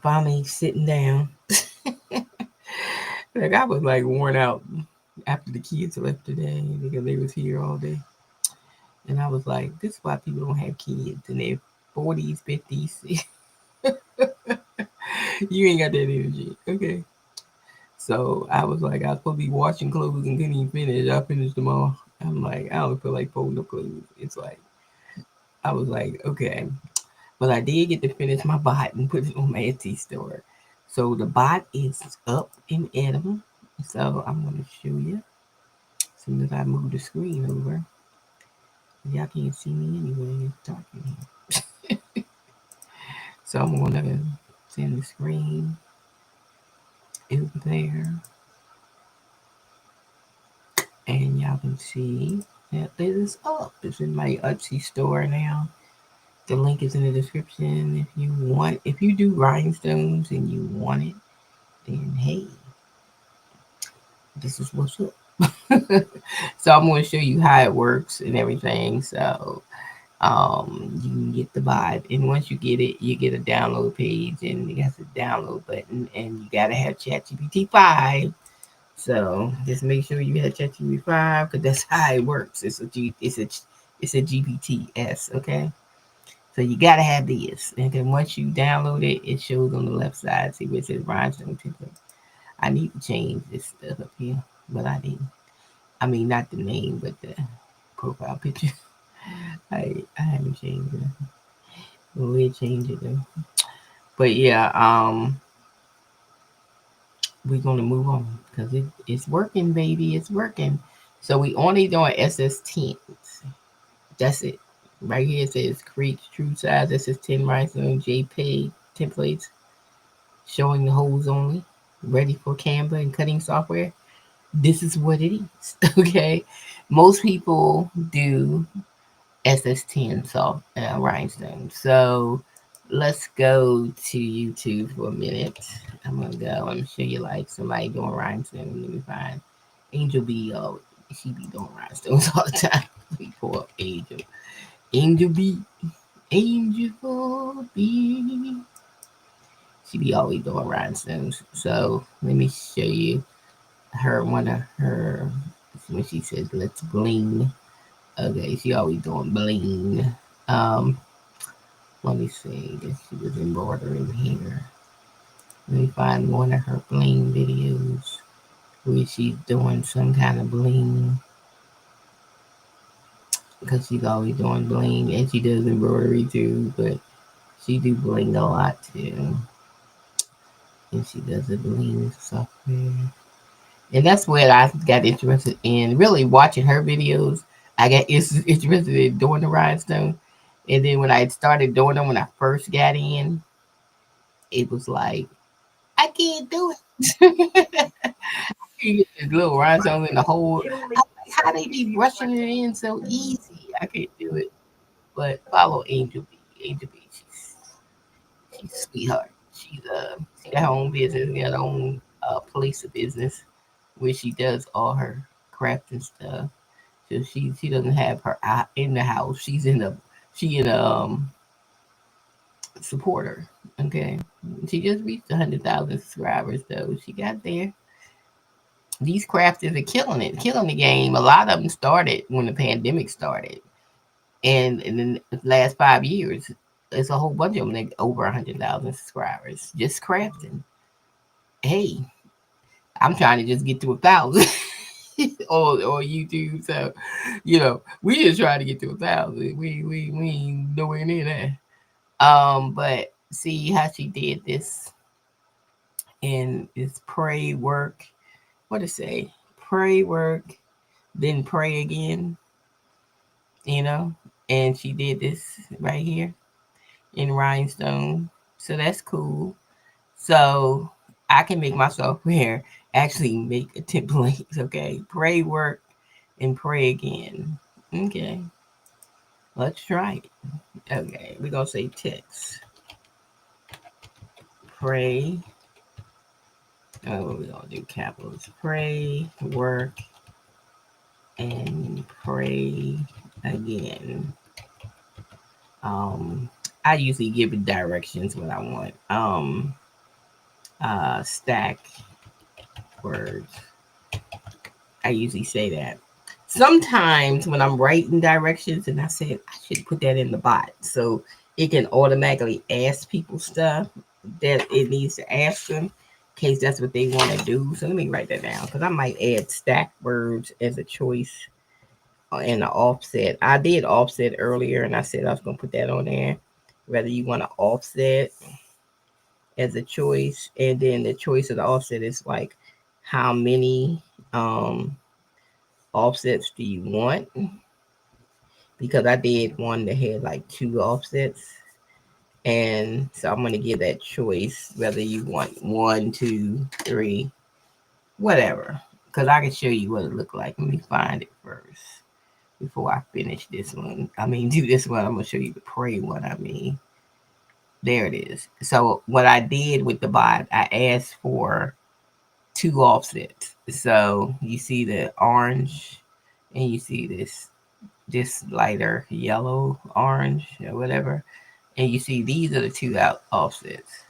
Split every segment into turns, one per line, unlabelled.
finally sitting down. Like I was like worn out after the kids left today because they was here all day. And I was like, this is why people don't have kids in their 40s, 50s. You ain't got that energy. Okay. So I was like, I was supposed to be washing clothes and couldn't even finish. I finished them all. I'm like, I don't feel like folding up clothes. It's like, I was like, okay. But I did get to finish my bot and put it on my Etsy store. So the bot is up and edible. So I'm going to show you as soon as I move the screen over. Y'all can't see me anyway. It's dark in here. So I'm going to send the screen over there. And y'all can see that it is up. It's in my Etsy store now. The link is in the description. If you do rhinestones and you want it, then hey, this is what's up. So I'm going to show you how it works and everything. So you can get the vibe, and once you get it, you get a download page, and it has a download button, and you gotta have ChatGPT 5. So just make sure you have ChatGPT 5 because that's how it works. It's a GPTs, okay? So you gotta have this, and then once you download it, it shows on the left side. See where it says Rhinestone Template. I need to change this stuff up here, but I didn't. I mean, not the name, but the profile picture. I haven't changed it. We'll change it though. But yeah, we're gonna move on because it's working, baby. It's working. So we only doing SS10s. That's it. Right here it says create true size SS10 rhinestone JPEG templates showing the holes only. Ready for Canva and cutting software. This is what it is. Okay. Most people do SS10 soft rhinestone. So let's go to YouTube for a minute. I'm gonna go. I'm show you like somebody doing rhinestone. Let me find Angel B. Oh, she be doing rhinestones all the time. We pull up Angel. Angel B. Angel B. She be always doing rhinestones. So let me show you one of her when she says let's bling. Okay, she always doing bling. Um, Let me see. She was embroidering here. Let me find one of her bling videos where she's doing some kind of bling because she's always doing bling and she does embroidery too, but she do bling a lot too. And she does the bling software. And that's what I got interested in. Really watching her videos. I got interested in doing the rhinestone. And then when I started doing them when I first got in, it was like I can't do it. You get this little rhinestone in the hole. How they be rushing it in so easy? I can't do it. But follow Angel B. Angel B. She's a sweetheart. She got her own business, got her own place of business where she does all her craft and stuff. So she doesn't have her out in the house. She in a supporter. Okay, she just reached 100,000 subscribers though. She got there. These crafters are killing it, killing the game. A lot of them started when the pandemic started, and in the last 5 years, it's a whole bunch of them that over 100,000 subscribers just crafting. Hey, I'm trying to just get to 1,000 or YouTube. So, we just trying to get to 1,000. We ain't nowhere near that. But see how she did this, and it's pray work. What to say? Pray work, then pray again. You know, and she did this right here in rhinestone. So that's cool. So I can make my software actually make a template. Okay, pray work and pray again. Okay, let's try it. Okay, we're gonna say text. Pray. Oh, we're gonna do capitals. Pray, work, and pray again. Um, I usually give it directions what I want. stack words. I usually say that. Sometimes when I'm writing directions and I said I should put that in the bot so it can automatically ask people stuff that it needs to ask them in case that's what they want to do. So let me write that down because I might add stack words as a choice and an offset. I did offset earlier and I said I was going to put that on there. Whether you want to offset as a choice, and then the choice of the offset is like how many um offsets do you want, because I did one that had like two offsets, and so I'm going to give that choice whether you want one, two, three, whatever, because I can show you what it looked like. Let me find it first before I finish this one. I mean, do this one. I'm going to show you the pray one. I mean, there it is. So what I did with the bot, I asked for two offsets. So you see the orange and you see this lighter yellow, orange, or whatever. And you see these are the two out offsets.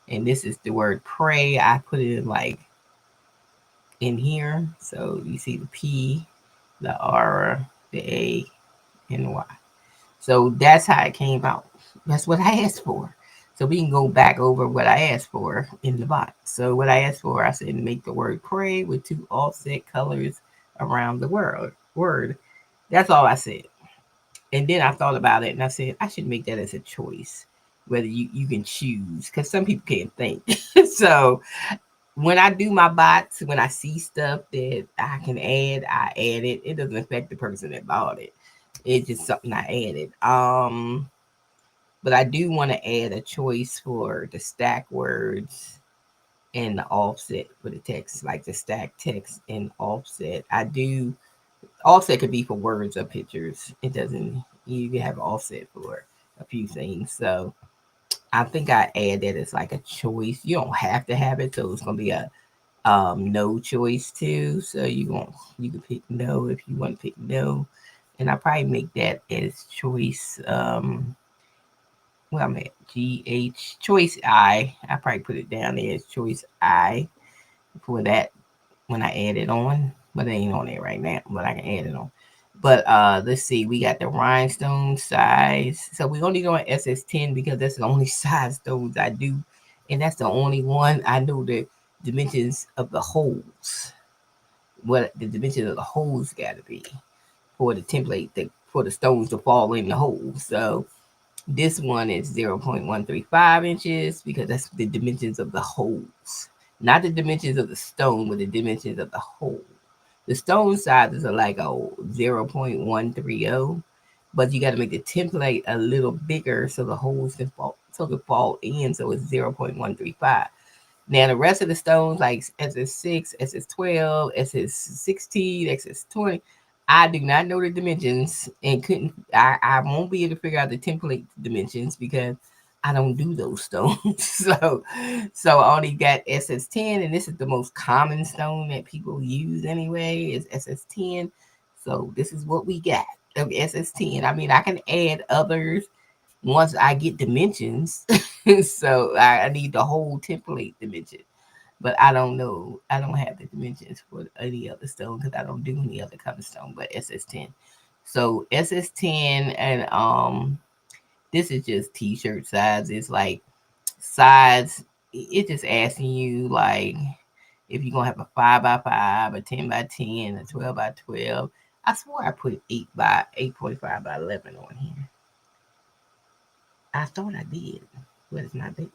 And this is the word pray. I put it in like in here. So you see the P, the R, the A, and the Y. So that's how it came out. That's what I asked for. So we can go back over what I asked for in the box. So what I asked for, I said make the word pray with two offset colors around the word. That's all I said. And then I thought about it and I said I should make that as a choice, whether you can choose, because some people can't think. So when I do my bots, when I see stuff that I can add, I add it. It doesn't affect the person that bought it. It's just something I added. But I do want to add a choice for the stack words and the offset for the text, like the stack text and offset. I do offset could be for words or pictures. It doesn't, you can have offset for a few things. So I think I add that as like a choice. You don't have to have it, so it's gonna be a no choice too. So you can pick no if you want to pick no. And I probably make that as choice well, I'm at GH choice I probably put it down there as choice I for that when I add it on. But it ain't on there right now, but I can add it on. But let's see, we got the rhinestone size. So we're only doing SS10 because that's the only size stones I do. And that's the only one I know the dimensions of the holes. What the dimensions of the holes gotta be for the template for the stones to fall in the hole. So this one is 0.135 inches because that's the dimensions of the holes, not the dimensions of the stone, but the dimensions of the hole. The stone sizes are like a 0.130, but you got to make the template a little bigger so the holes can fall in. So it's 0.135. Now the rest of the stones like SS6, SS12, SS16, SS20, I do not know the dimensions and couldn't. I won't be able to figure out the template dimensions because I don't do those stones. So I only got SS10, and this is the most common stone that people use anyway. Is SS10. So this is what we got of SS10. I mean, I can add others once I get dimensions. So I need the whole template dimension. But I don't know. I don't have the dimensions for any other stone because I don't do any other color stone but SS10. So SS10 and this is just t-shirt size. It's like size. It's just asking you like if you're gonna have a 5x5, a 10x10, a 12x12. I swore I put 8.5 by 11 on here. I thought I did, but it's not there.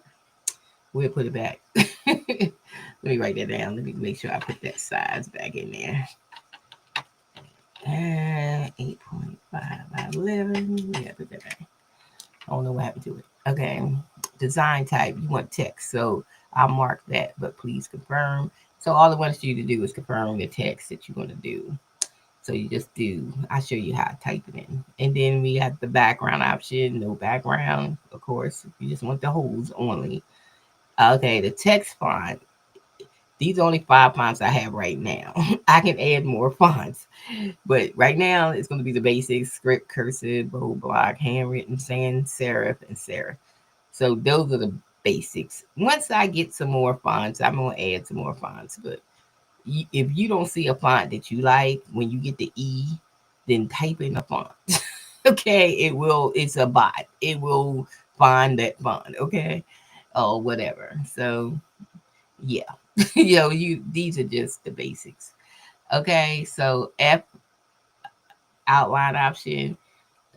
We'll put it back. Let me write that down. Let me make sure I put that size back in there. 8.5 by 11. Yeah, put that back. I don't know what happened to it. Okay. Design type. You want text. So I'll mark that, but please confirm. So all it wants you to do is confirm the text that you want to do. So you just do, I'll show you how to type it in. And then we have the background option. No background, of course. If you just want the holes only. Okay, the text font. These are only 5 fonts I have right now. I can add more fonts. But right now, it's going to be the basics: script, cursive, bold block, handwritten, sans serif, and serif. So those are the basics. Once I get some more fonts, I'm gonna add some more fonts. But if you don't see a font that you like when you get the E, then type in a font. Okay, it will. It's a bot. It will find that font. Okay, or whatever. So yeah, these are just the basics. Okay, so F, outline option.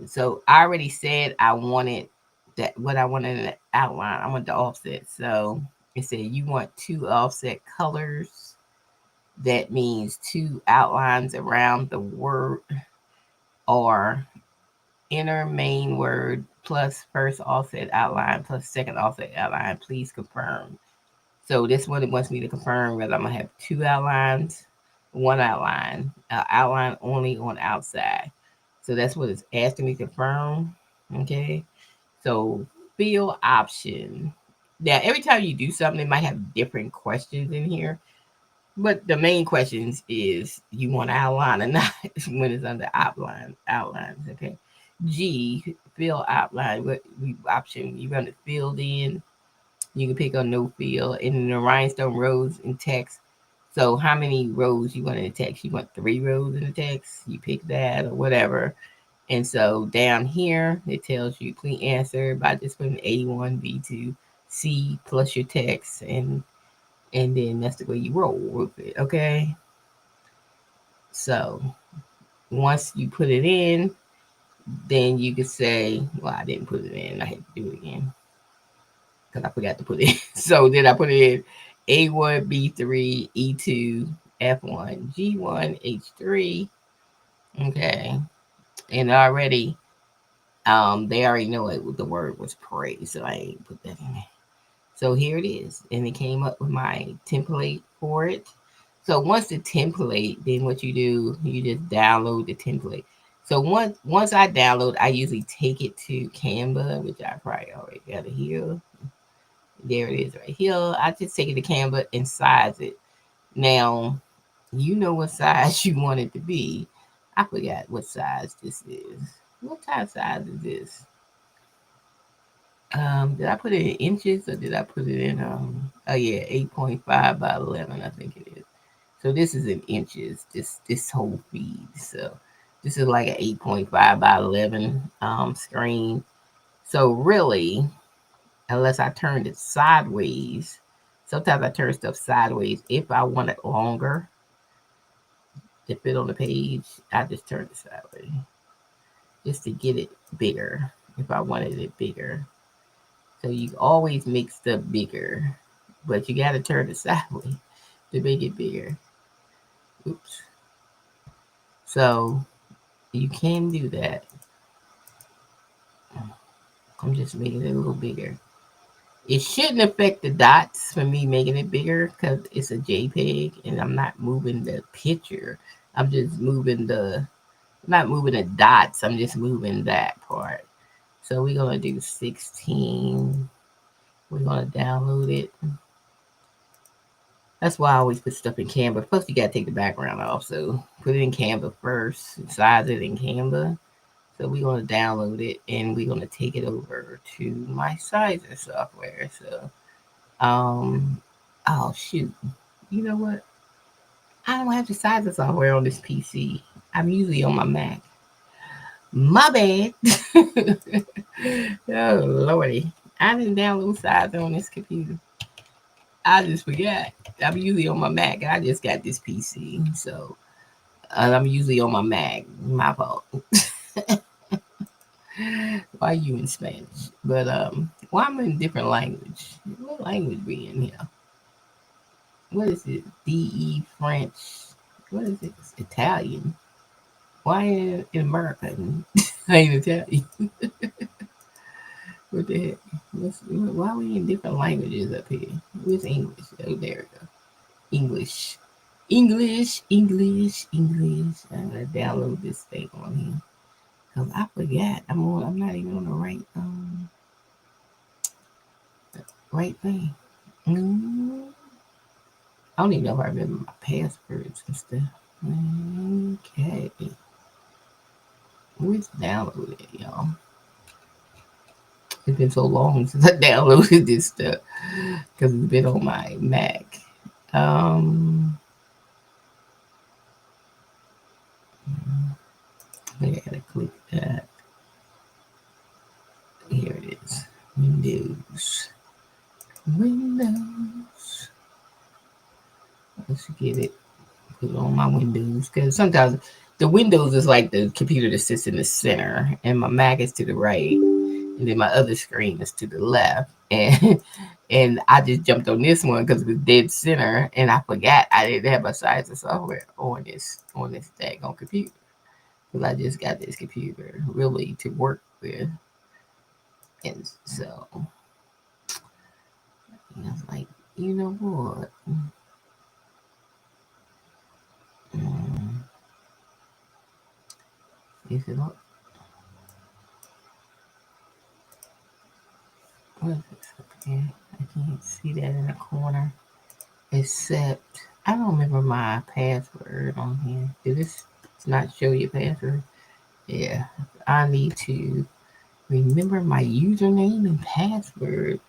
So I already said I wanted that, what I wanted in the outline. I want the offset. So it said you want two offset colors. That means two outlines around the word, or inner main word plus first offset outline plus second offset outline. Please confirm. So this one, it wants me to confirm whether I'm gonna have two outlines, one outline, outline only on outside. So that's what it's asking me to confirm. Okay. So fill option. Now every time you do something, it might have different questions in here. But the main questions is you want to outline or not when it's under outlines. Okay. G, fill outline. What option you want to fill in? You can pick on no fill. In the rhinestone rows in text. So how many rows you want in the text? You want 3 rows in the text? You pick that or whatever. And so down here it tells you please answer by just putting A1, B2, C plus your text, and then that's the way you roll with it. Okay. So once you put it in, then you could say, well, I didn't put it in. I had to do it again because I forgot to put it in. So then I put it in A1, B3, E2, F1, G1, H3. Okay. And already, they already know it, the word was praise, so I ain't put that in there. So here it is. And it came up with my template for it. So once the template, then what you do, you just download the template. So once I download, I usually take it to Canva, which I probably already got it here. There it is right here. I just take it to Canva and size it. Now, you know what size you want it to be. I forgot what size this is. What type of size is this? Did I put it in inches or did I put it in oh yeah, 8.5 by 11, I think it is. So this is in inches, this whole feed. So this is like an 8.5 by 11 screen. So really, unless I turned it sideways, sometimes I turn stuff sideways. If I want it longer to fit on the page, I just turn it sideways just to get it bigger if I wanted it bigger. So you always make stuff bigger, but you got to turn it sideways to make it bigger. Oops. So you can do that. I'm just making it a little bigger. It shouldn't affect the dots for me making it bigger because it's a JPEG and I'm not moving the picture. I'm just moving not moving the dots. I'm just moving that part. So we're going to do 16. We're going to download it. That's why I always put stuff in Canva. Plus, you got to take the background off. So put it in Canva first. Size it in Canva. So we're going to download it and we're going to take it over to my Sizer software. So, oh shoot. You know what? I don't have the Sizer software on this PC. I'm usually on my Mac. My bad. Oh, Lordy. I didn't download Sizer on this computer. I just forgot. I'm usually on my Mac. I just got this PC. So, I'm usually on my Mac. My fault. Why you in Spanish? But why I'm in different language? What language we in here? What is it? DE French. What is it? It's Italian. Why in America? I ain't Italian. What the heck? Why are we in different languages up here? Where's English? Oh, there we go. English. English, English, English. I'm gonna download this thing on here. Cause I forgot. I'm not even on the right thing. I don't even know if I remember my passwords and stuff. Okay. Let's download it, y'all. It's been so long since I downloaded this stuff because it's been on my Mac. I think I gotta click that. Here it is. Windows. Windows. Let's get it. Put it on my Windows. Because sometimes the Windows is like the computer that sits in the center, and my Mac is to the right, and then my other screen is to the left. And I just jumped on this one because it was dead center, and I forgot I didn't have my size of software on this daggone computer. Because I just got this computer really to work with. And so I was like, you know what? Mm, is it up? What is this up here? I can't see that in the corner. Except I don't remember my password on here. Did this not show your password? Yeah. I need to remember my username and password.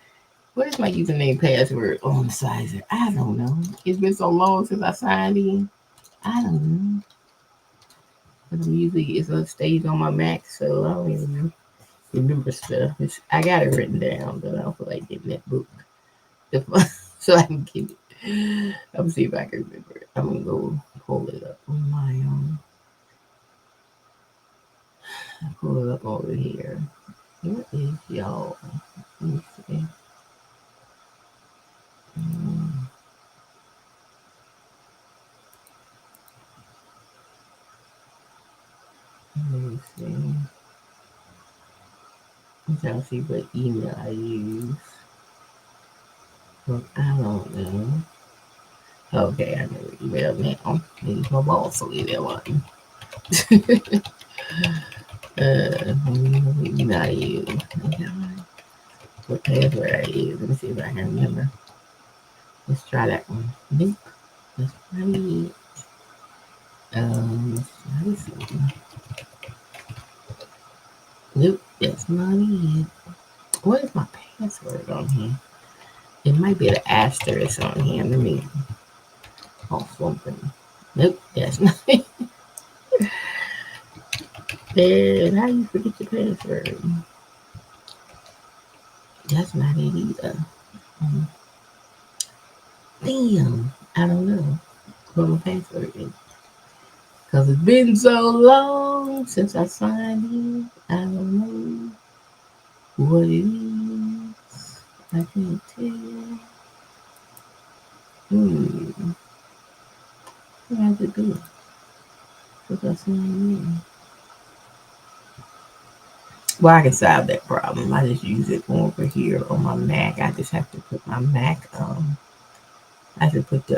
What is my username password on Sizer? I don't know. It's been so long since I signed in. I don't know. But usually it's stays on my Mac, so I don't even remember stuff. I got it written down, but I don't feel like getting that book so I can get it. I'm gonna see if I can remember it. I'm gonna go pull it up on my pull it up over here. What is y'all? Let me see. Um, Let me see. I'm trying to see what email I use. But I don't know. Okay, I know what email now. Maybe my boss will leave that one. What email I use. What password I use. Let me see if I can remember. Let's try that one. Nope. That's not it. Let's try this one. Nope, that's not it. What is my password on here? It might be the asterisk on here. Let me something. Nope, that's not it. Then how you forget your password? That's not it either. Um, Damn, I don't know what my password is. Because it's been so long since I signed in. I don't know what it is. I can't tell you. What has it been since I signed in? Well, I can solve that problem. I just use it over here on my Mac. I just have to put my Mac I have to put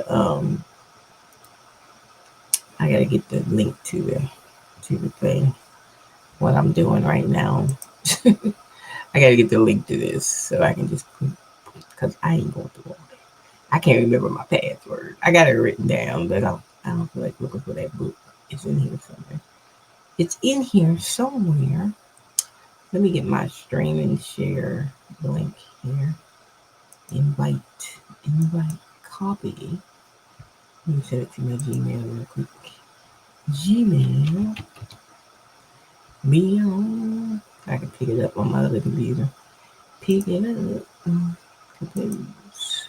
I gotta get the link to the thing. What I'm doing right now. I gotta get the link to this so I can just put because I ain't going through all that. I can't remember my password. I got it written down, but I don't feel like looking for that book. It's in here somewhere. It's in here somewhere. Let me get my stream and share link here. Invite, copy. Let me send it to my Gmail real quick. Gmail. Meow. I can pick it up on my other computer. Pick it up. Compose.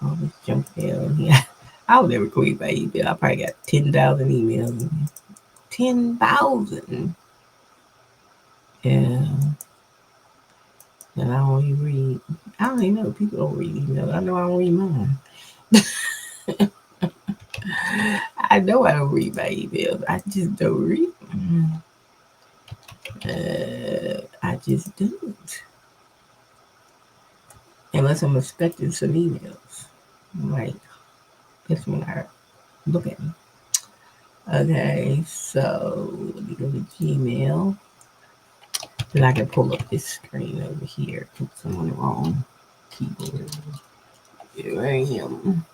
All this junk mail in here. I'll never create my email. I probably got 10,000 emails in here. 10,000. Yeah. And I don't even read. I don't even know. People don't read emails. I know I don't read mine. I know I don't read my emails. I just don't read them. I just don't. Unless I'm expecting some emails. Like this one I look at me. Okay, so let me go to Gmail. Then I can pull up this screen over here. Put some on the wrong keyboard. Here I am.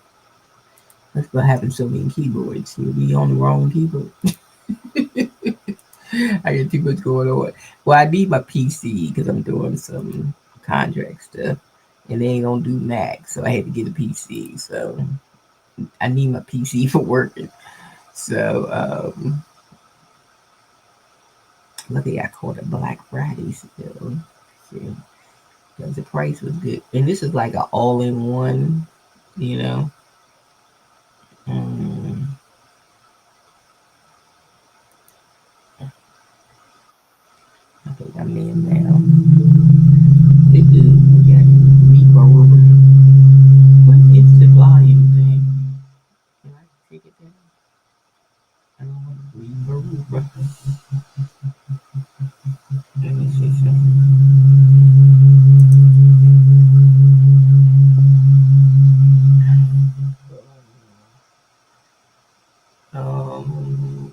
That's what happens so many keyboards. You'll be on the wrong keyboard. I got too much going on. Well, I need my PC because I'm doing some contract stuff, and they ain't gonna do Mac, so I had to get a PC. So I need my PC for working. So luckily I caught a Black Friday still. See, because the price was good, and this is like an all-in-one, you know. Mm, I think I'm in now. It do. Yeah, reverb. What is the volume thing? Can I take it down? I don't want reverb. Let me see something. Um,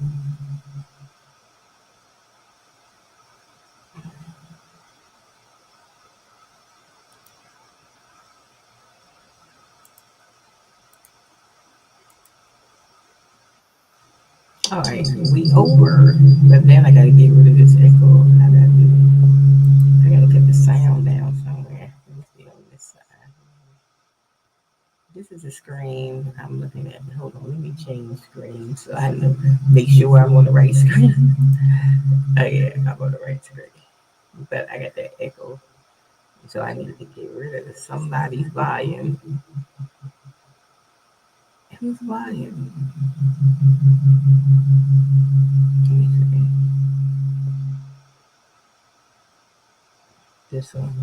all right, we over, but then I gotta get rid of this echo. How do I do it? I gotta cut the sound down somewhere. Let me see on this side. This is a screen I'm looking at. Hold on, let me change screen so I know, make sure I'm on the right screen. Oh yeah, I'm on the right screen. But I got that echo, so I need to get rid of somebody's volume. Whose volume? Let me see. This one.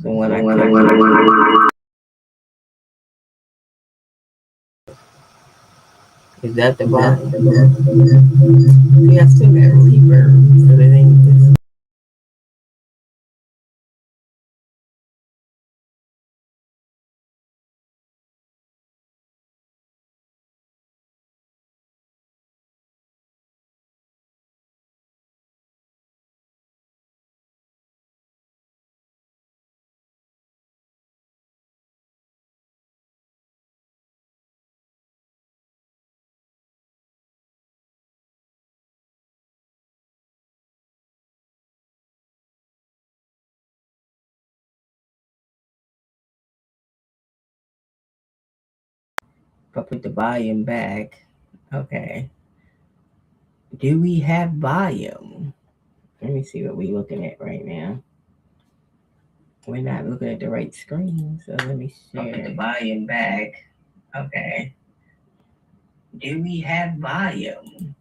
The one I cut. Is that the volume? See, I still got reverb, so it ain't this. If I put the volume back, okay. Do we have volume? Let me see what we're looking at right now. We're not looking at the right screen, so let me share. Put the volume back. Okay. Do we have volume?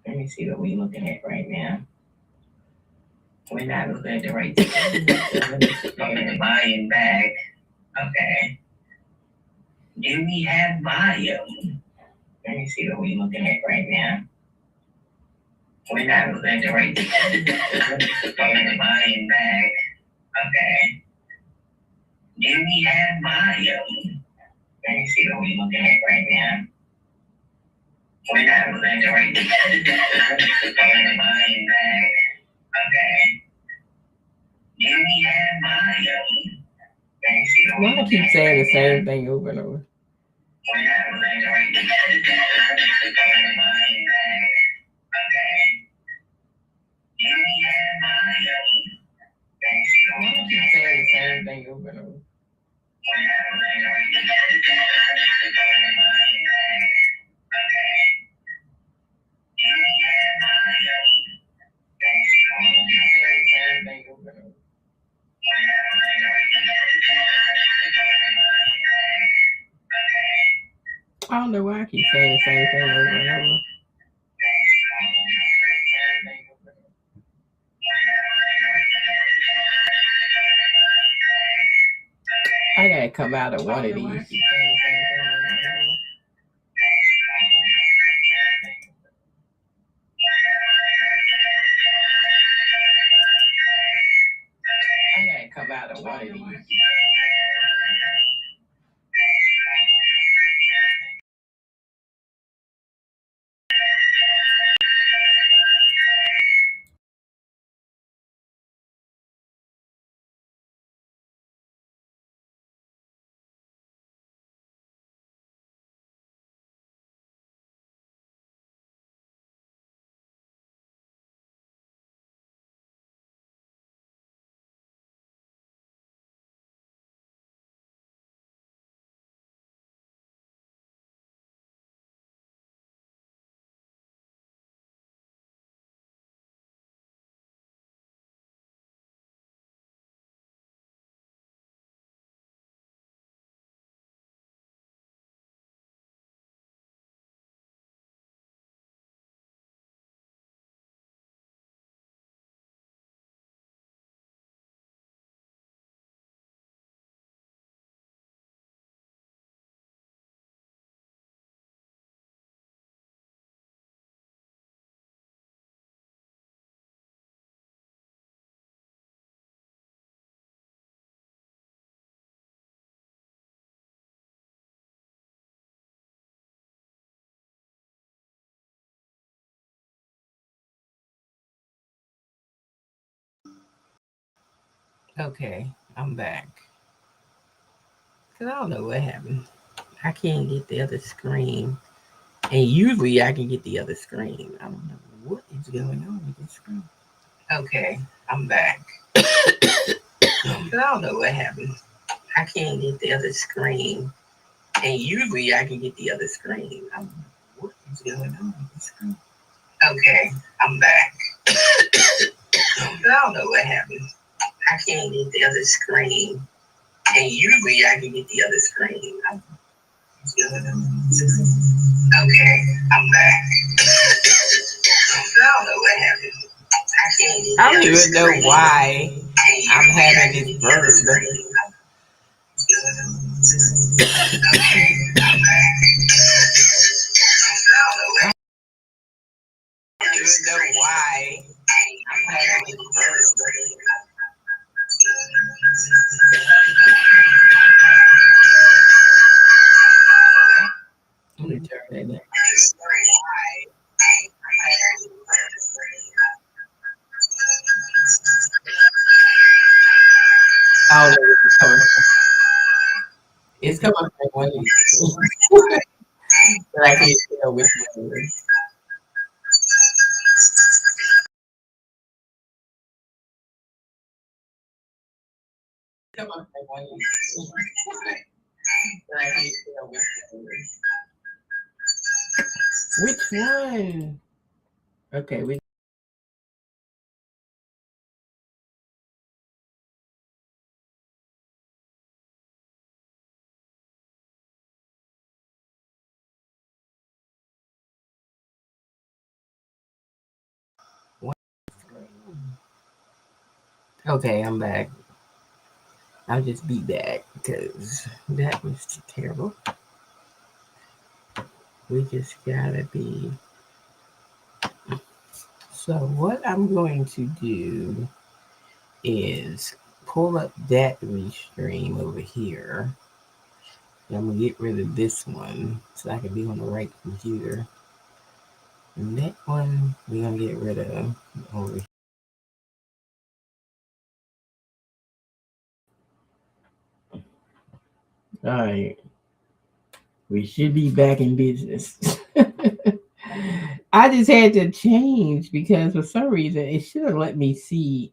Let me see what we're looking at right now. We're not looking at the right screen, so let me share. Put the volume back. Okay. Do we have volume? Let me see what we're looking at right now. We're not looking at the right screen, so let me share. Put the volume back. Okay. Do we have volume? Let me see what we're looking at right now. We're not looking at the right screen, so let me share. Put the volume back. Okay. Do we have volume? Let me see what we're looking at. Why I keep saying the same thing over and over? We're not looking at the right screen, so let me share. Put the volume back. Okay. Do we have volume? Let me see what we're looking at. Why I keep saying the same thing over and over? We're not looking at the right screen, so let me share. Put the volume back. Okay. Do we have volume? Let me see what we're looking at. Saying the same thing over and over. We're not looking at the right screen, so let me share. Put the volume back. Okay. I don't know why I keep saying the same thing over and over. I gotta come out of one of these. I gotta come out of one of these. Okay, I'm back. Cause I don't know what happened. I can't get the other screen. And usually I can get the other screen. I don't know what is going on with this screen. Okay, I'm back. Cause I don't know what happened. I can't get the other screen. And usually I can get the other screen. I don't know what is going on with this screen. Okay, I'm back. Cause I don't know what happened. I can't get the other screen. And usually I can get the other screen. I don't know what's going on. Okay, I'm back. I don't know what happened. I don't even know why I'm having this verb. I don't even know why I'm having this verb. Let me turn that down. I don't know what it's coming from. It's coming from one of these. But I can't tell which one it is. It's coming from one of these. But I can't tell which one it is. Which one? Okay, we Okay, I'm back. I'll just be back because that was terrible. We just gotta be. So, what I'm going to do is pull up that restream over here. I'm gonna get rid of this one so I can be on the right computer. And that one we're gonna get rid of over here. Alright. We should be back in business. I just had to change because for some reason it should have let me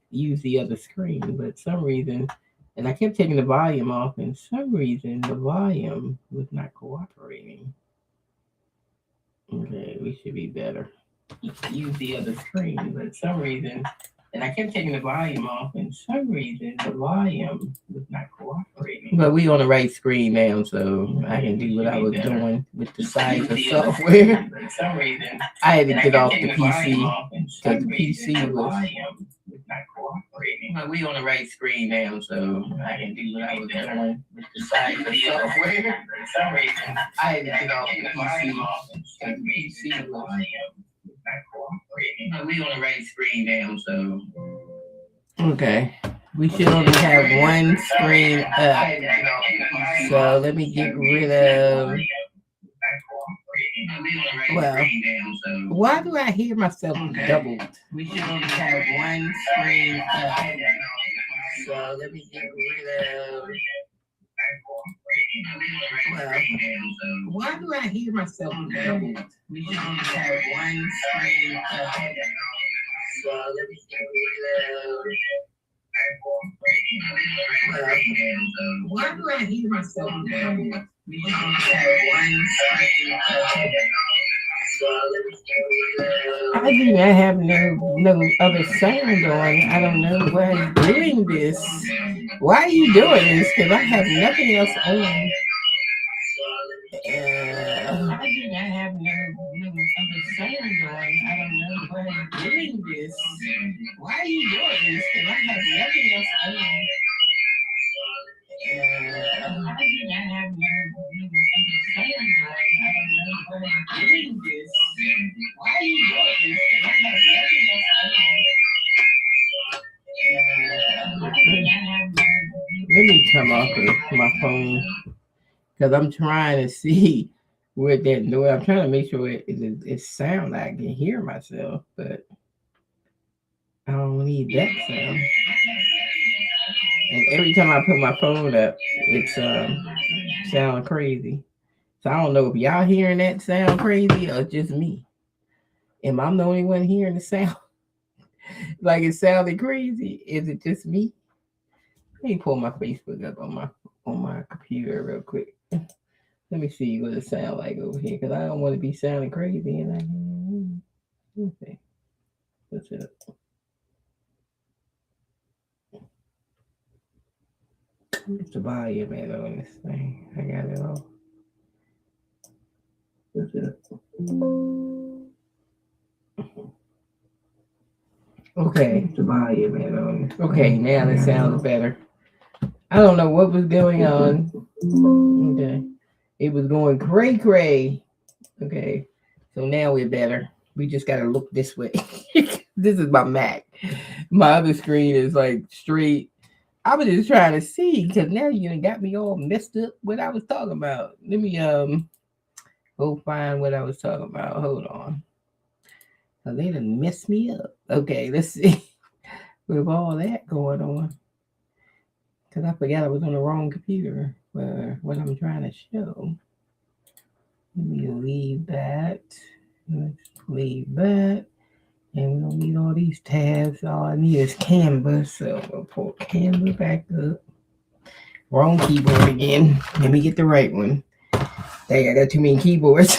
use the other screen, but some reason, and I kept taking the volume off, and some reason the volume was not cooperating. Okay, we should be better. Use the other screen, but for some reason, and I kept taking the volume off, and for some reason the volume was not cooperating. But we on the right screen now, so I can do what I was doing with the size of software. For some reason, I had to get off the PC because the PC was not cooperating. But we on the right screen now, so I can do what I was doing with the size of software. For some reason, I had to get off the PC because the PC was not cooperating. But we on the right screen now, so. Okay. We should only have one screen up. So let me get rid of. Well, why do I hear myself doubled? We should only have one screen up. So let me get rid of. Well, why do I hear myself doubled? We should only have one screen up. So let me get rid of. Well, why do I hear myself doubled? We should only have one screen up. So let me get rid of. I do not have no other sound on. I don't know why you're doing this. Why are you doing this? Because I have nothing else on. I do not have no other sound on. I don't know why you're doing this. Why are you doing this? Because I have nothing else on. I do not have no other sound on. I don't know why you're doing this. Why are you doing this? Because I have nothing else on. Let me come off of my phone because I'm trying to see what that noise. I'm trying to make sure it sound like I can hear myself, but I don't need that sound. And every time I put my phone up, it's sound crazy. So I don't know if y'all hearing that sound crazy or just me. Am I the only one hearing the sound? Like it sounded crazy? Is it just me? Let me pull my Facebook up on my computer real quick. Let me see what it sound like over here because I don't want to be sounding crazy. And okay, what's up? What's the volume at on this thing? I got it all. What's up? Okay, the volume at on. Okay, now it sounds better. I don't know what was going on. Okay, it was going cray. Okay, so now we're better. We just gotta look this way. This is my Mac. My other screen is like straight. I was just trying to see because now you done got me all messed up what I was talking about. Let me go find what I was talking about. Hold on. So they done messed me up. Okay, let's see. With all that going on. Because I forgot I was on the wrong computer for what I'm trying to show. Let me leave that. Let's leave that. And we don't need all these tabs. All I need is Canva. So we'll pull Canva back up. Wrong keyboard again. Let me get the right one. Dang, I got too many keyboards.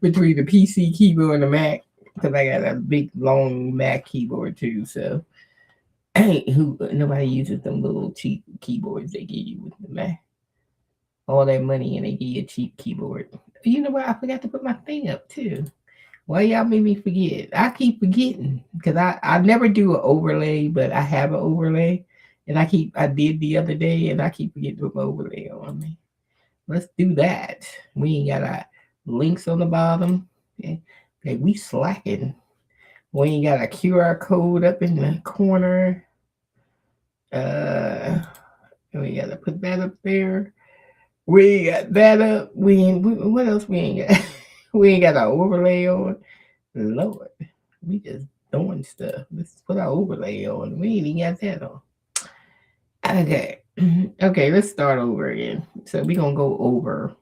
Between the PC keyboard and the Mac. Because I got a big, long Mac keyboard too. So nobody uses them little cheap keyboards they give you with the Mac. All that money and they give you a cheap keyboard. You know what? I forgot to put my thing up too. Why y'all made me forget? I keep forgetting because I never do an overlay, but I have an overlay, and I did the other day, and I keep forgetting to put my overlay on me. Let's do that. We ain't got our links on the bottom. Okay, okay, we slacking. We ain't got a QR code up in the corner. Uh, we gotta put that up there. We got that up. What else we ain't got? We ain't got our overlay on. Lord, we just doing stuff. Let's put our overlay on. We ain't even got that on. Okay. Okay, let's start over again. So we gonna go over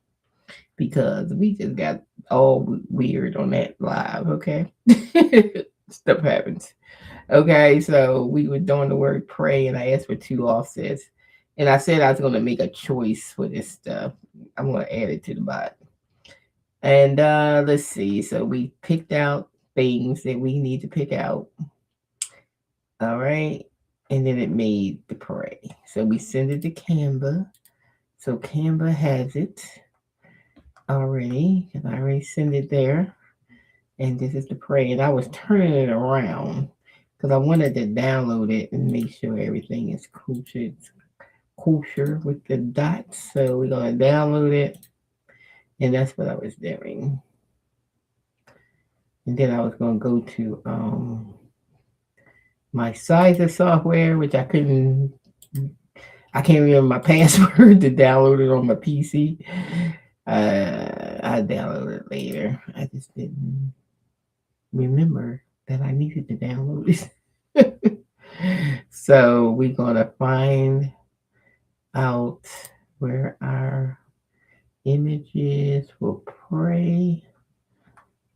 because we just got all weird on that live, okay? Stuff happens. Okay, so we were doing the word pray and I asked for 2 offsets. And I said I was gonna make a choice for this stuff. I'm gonna add it to the bot. And let's see. So we picked out things that we need to pick out. All right. And then it made the pray. So we send it to Canva. So Canva has it already. And I already sent it there. And this is the pray. And I was turning it around because I wanted to download it and make sure everything is kosher with the dots. So we're going to download it. And that's what I was doing. And then I was going to go to my Sizer software, which I can't remember my password to download it on my PC. I download it later. I just didn't remember that I needed to download it. So we're gonna find out where our images will pray.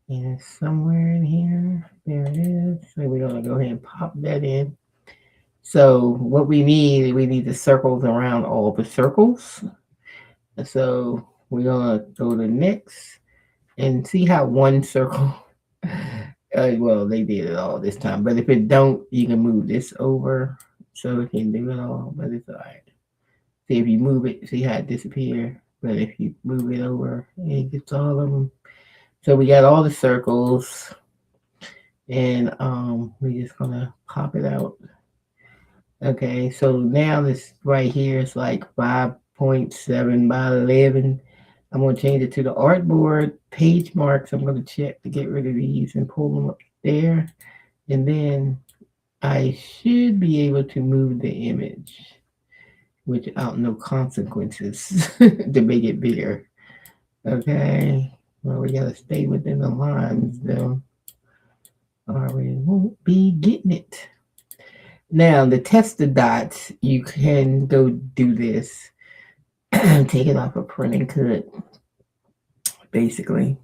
And it's somewhere in here. There it is. So we're gonna go ahead and pop that in. So what we need the circles around all the circles. So we're gonna go to next and see how one circle. Well, they did it all this time, but if it don't, you can move this over so it can do it all. But it's all right. See if you move it, see how it disappears. But if you move it over, it gets all of them. So we got all the circles, and we're just gonna pop it out. Okay, so now this right here is like 5.7 by 11. I'm going to change it to the artboard page marks. I'm going to check to get rid of these and pull them up there. And then I should be able to move the image without no consequences to make it bigger. Okay, well, we got to stay within the lines though, or we won't be getting it. Now, the test the dots, you can go do this. Take it off a printing cut. Basically,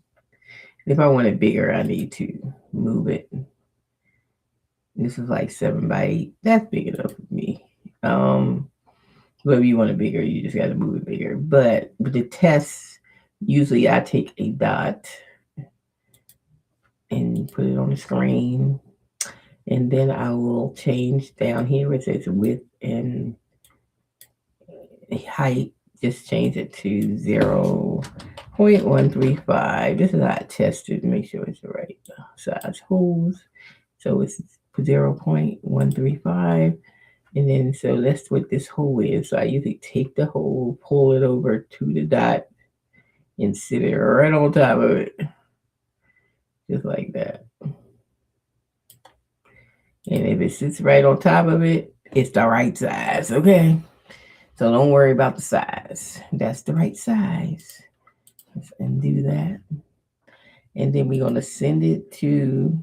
if I want it bigger, I need to move it. This is like 7 by 8. That's big enough for me. Whether you want it bigger, you just got to move it bigger. But with the tests, usually I take a dot and put it on the screen. And then I will change down here where it says width and height. Just change it to 0.135. This is how I tested to make sure it's the right size holes. So it's 0.135. And then, so that's what this hole is. So I usually take the hole, pull it over to the dot, and sit it right on top of it. Just like that. And if it sits right on top of it, it's the right size, okay? So don't worry about the size. That's the right size. Let's undo that. And then we're going to send it to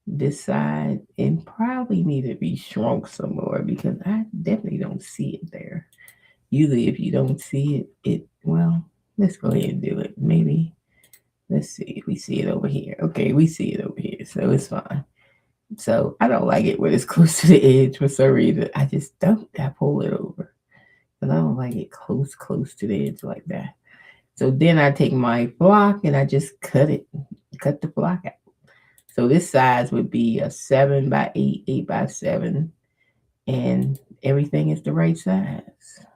this side and probably need to be shrunk some more because I definitely don't see it there. Usually if you don't see it, well, let's go ahead and do it. Maybe, let's see if we see it over here. Okay, we see it over here, so it's fine. So I don't like it when it's close to the edge for some reason. I just don't. I pull it over. But I don't like it close to the edge like that. So then I take my block and I just cut the block out. So this size would be a 7 by 8, 8 by 7. And everything is the right size.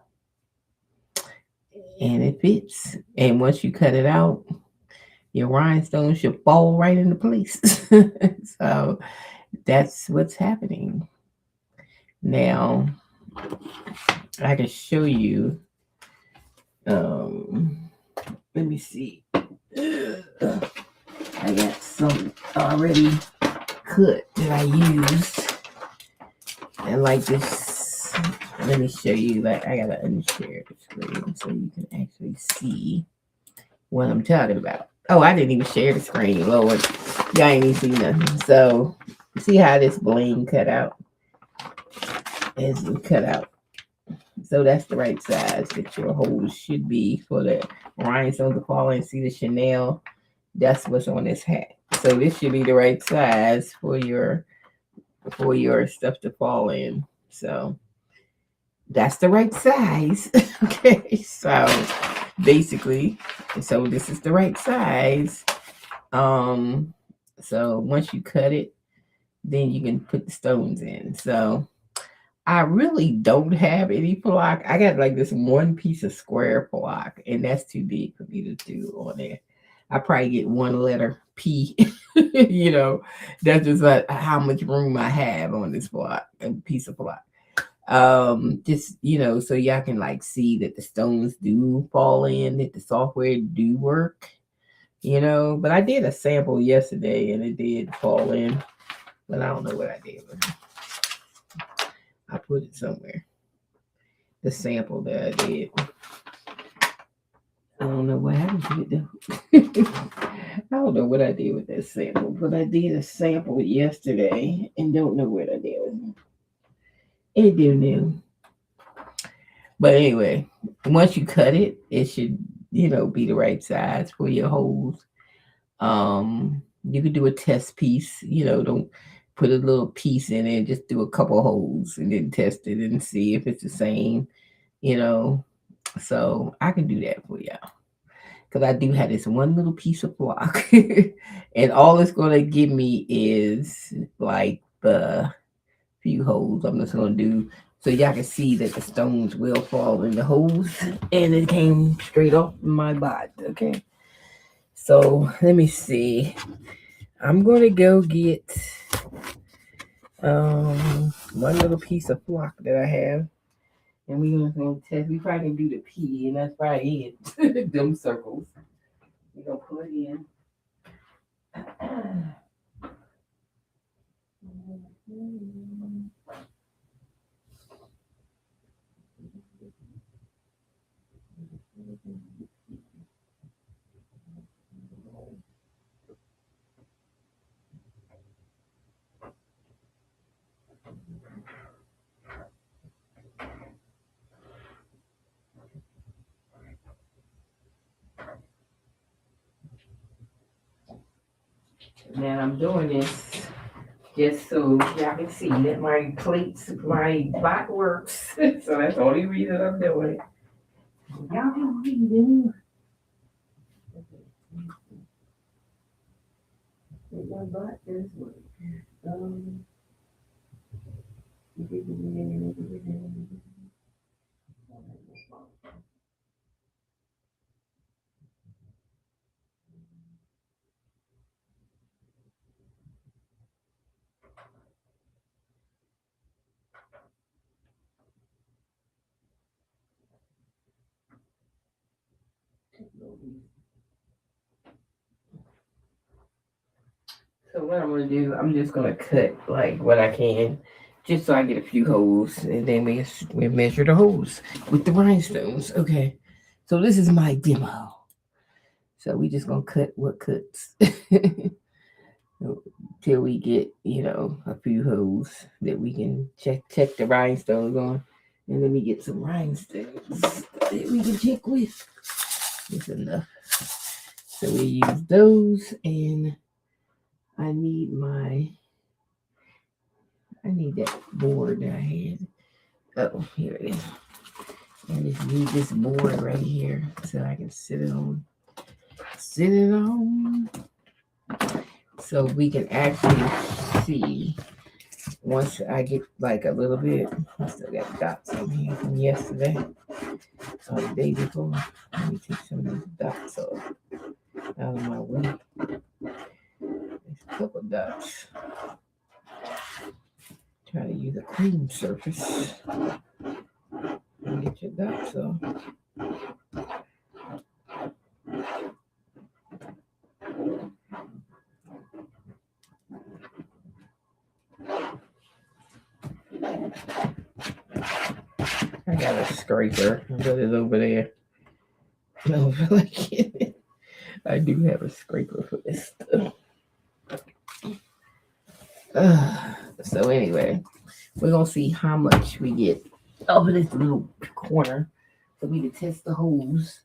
And it fits. And once you cut it out, your rhinestone should fall right into place. So that's what's happening. Now I can show you. Um, let me see. I got some already cut that I used, and like this. Let me show you. Like I gotta unshare the screen so you can actually see what I'm talking about. Oh, I didn't even share the screen, Lord. Y'all ain't even see nothing. So see how this bling cut out? As it cut out. So that's the right size that your holes should be for the rhinestones to fall in. See the Chanel? That's what's on this hat. So this should be the right size for your stuff to fall in. So that's the right size. Okay, so basically, so this is the right size. So once you cut it, then you can put the stones in. So I really don't have any block. I got like this one piece of square block, and that's too big for me to do on there. I probably get one letter P. You know, that's just like how much room I have on this block, a piece of block. Just so y'all can like see that the stones do fall in, that the software do work. But I did a sample yesterday and it did fall in, but I don't know what I did with it. I put it somewhere. The sample that I did. I don't know what happened to it though. I don't know what I did with that sample, but I did a sample yesterday and don't know what I did with it. It do new. But anyway, once you cut it, it should, be the right size for your holes. You could do a test piece, don't put a little piece in it, just do a couple holes and then test it and see if it's the same, you know. So I can do that for y'all. Because I do have this one little piece of block. And all it's going to give me is like the few holes I'm just going to do. So y'all can see that the stones will fall in the holes. And it came straight off my bot. Okay. So let me see. I'm going to go get one little piece of block that I have. And we're going to test. We probably can do the P, and that's probably it. Them circles. We're going to put it in. Now I'm doing this just so y'all can see that my bot works. So that's the only reason I'm doing it. Y'all can read it. My bot does work. So what I'm gonna do, I'm just gonna cut like what I can, just so I get a few holes, and then we measure the holes with the rhinestones. Okay. So this is my demo. So we just gonna cut what cuts till we get a few holes that we can check the rhinestones on, and then we get some rhinestones that we can check with. It's enough. So we use those, and I need that board that I had. Oh, here it is. I just need this board right here so I can sit it on. So we can actually see once I get like a little bit. I still got dots on here from yesterday or the day before. Let me take some of these dots off out of my way. dots. Try to use a clean surface and get your dots off. I got a scraper, but it's over there. I don't feel like it. I do have a scraper for this stuff. So anyway, we're gonna see how much we get over this little corner for me to test the hose.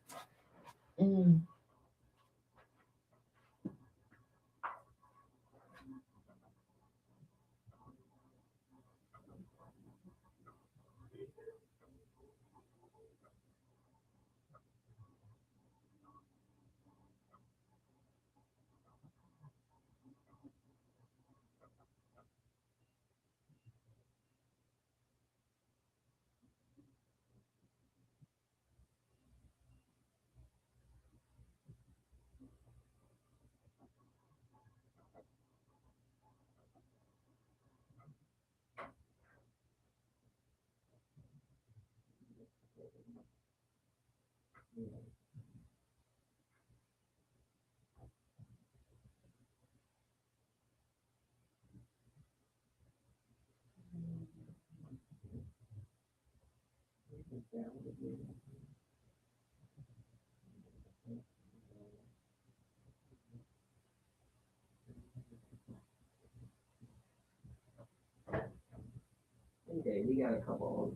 Okay, we got a couple.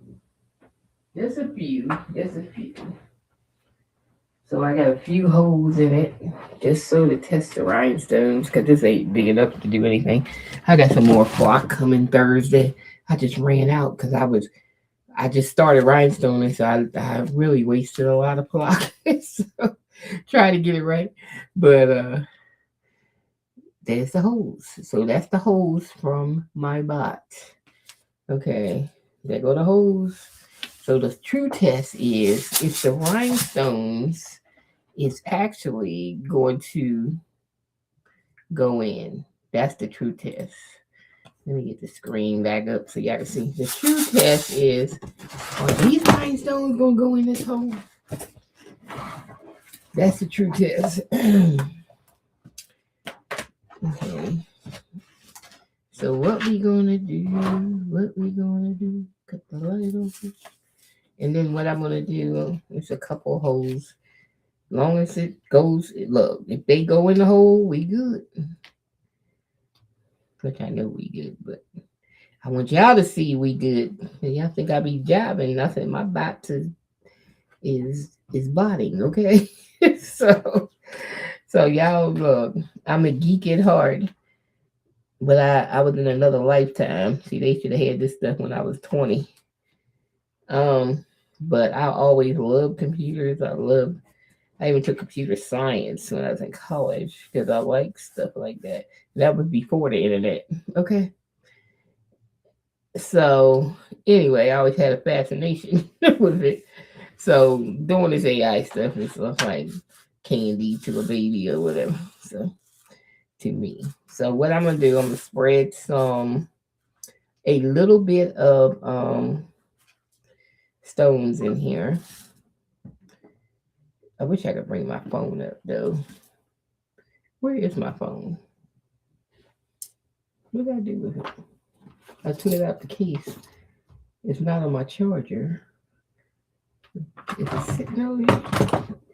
Just a few. So I got a few holes in it, just so to test the rhinestones, because this ain't big enough to do anything. I got some more flock coming Thursday. I just ran out because I just started rhinestoning, so I really wasted a lot of flock. So trying to get it right. But there's the hose. So that's the hose from my bot. Okay, there go the hose. So the true test is if the rhinestones is actually going to go in. That's the true test. Let me get the screen back up so y'all can see. The true test is, are these rhinestones going to go in this hole? That's the true test. Okay. So what we gonna do? Cut the light open. And then what I'm gonna do is a couple holes. Long as it goes, look, if they go in the hole, we good. Which I know we good, but I want y'all to see we good. Y'all think I be jabbing nothing. My bot is botting, okay? so y'all look, I'm a geek at heart. But I was in another lifetime. See, they should have had this stuff when I was 20. But I always loved computers. I even took computer science when I was in college because I like stuff like that. That was before the internet. Okay. So anyway, I always had a fascination with it. So doing this AI stuff is like candy to a baby or whatever. So to me. So what I'm gonna do, I'm gonna spread a little bit of stones in here. I wish I could bring my phone up though. Where is my phone? What did I do with it? I took it out the case. It's not on my charger. Is it sitting over here?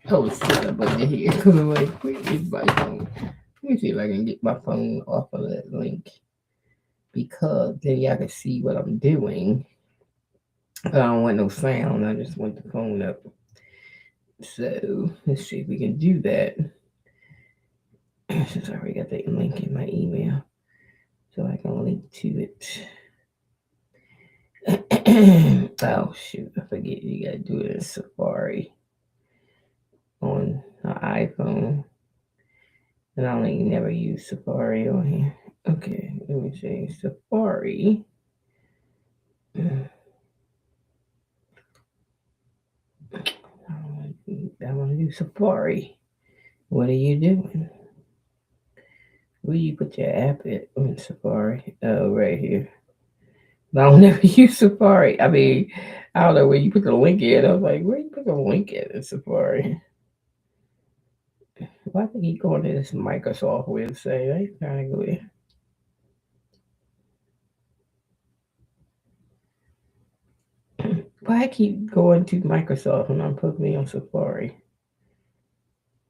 Oh, it's sitting up under here. Because I'm like, where is my phone? Let me see if I can get my phone off of that link. Because then y'all can see what I'm doing. But I don't want no sound. I just want the phone up. So let's see if we can do that. Since I already got that link in my email. So I can link to it. Oh shoot, I forget you gotta do it in Safari on an iPhone. And I only never use Safari on here. Okay, let me see. Safari. I want to do Safari. What are you doing? Where you put your app at on Safari? Oh, right here. I don't never use Safari. I mean, I don't know where you put the link in. I was like, where you put the link in Safari? Why do you keep going to this Microsoft website? I ain't trying to go there. Why I keep going to Microsoft when I'm supposed to be on Safari?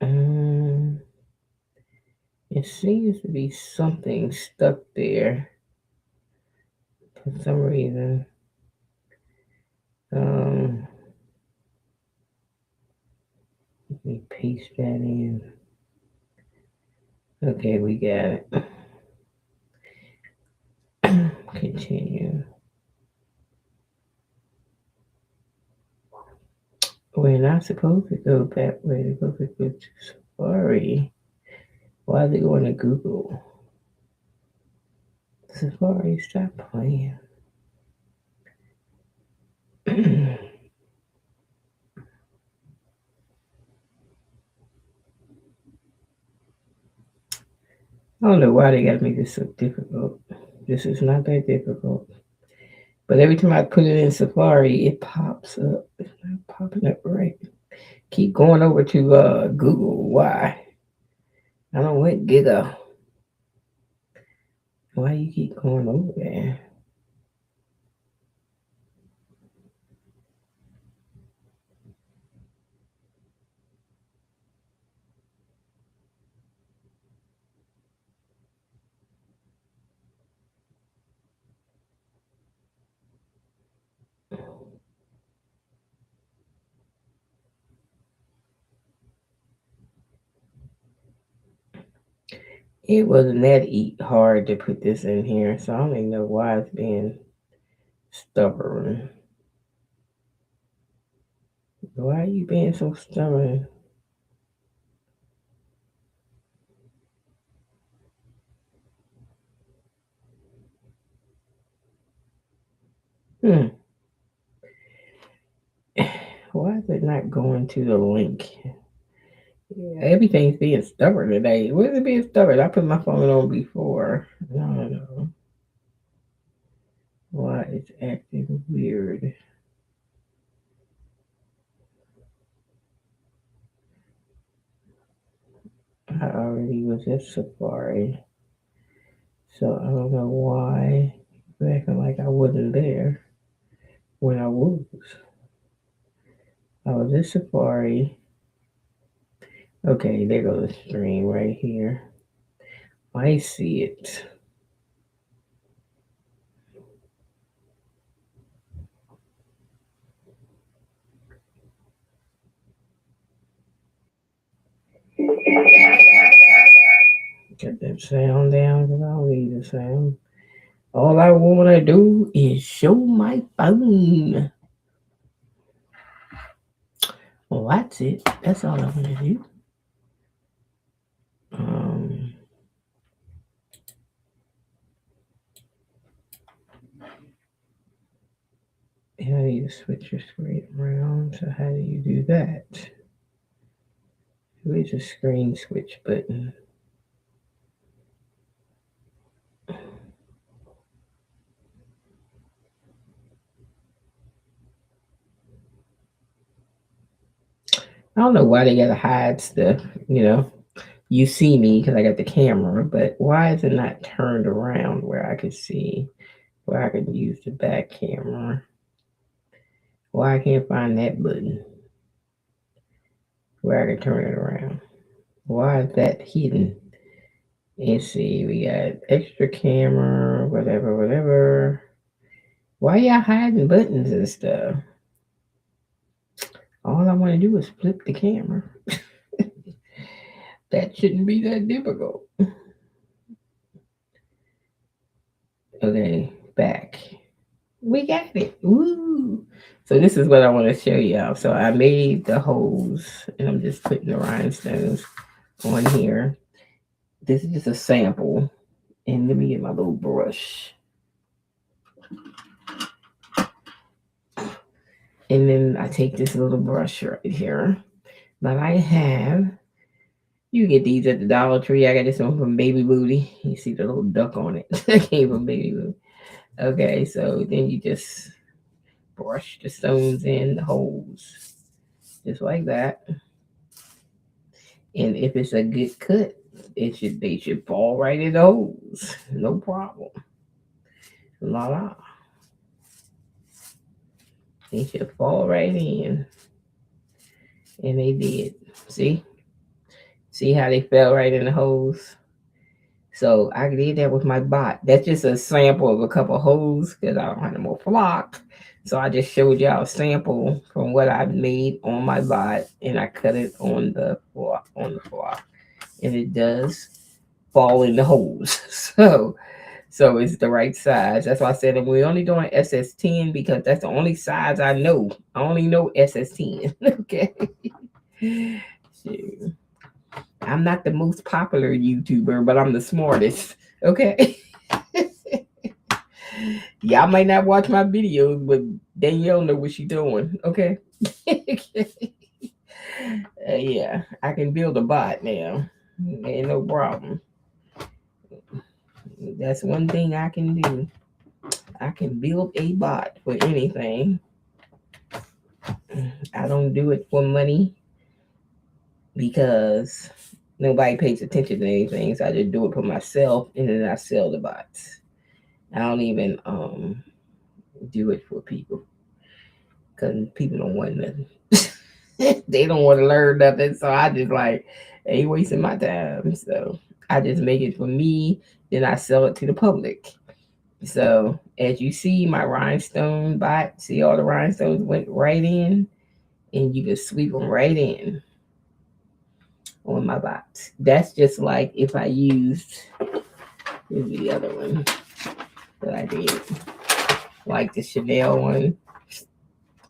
Um, it seems to be something stuck there for some reason. Um, Let me paste that in. Okay, we got it. Continue. We're not supposed to go that way. We're supposed to go to Safari. Why is it going to Google? Safari, stop playing. I don't know why they got to make this so difficult. This is not that difficult. But every time I put it in Safari, it pops up. It's not popping up right. Keep going over to Google. Why? I don't want Giga. Why you keep going over there? It wasn't that hard to put this in here, so I don't even know why it's being stubborn. Why are you being so stubborn? Hmm. Why is it not going to the link? Yeah, everything's being stubborn today. What is it being stubborn? I put my phone on before. I don't know why it's acting weird. I already was at Safari, so I don't know why it's acting like I wasn't there when I was. I was at Safari. Okay, there goes the stream right here. I see it. Get that sound down because I don't need the sound. All I want to do is show my phone. Well, that's it. That's all I want to do. Um, how do you switch your screen around? So how do you do that? Where's the screen switch button? I don't know why they gotta hide stuff. You know, you see me because I got the camera, but why is it not turned around where I could see, where I could use the back camera? Why I can't find that button where I can turn it around? Why is that hidden? Let's see, we got extra camera, whatever. Why y'all hiding buttons and stuff? All I want to do is flip the camera. That shouldn't be that difficult. Okay, back. We got it. Woo! So this is what I want to show y'all. So I made the holes, and I'm just putting the rhinestones on here. This is just a sample. And let me get my little brush. And then I take this little brush right here that I have. You get these at the Dollar Tree. I got this one from Baby Booty. You see the little duck on it. That came from Baby Booty. Okay, so then you just brush the stones in the holes, just like that. And if it's a good cut, they should fall right in the holes. No problem. La la. They should fall right in. And they did. See? See how they fell right in the holes? So I did that with my bot. That's just a sample of a couple holes because I don't have no more flock. So I just showed y'all a sample from what I made on my bot, and I cut it on the flock, and it does fall in the holes. So it's the right size. That's why I said that we're only doing SS10 because that's the only size I know. I only know SS10. Okay. Shoot. I'm not the most popular YouTuber, but I'm the smartest. Okay. Y'all might not watch my videos, but Danielle know what she's doing. Okay. Yeah, I can build a bot now. Ain't no problem. That's one thing I can do. I can build a bot for anything. I don't do it for money because nobody pays attention to anything. So I just do it for myself and then I sell the bots. I don't even do it for people because people don't want nothing. They don't want to learn nothing. So I just like, ain't wasting my time. So I just make it for me. Then I sell it to the public. So as you see, my rhinestone bot, see all the rhinestones went right in, and you can sweep them right in on my box. That's just like if I used, here's the other one that I did, like the Chanel one.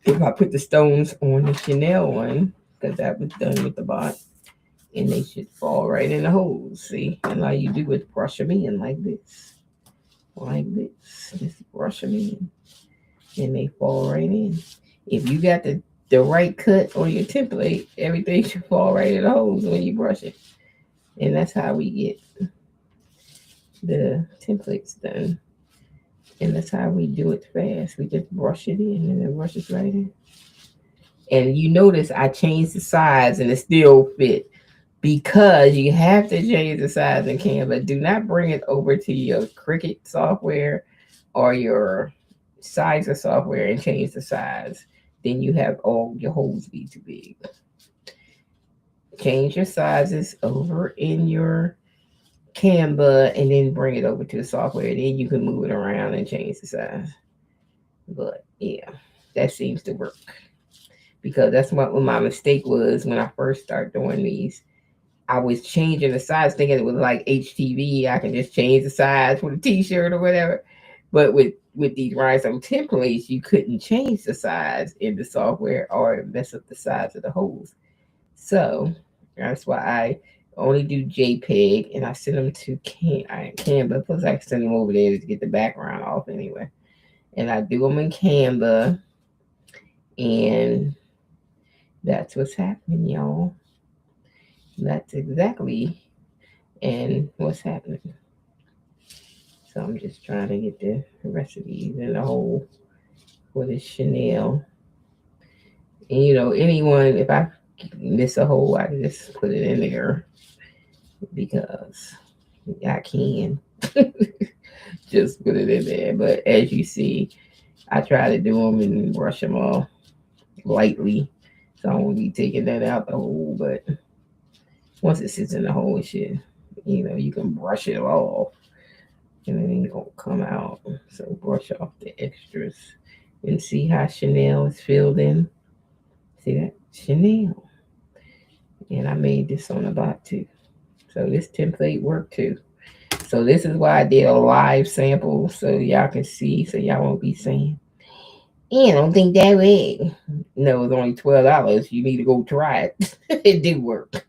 If I put the stones on the Chanel one, because that was done with the bot, and they should fall right in the holes. See, and all you do is brush them in like this, just brush them in, and they fall right in. If you got the right cut on your template, everything should fall right in the holes when you brush it. And that's how we get the templates done. And that's how we do it fast. We just brush it in and it brushes right in. And you notice I changed the size and it still fit because you have to change the size in Canva. Do not bring it over to your Cricut software or your sizer software and change the size. Then you have all your holes be too big. Change your sizes over in your Canva and then bring it over to the software. Then you can move it around and change the size. But yeah, that seems to work because that's what my mistake was when I first started doing these. I was changing the size thinking it was like HTV. I can just change the size for the t-shirt or whatever. But with these rhinestone templates, you couldn't change the size in the software or mess up the size of the holes. So that's why I only do JPEG and I send them to Canva. Plus, I send them over there to get the background off anyway. And I do them in Canva. And that's what's happening, y'all. That's exactly and what's happening. So I'm just trying to get the rest of these in the hole for this Chanel. And anyone, if I miss a hole, I can just put it in there because I can. Just put it in there. But as you see, I try to do them and brush them off lightly. So I won't be taking that out the hole. But once it sits in the hole, it should, you can brush it off. And it ain't gonna come out. So brush off the extras. And see how Chanel is filled in. See that? Chanel. And I made this on the bot too. So this template worked too. So this is why I did a live sample so y'all can see, so y'all won't be saying, I don't think that way. No, it's only $12. You need to go try it. It did work.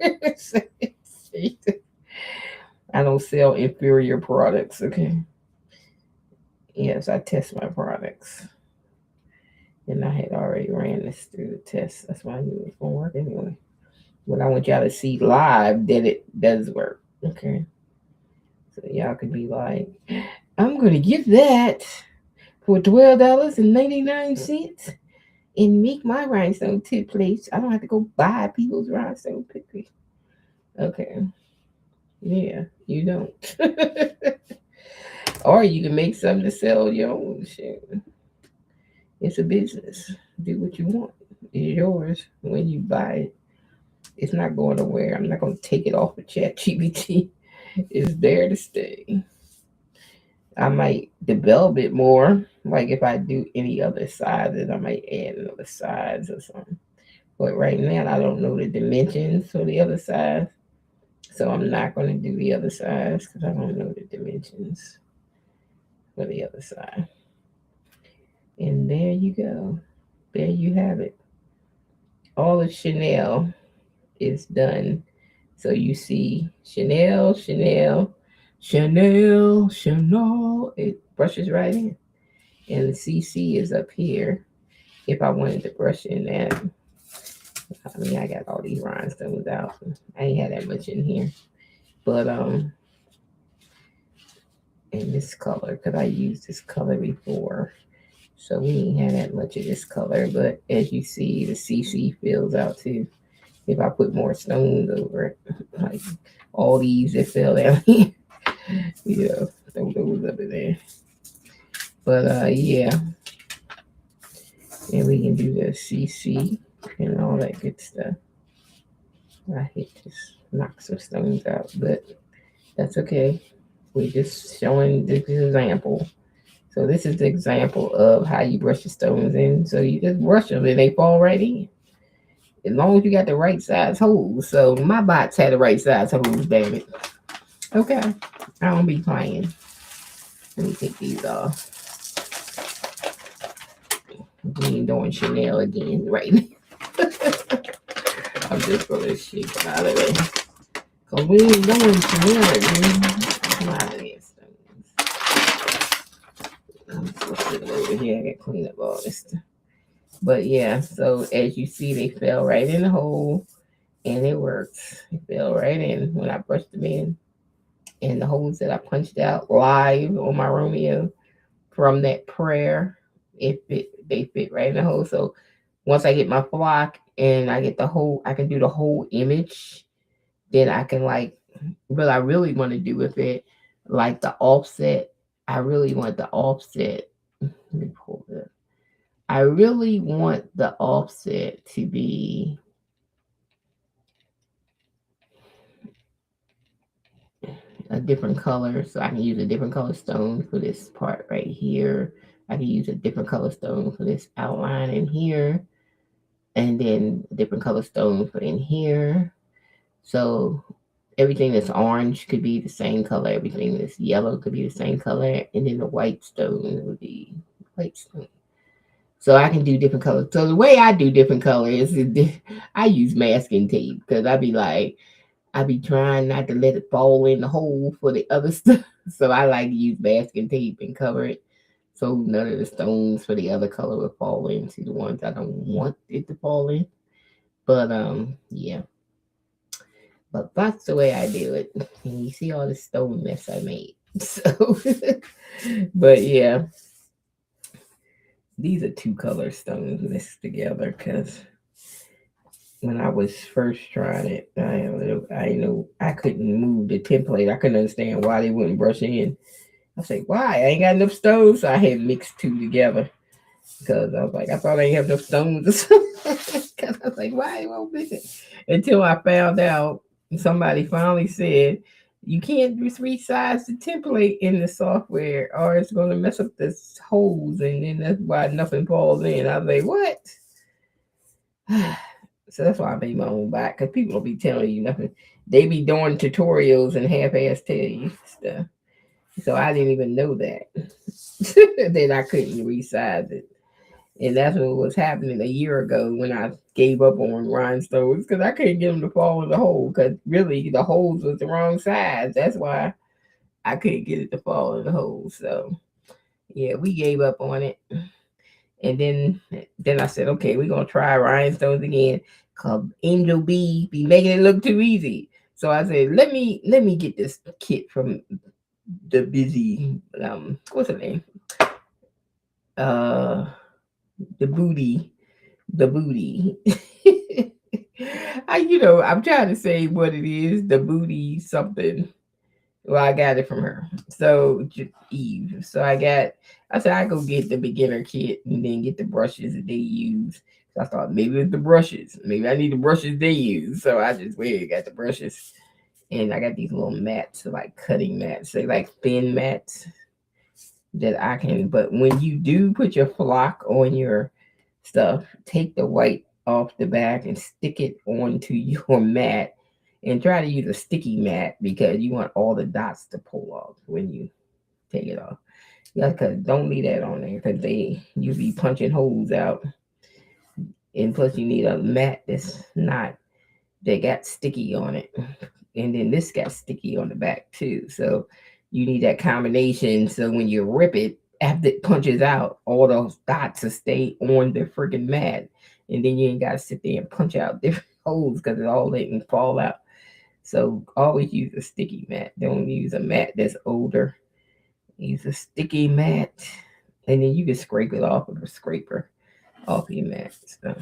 I don't sell inferior products, okay? Yes, I test my products. And I had already ran this through the test. That's why I knew it was going to work anyway. But I want y'all to see live that it does work. Okay. So y'all could be like, I'm gonna get that for $12.99 and make my rhinestone templates. I don't have to go buy people's rhinestone templates. Okay. Yeah, you don't. Or you can make something to sell your own shit. It's a business. Do what you want. It's yours when you buy it. It's not going nowhere. I'm not going to take it off of ChatGPT. It's there to stay. I might develop it more. Like if I do any other sizes, I might add another size or something. But right now, I don't know the dimensions for the other size. So I'm not going to do the other size because I don't know the dimensions for the other side. And there you go. There you have it. All of Chanel is done. So you see Chanel, Chanel, Chanel, Chanel. It brushes right in. And the CC is up here. If I wanted to brush in that. I mean, I got all these rhinestones out. I ain't had that much in here. But in this color, because I used this color before. So we ain't had that much of this color. But as you see, the CC fills out too. If I put more stones over it, like all these that fell down here, yeah, throw those up in there. But yeah, and we can do the CC and all that good stuff. I hate to knock some stones out, but that's okay. We're just showing this example. So this is the example of how you brush the stones in. So you just brush them and they fall right in. As long as you got the right size holes. So my bots had the right size holes, damn it. Okay. I don't be playing. Let me take these off. We ain't doing Chanel again right now. I'm just gonna shake it out of there. Cause we ain't doing Chanel again. Come out of there, stones. I'm just gonna put it over here. I gotta clean up all this stuff. But yeah, so as you see, they fell right in the hole. And it worked. It fell right in when I brushed them in. And the holes that I punched out live on my Romeo from that prayer, they fit right in the hole. So once I get my flock and I get the whole, I can do the whole image. Then I can but I really want to do with it like the offset. I really want the offset. Let me pull this. I really want the offset to be a different color, so I can use a different color stone for this part right here. I can use a different color stone for this outline in here, and then a different color stone for in here. So everything that's orange could be the same color, everything that's yellow could be the same color, and then the white stone would be white stone. So I can do different colors. So the way I do different colors is I use masking tape because I be trying not to let it fall in the hole for the other stuff. So I like to use masking tape and cover it so none of the stones for the other color will fall into the ones I don't want it to fall in. But yeah. But that's the way I do it. And you see all the stone mess I made. So but yeah. These are two color stones mixed together because when I was first trying it, I couldn't move the template. I couldn't understand why they wouldn't brush in. I was like, why? I ain't got enough stones. So I had mixed two together because I was like, I thought I didn't have enough stones or something. Because I was like, why it won't mix it? Until I found out somebody finally said, you can't resize the template in the software or it's going to mess up the holes and then that's why nothing falls in. I was like, what? So that's why I made my own bot because people don't be telling you nothing. They be doing tutorials and half-ass tell you stuff. So I didn't even know that. That I couldn't resize it. And that's what was happening a year ago when I gave up on rhinestones because I couldn't get them to fall in the hole because really the holes was the wrong size. That's why I couldn't get it to fall in the hole. So yeah, we gave up on it. And then I said, okay, we're gonna try rhinestones again. called Angel B be making it look too easy. So I said, let me get this kit from the busy what's her name? Uh the booty. The booty. I'm trying to say what it is, the booty something. Well, I got it from her. So Eve. So I said I go get the beginner kit and then get the brushes that they use. So I thought maybe it's the brushes. Maybe I need the brushes they use. So I just went and got the brushes. And I got these little mats, like cutting mats. They like thin mats that I can, but when you do put your flock on your stuff, take the white off the back and stick it onto your mat and try to use a sticky mat because you want all the dots to pull off when you take it off. Yeah, because don't leave that on there because you be punching holes out. And plus you need a mat that got sticky on it. And then this got sticky on the back too. So you need that combination. So when you rip it, after it punches out, all those dots will stay on the freaking mat. And then you ain't got to sit there and punch out different holes because it all didn't fall out. So always use a sticky mat. Don't use a mat that's older. Use a sticky mat. And then you can scrape it off with a scraper off your mat. So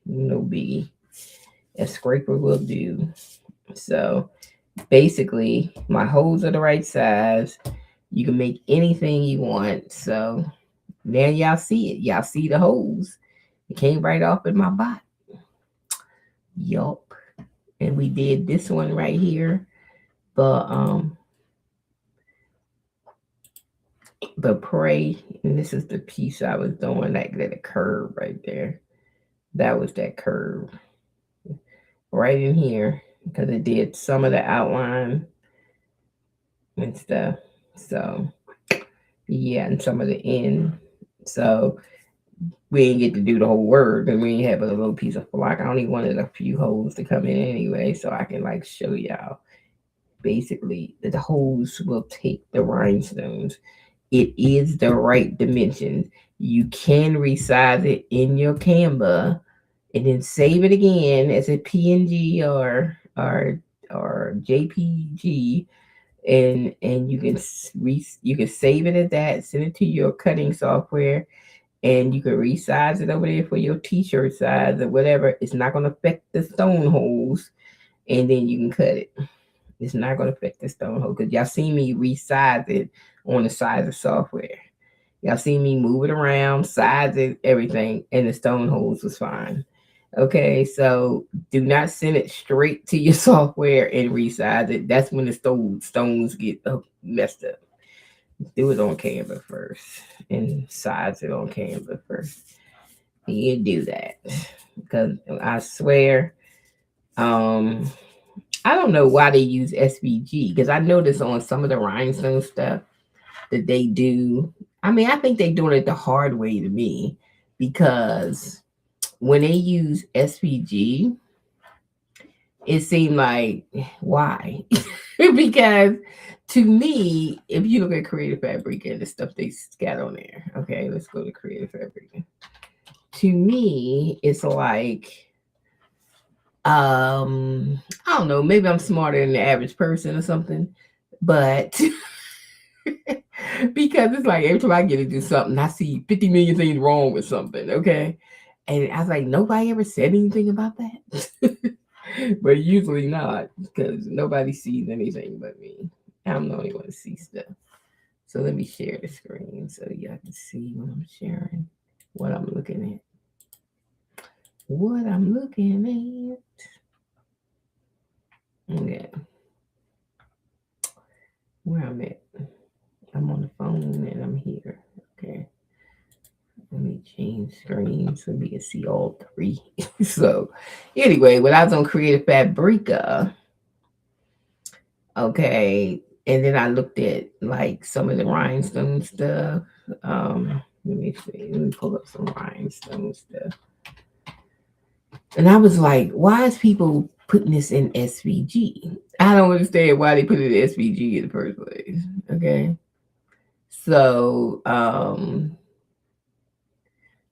no biggie. A scraper will do. So basically, my holes are the right size. You can make anything you want. So now y'all see it. Y'all see the holes. It came right off in my bot. Yup. And we did this one right here. The prey. And this is the piece I was doing, like that curve right there. That was that curve. Right in here. Because it did some of the outline and stuff. So yeah, and some of the end. So we didn't get to do the whole word because we didn't have a little piece of flock. I only wanted a few holes to come in anyway, so I can like show y'all. Basically, the holes will take the rhinestones. It is the right dimension. You can resize it in your Canva and then save it again as a PNG or JPG, and you can save it as that, send it to your cutting software, and you can resize it over there for your t-shirt size or whatever. It's not going to affect the stone holes, and then you can cut it. It's not going to affect the stone hole because y'all see me resize it on the size of software. Y'all see me move it around, size it, everything, and the stone holes was fine. Okay, so do not send it straight to your software and resize it. That's when the stones get messed up. Do it on Canva first and size it on Canva first. You do that because I swear, I don't know why they use SVG because I noticed on some of the rhinestone stuff that they do. I mean, I think they're doing it the hard way to me because when they use SVG, it seemed like why? Because to me, if you look at Creative Fabric and the stuff they scatter on there, okay, let's go to Creative Fabric. To me, it's like I don't know, maybe I'm smarter than the average person or something, but because it's like every time I get to do something, I see 50 million things wrong with something, okay? And I was like, nobody ever said anything about that. But usually not, because nobody sees anything but me. I'm the only one to see stuff. So let me share the screen so y'all can see what I'm sharing, what I'm looking at. What I'm looking at. Okay. Where I'm at. I'm on the phone and I'm here. Okay. Let me change screens so we can see all three. So anyway, when I was on Creative Fabrica, okay, and then I looked at like some of the rhinestone stuff. Let me see. Let me pull up some rhinestone stuff. And I was like, why is people putting this in SVG? I don't understand why they put it in SVG in the first place. Okay. So I'm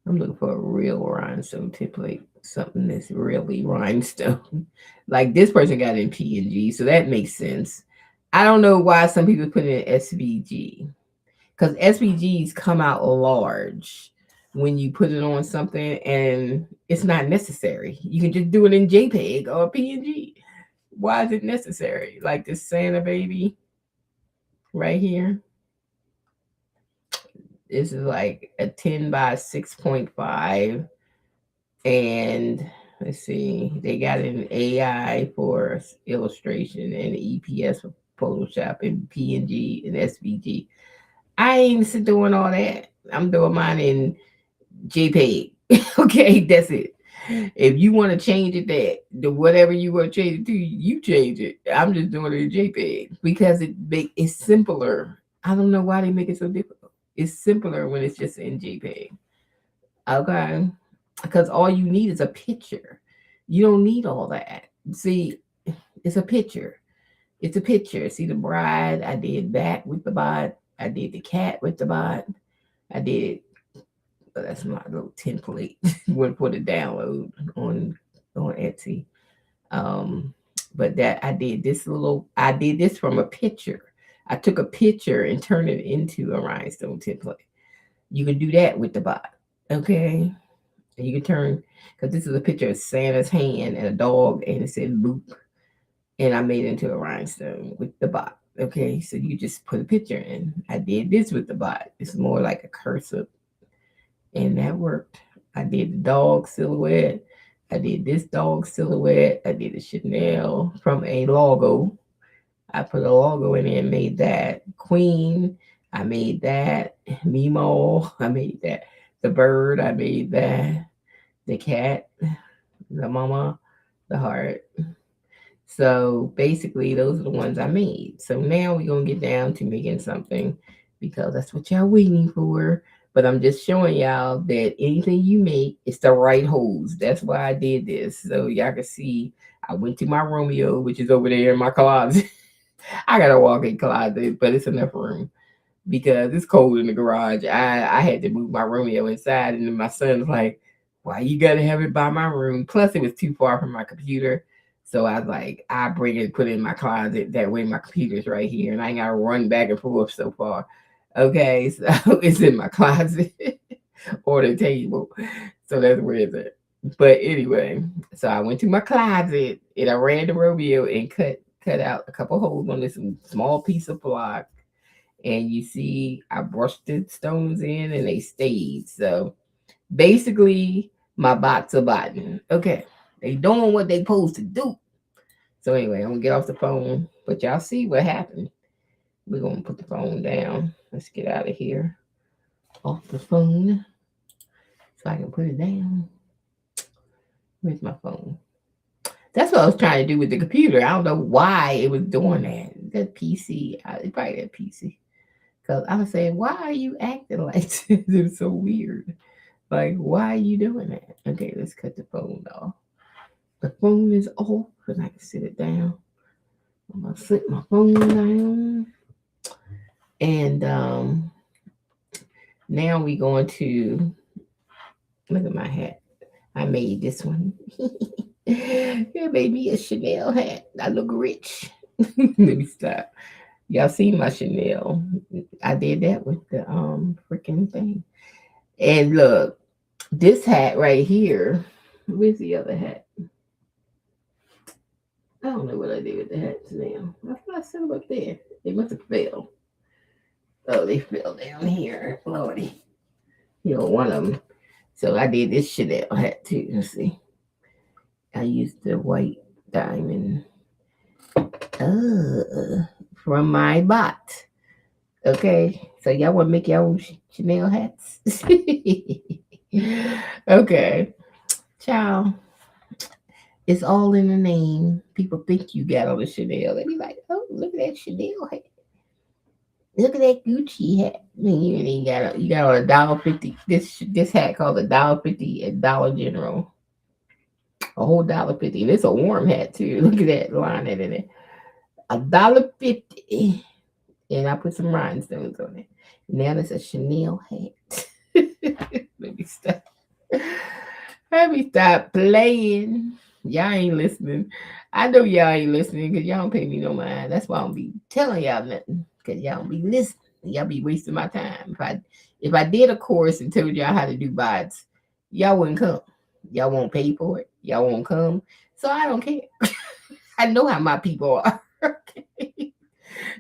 looking for a real rhinestone template something that's really rhinestone. Like this person got in PNG, so that makes sense. I don't know why some people put it in SVG, because SVGs come out large when you put it on something, and it's not necessary. You can just do it in JPEG or PNG. Why is it necessary? Like this Santa baby right here. This is like a 10 by 6.5. And let's see, they got an AI for illustration and EPS for Photoshop and PNG and SVG. I ain't doing all that. I'm doing mine in JPEG. Okay, that's it. If you want to change it, that whatever you want to change it to, you change it. I'm just doing it in JPEG because it's simpler. I don't know why they make it so difficult. It's simpler when it's just in JPEG. Okay, because all you need is a picture. You don't need all that. See, it's a picture. It's a picture. See the bride. I did that with the bot. I did the cat with the bot. I did that's my little template went for the download on Etsy. Um, but that I did this from a picture. I took a picture and turned it into a rhinestone template. You can do that with the bot. Okay. And you can turn because this is a picture of Santa's hand and a dog and it said loop. And I made it into a rhinestone with the bot. Okay, so you just put a picture in. I did this with the bot. It's more like a cursive and that worked. I did the dog silhouette. I did this dog silhouette. I did the Chanel from a logo. I put a logo in there and made that. Queen, I made that. Mimo, I made that. The bird, I made that. The cat, the mama, the heart. So basically, those are the ones I made. So now we're going to get down to making something because that's what y'all waiting for. But I'm just showing y'all that anything you make, it's the right hose. That's why I did this. So y'all can see I went to my Romeo, which is over there in my closet. I got a walk-in closet, but it's enough room because it's cold in the garage. I had to move my Romeo inside, and then my son's like, "Why you gotta have it by my room?" Plus, it was too far from my computer, so I was like, "I bring it, put it in my closet. That way, my computer's right here, and I ain't gotta run back and forth so far." Okay, so it's in my closet or the table, so that's where it's at. But anyway, so I went to my closet and I ran the Romeo and cut out a couple holes on this small piece of block and you see I brushed the stones in and they stayed. So basically my bots are botting. Okay. They doing what they supposed to do. So anyway, I'm gonna get off the phone, but y'all see what happened. We're gonna put the phone down. Let's get out of here. Off the phone. So I can put it down. Where's my phone? That's what I was trying to do with the computer. I don't know why it was doing that. That PC, probably that PC. Because I was saying, why are you acting like this? It's so weird. Like, why are you doing that? Okay, let's cut the phone off. The phone is off, and I can sit it down. I'm gonna sit my phone down, and now we going to look at my hat. I made this one. It made me a Chanel hat. I look rich. Let me stop. Y'all see my Chanel? I did that with the freaking thing. And look, this hat right here. Where's the other hat? I don't know what I did with the hats now. I thought I set them up there. They must have fell. Oh, they fell down here. Lordy. You know, one of them. So I did this Chanel hat too. Let's see. I used the white diamond from my bot. Okay. So y'all want to make your own Chanel hats? Okay. Ciao. It's all in the name. People think you got on the Chanel. They be like, "Oh, look at that Chanel hat. Look at that Gucci hat." I mean, you ain't got you got on $1.50. This hat called $1.50 at Dollar General. A whole $1.50, and it's a warm hat too. Look at that line in it. $1.50, and I put some rhinestones on it. Now it's a Chanel hat. Let me stop. Let me stop playing. Y'all ain't listening. I know y'all ain't listening because y'all don't pay me no mind. That's why I don't be telling y'all nothing. Because y'all don't be listening. Y'all be wasting my time. If I did a course and told y'all how to do bots, y'all wouldn't come. Y'all won't pay for it. Y'all won't come. So I don't care. I know how my people are. Okay.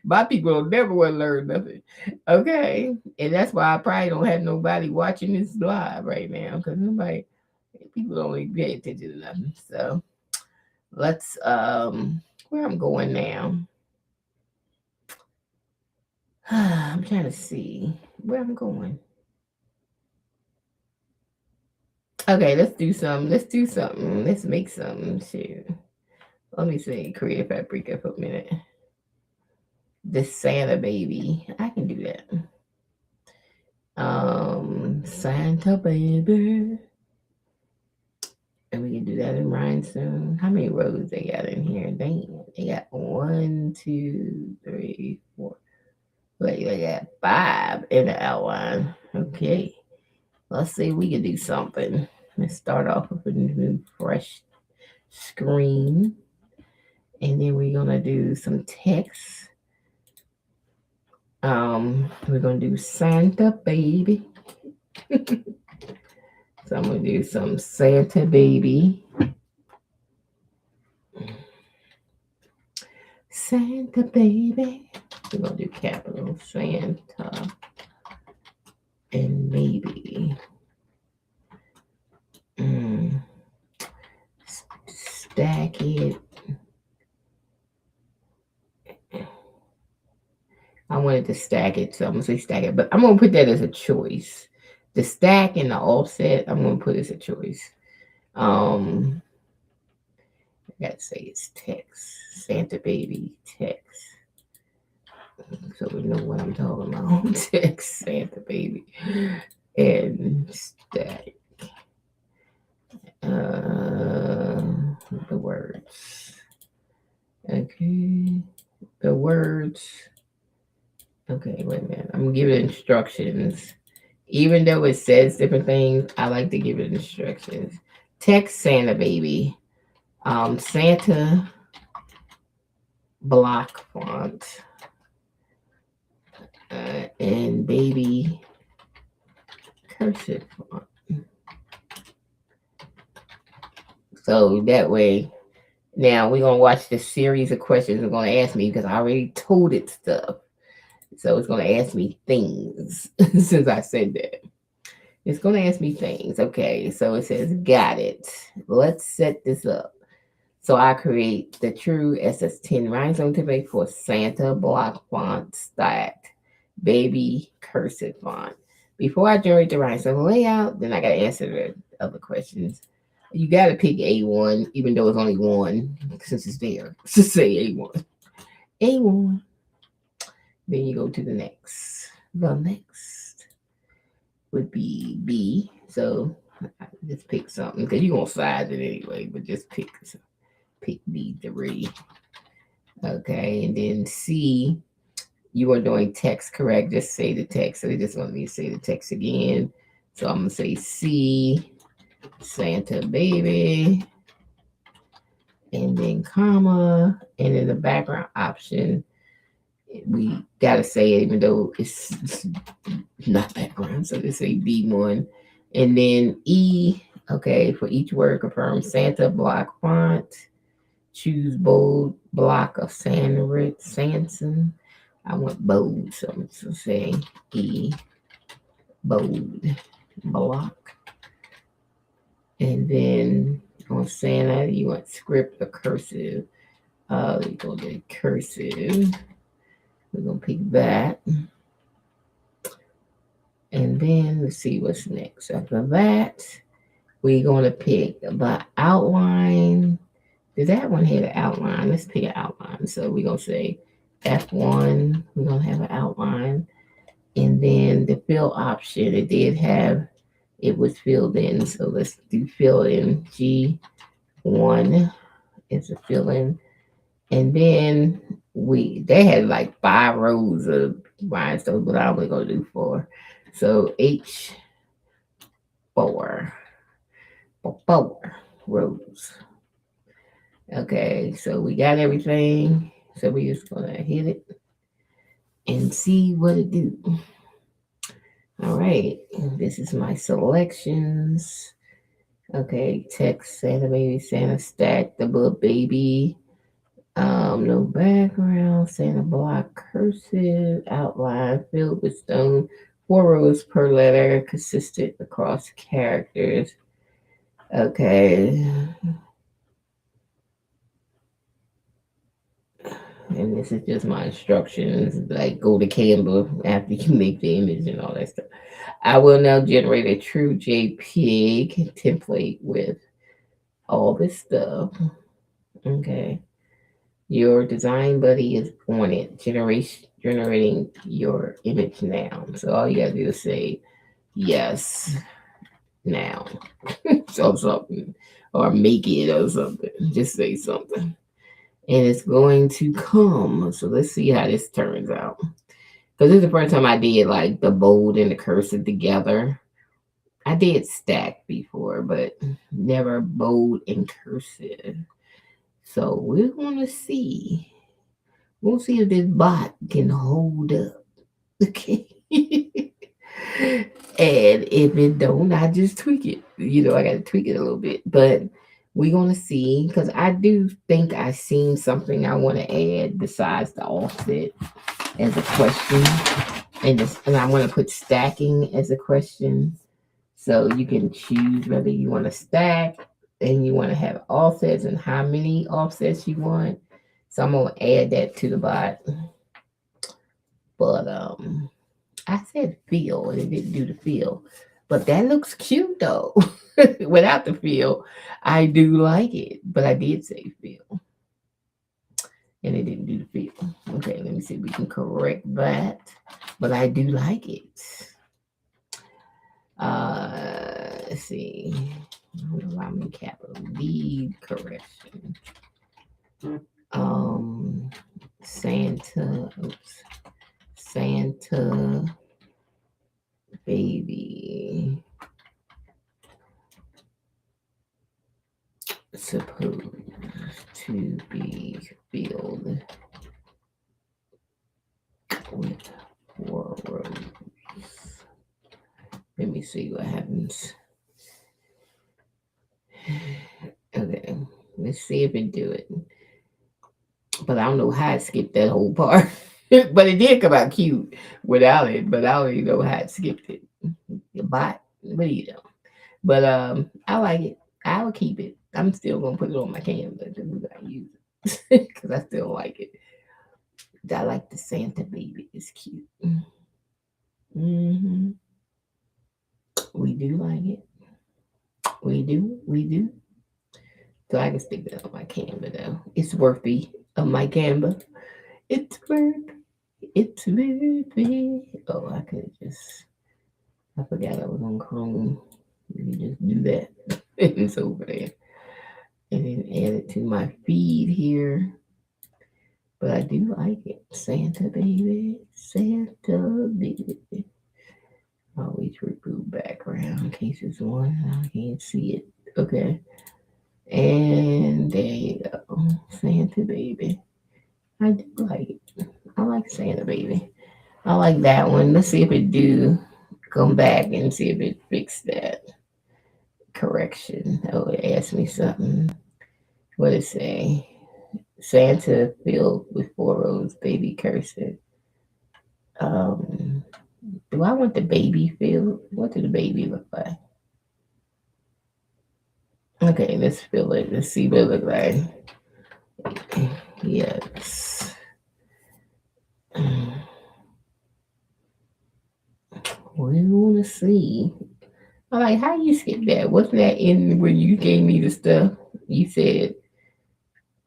My people don't never want to learn nothing. Okay. And that's why I probably don't have nobody watching this live right now. Because nobody people don't even pay attention to nothing. So let's where I'm going now. I'm trying to see where I'm going. Okay, let's do something. Let's do something. Let's make something. Shoot. Let me see. Create a paprika for a minute. The Santa baby. I can do that. Santa baby. And we can do that in Rhinestone. How many rows they got in here? Dang, they got 1, 2, 3, 4. Wait, they got 5 in the outline. Okay. Let's see if we can do something. Let's start off with a new fresh screen. And then we're gonna do some text. We're gonna do Santa baby. So I'm gonna do some Santa baby. Santa baby. We're gonna do capital Santa and maybe stack it. I wanted to stack it, so I'm gonna say stack it, but I'm gonna put that as a choice. The stack and the offset, I'm gonna put as a choice. I gotta say it's text. Santa baby text. So we know what I'm talking about. Text Santa baby. And stack. The words. Okay. The words. Okay, wait a minute. I'm gonna give it instructions. Even though it says different things, I like to give it instructions. Text Santa baby. Santa block font. And baby cursive font. So that way, now we're gonna watch the series of questions it's gonna ask me because I already told it stuff. So it's gonna ask me things since I said that. It's gonna ask me things. Okay, so it says got it. Let's set this up. So I create the true SS10 Rhinestone Template for Santa block font stacked baby cursive font. Before I generate the Rhinestone layout, then I gotta answer the other questions. You gotta pick A1, even though it's only one, since it's there. Just say A1. A1. Then you go to the next. The next would be B. So just pick something because you're gonna size it anyway, but just pick B3. Okay, and then C, you are doing text correct. Just say the text. So they just want me to say the text again. So I'm gonna say C, Santa baby, and then comma, and then the background option. We gotta say it even though it's not background. So they say B1, and then E. Okay, for each word confirm Santa block font. Choose bold block of Sanson. I want bold, so I'm going to say E bold block. And then on Santa, you want script or cursive. You go to cursive. We're going to pick that. And then let's see what's next. After that, we're going to pick the outline. Did that one have an outline? Let's pick an outline. So we're going to say F1. We're going to have an outline. And then the fill option, it was filled in. So let's do fill in. G1 is a fill in. And then they had like 5 rows of rhinestones, but I'm only going to do 4. So H4. 4 rows. Okay, so we got everything. So we just gonna hit it and see what it do. All right, this is my selections. Okay, text, Santa baby, Santa stack, the book baby. No background, Santa block, cursive, outline filled with stone, 4 rows per letter, consistent across characters. Okay, and this is just my instructions. Like go to Canva after you make the image and all that stuff. I will now generate a true JPEG template with all this stuff. Okay. Your design buddy is on it, generating your image now. So all you gotta do is say yes now. So something. Or make it or something. Just say something. And it's going to come. So let's see how this turns out. Because this is the first time I did like the bold and the cursive together. I did stack before, but never bold and cursive. So we're gonna see. We'll see if this bot can hold up. Okay. And if it don't, I just tweak it. I gotta tweak it a little bit. But we're gonna see because I do think I seen something I want to add besides the offset as a question. And I want to put stacking as a question. So you can choose whether you want to stack and you want to have offsets and how many offsets you want. So I'm gonna add that to the bot. But I said feel and it didn't do the feel. But that looks cute though. Without the feel, I do like it. But I did say feel. And it didn't do the feel. Okay, let me see if we can correct that. But I do like it. Let's see. I don't know why I'm in capital. Lead correction. Um, Santa baby supposed to be filled with 4 rows. Let me see what happens. Okay, let's see if it do it. But I don't know how it skipped that whole part. But it did come out cute without it. But I don't even know how it skipped it. The bot, what do you know? But I like it. I will keep it. I'm still gonna put it on my Canva because we gotta use it because I still like it. I like the Santa baby. It's cute. Hmm. We do like it. We do. We do. So I can stick that on my Canva though. It's worthy of my Canva. It's worth. It's worthy. Oh, I could just. I forgot I was on Chrome. You can just do that. It's over there. And then add it to my feed here. But I do like it. Santa baby. Santa baby. Always remove background in case it's one. I can't see it. Okay. And there you go. Santa baby. I do like it. I like Santa baby. I like that one. Let's see if it do come back and see if it fixed that correction. Oh, it asked me something. What it say? Santa filled with 4 rows, baby cursive. Um, do I want the baby filled? What did the baby look like? Okay, let's fill it. Let's see what it look like. Yes. We want to see. I'm like, how you skip that? Wasn't that in when you gave me the stuff? You said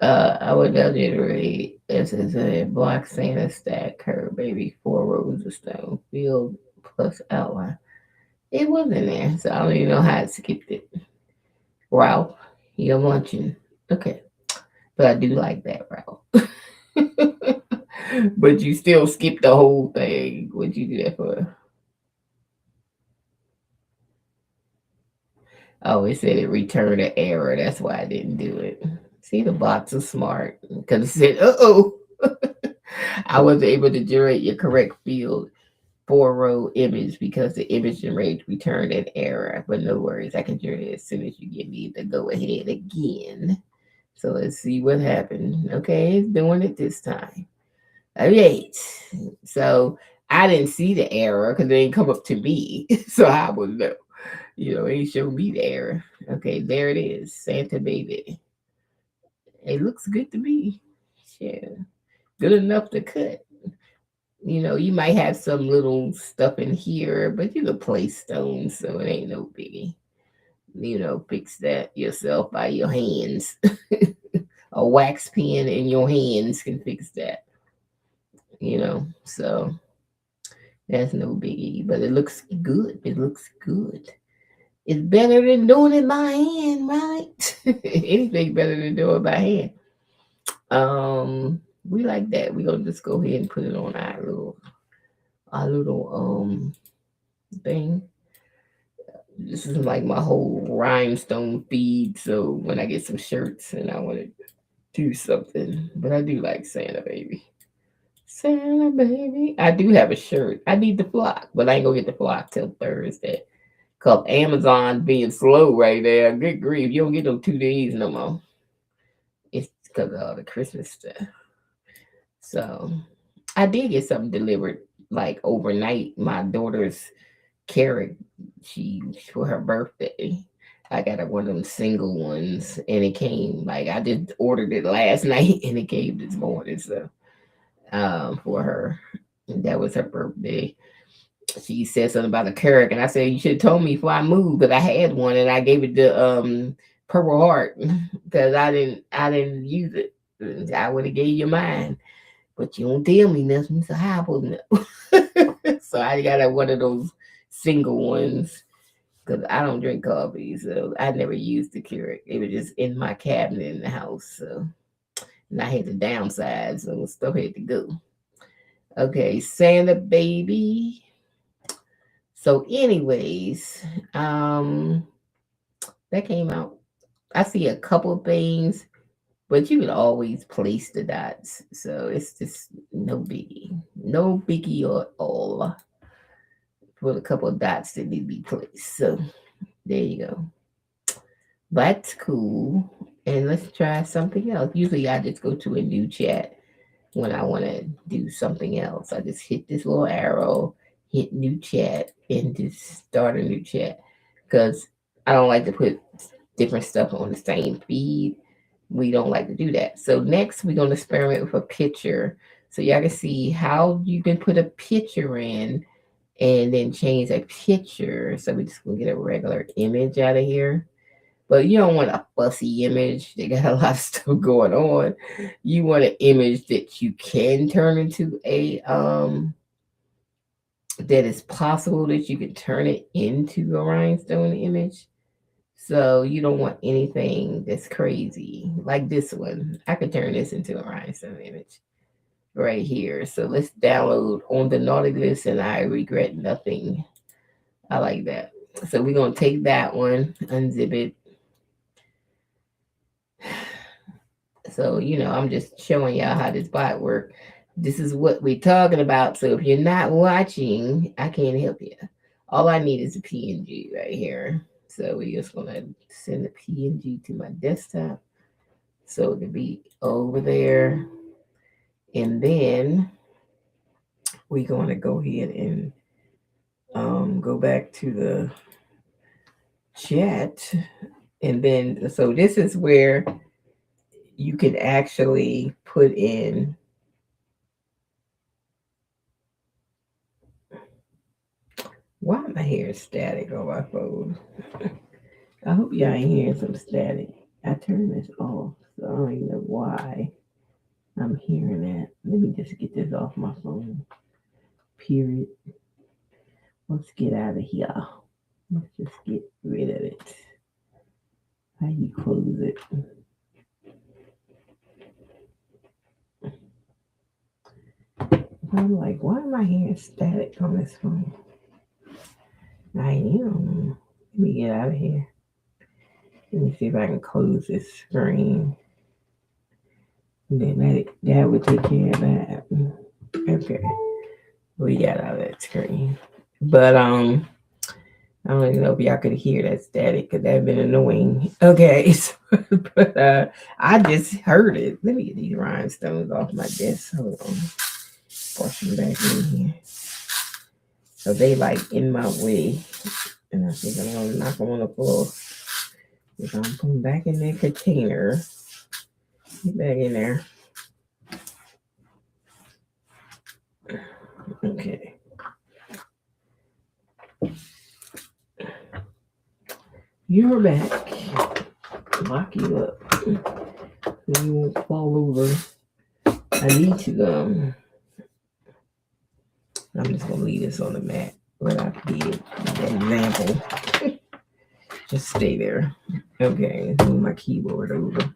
I would now generate SSA block Santa stack curve baby 4 rows of stone field plus outline. It wasn't there, so I don't even know how I skipped it. Ralph, you're lunching. Okay, but I do like that, Ralph. But you still skipped the whole thing. What'd you do that for? Oh, it said it returned an error. That's why I didn't do it. See, the bots are smart because it said, "Uh-oh, I wasn't able to generate your correct field 4-row image because the image generator returned an error." But no worries, I can generate it as soon as you give me the go ahead again. So let's see what happened. Okay, it's doing it this time. All right. So I didn't see the error because it didn't come up to me. So I would know. It showed me the error. Okay, there it is. Santa baby. It looks good to me. Yeah. Good enough to cut. You might have some little stuff in here, but you can place stones, so it ain't no biggie. Fix that yourself by your hands. A wax pen in your hands can fix that. So that's no biggie. But it looks good. It looks good. It's better than doing it by hand, right? Anything better than doing it by hand. We like that. We're gonna just go ahead and put it on our little thing. This is like my whole rhinestone feed. So when I get some shirts and I want to do something, but I do like Santa baby. Santa baby. I do have a shirt. I need the flock, but I ain't gonna get the flock till Thursday. Cause Amazon being slow right there. Good grief, you don't get them 2 days no more. It's because of all the Christmas stuff. So I did get something delivered like overnight. My daughter's carrot, she for her birthday. I got her one of them single ones, and it came like I just ordered it last night, and it came this morning. So, for her, that was her birthday. She said something about a carrot, and I said you should have told me before I moved because I had one, and I gave it to Purple Heart because I didn't use it. I would have gave you mine, but you don't tell me nothing, so how I supposed to know? So I got one of those single ones because I don't drink coffee, so I never used the Keurig. It was just in my cabinet in the house, so and I had to downsize, so stuff had to go. Okay, Santa baby. So, anyways, that came out. I see a couple things, but you can always place the dots, so it's just no biggie at all. With a couple of dots that need to be placed. So there you go. That's cool. And let's try something else. Usually I just go to a new chat when I want to do something else. I just hit this little arrow, hit new chat, and just start a new chat. Because I don't like to put different stuff on the same feed. We don't like to do that. So next we're going to experiment with a picture. So y'all can see how you can put a picture in and then change a picture. So we just gonna get a regular image out of here. But you don't want a fussy image. They got a lot of stuff going on. You want an image that you can turn into that is possible that you can turn it into a rhinestone image. So you don't want anything that's crazy. Like this one. I could turn this into a rhinestone image right here. So let's download on the naughty list and I regret nothing. I like that. So we're gonna take that one, unzip it. So I'm just showing y'all how this bot works. This is what we're talking about. So if you're not watching, I can't help you. All I need is a PNG right here. So we're just gonna send the PNG to my desktop. So it'll be over there. And then we're gonna go ahead and go back to the chat. And then so this is where you can actually put in why my hair is static on my phone. I hope y'all ain't hearing some static. I turned this off, so I don't even know why I'm hearing that. Let me just get this off my phone. Period. Let's get out of here. Let's just get rid of it. How you close it? I'm like, why am I hearing static on this phone? I am. Let me get out of here. Let me see if I can close this screen. Then that would take care of that. Okay. We got out of that screen. But I don't even know if y'all could hear that static because that'd been annoying. Okay, so, but I just heard it. Let me get these rhinestones off my desk. Hold on. Push them back in here. So they like in my way. And I think I'm gonna knock them on the floor. If I'm putting back in their container. Get back in there. Okay. You're back. Lock you up. So you won't fall over. I need to I'm just gonna leave this on the mat. What I did, that example. Just stay there. Okay, move my keyboard over.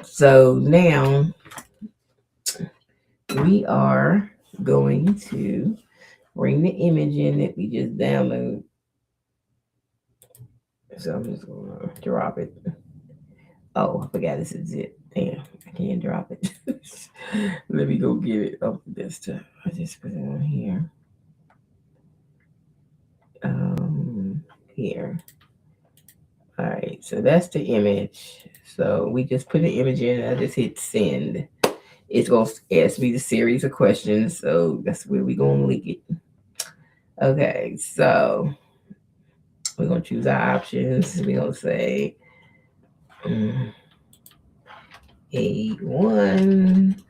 So now we are going to bring the image in that we just downloaded. So I'm just gonna drop it. Oh, I forgot this is it. Damn, I can't drop it. Let me go get it off the desktop. I just put it on here. Here. All right, so that's the image. So we just put the image in. I just hit send. It's going to ask me the series of questions. So that's where we're going to link it. Okay, so we're going to choose our options. We're going to say A1,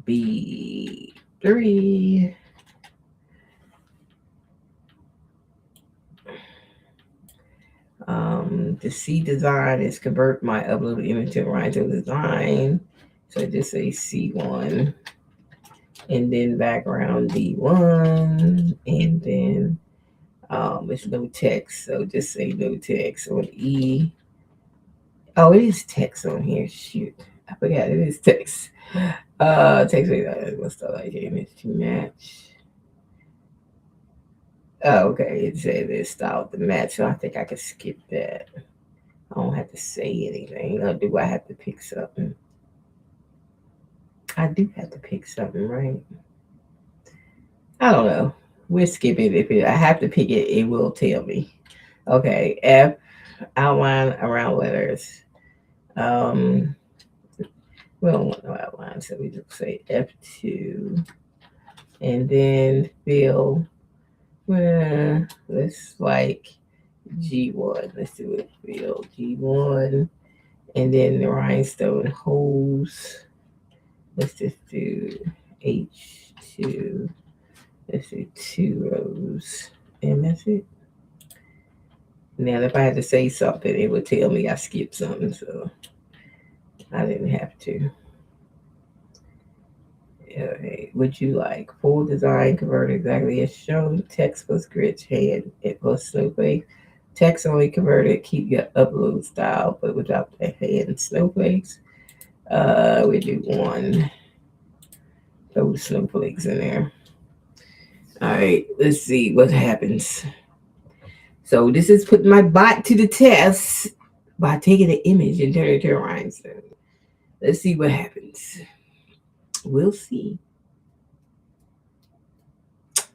B3. The C design is convert my uploaded image to Rhinestone design. So just say C1. And then background D1. And then it's no text. So just say no text on E. Oh, it is text on here. Shoot. I forgot it is text. Text what's the like image to match. Oh, okay. It said it style to match, so I think I can skip that. I don't have to say anything. Or do I have to pick something? I do have to pick something, right? I don't know. We'll skip it. If I have to pick it, it will tell me. Okay. F, outline around letters. We don't want no outline, so we just say F2. And then fill. Let's like G1. Let's do it. Fill G1. And then the rhinestone holes. Let's just do H2. Let's do 2 rows. And that's it. Now, if I had to say something, it would tell me I skipped something, so I didn't have to. Okay. Would you like full design converted exactly as shown? Text plus grid hand it plus snowflake. Text only converted, keep your upload style, but without the hand snowflakes. We do 1. Those snowflakes in there. All right, let's see what happens. So this is putting my bot to the test by taking the image and turning it to a rhinestone. Let's see what happens. We'll see.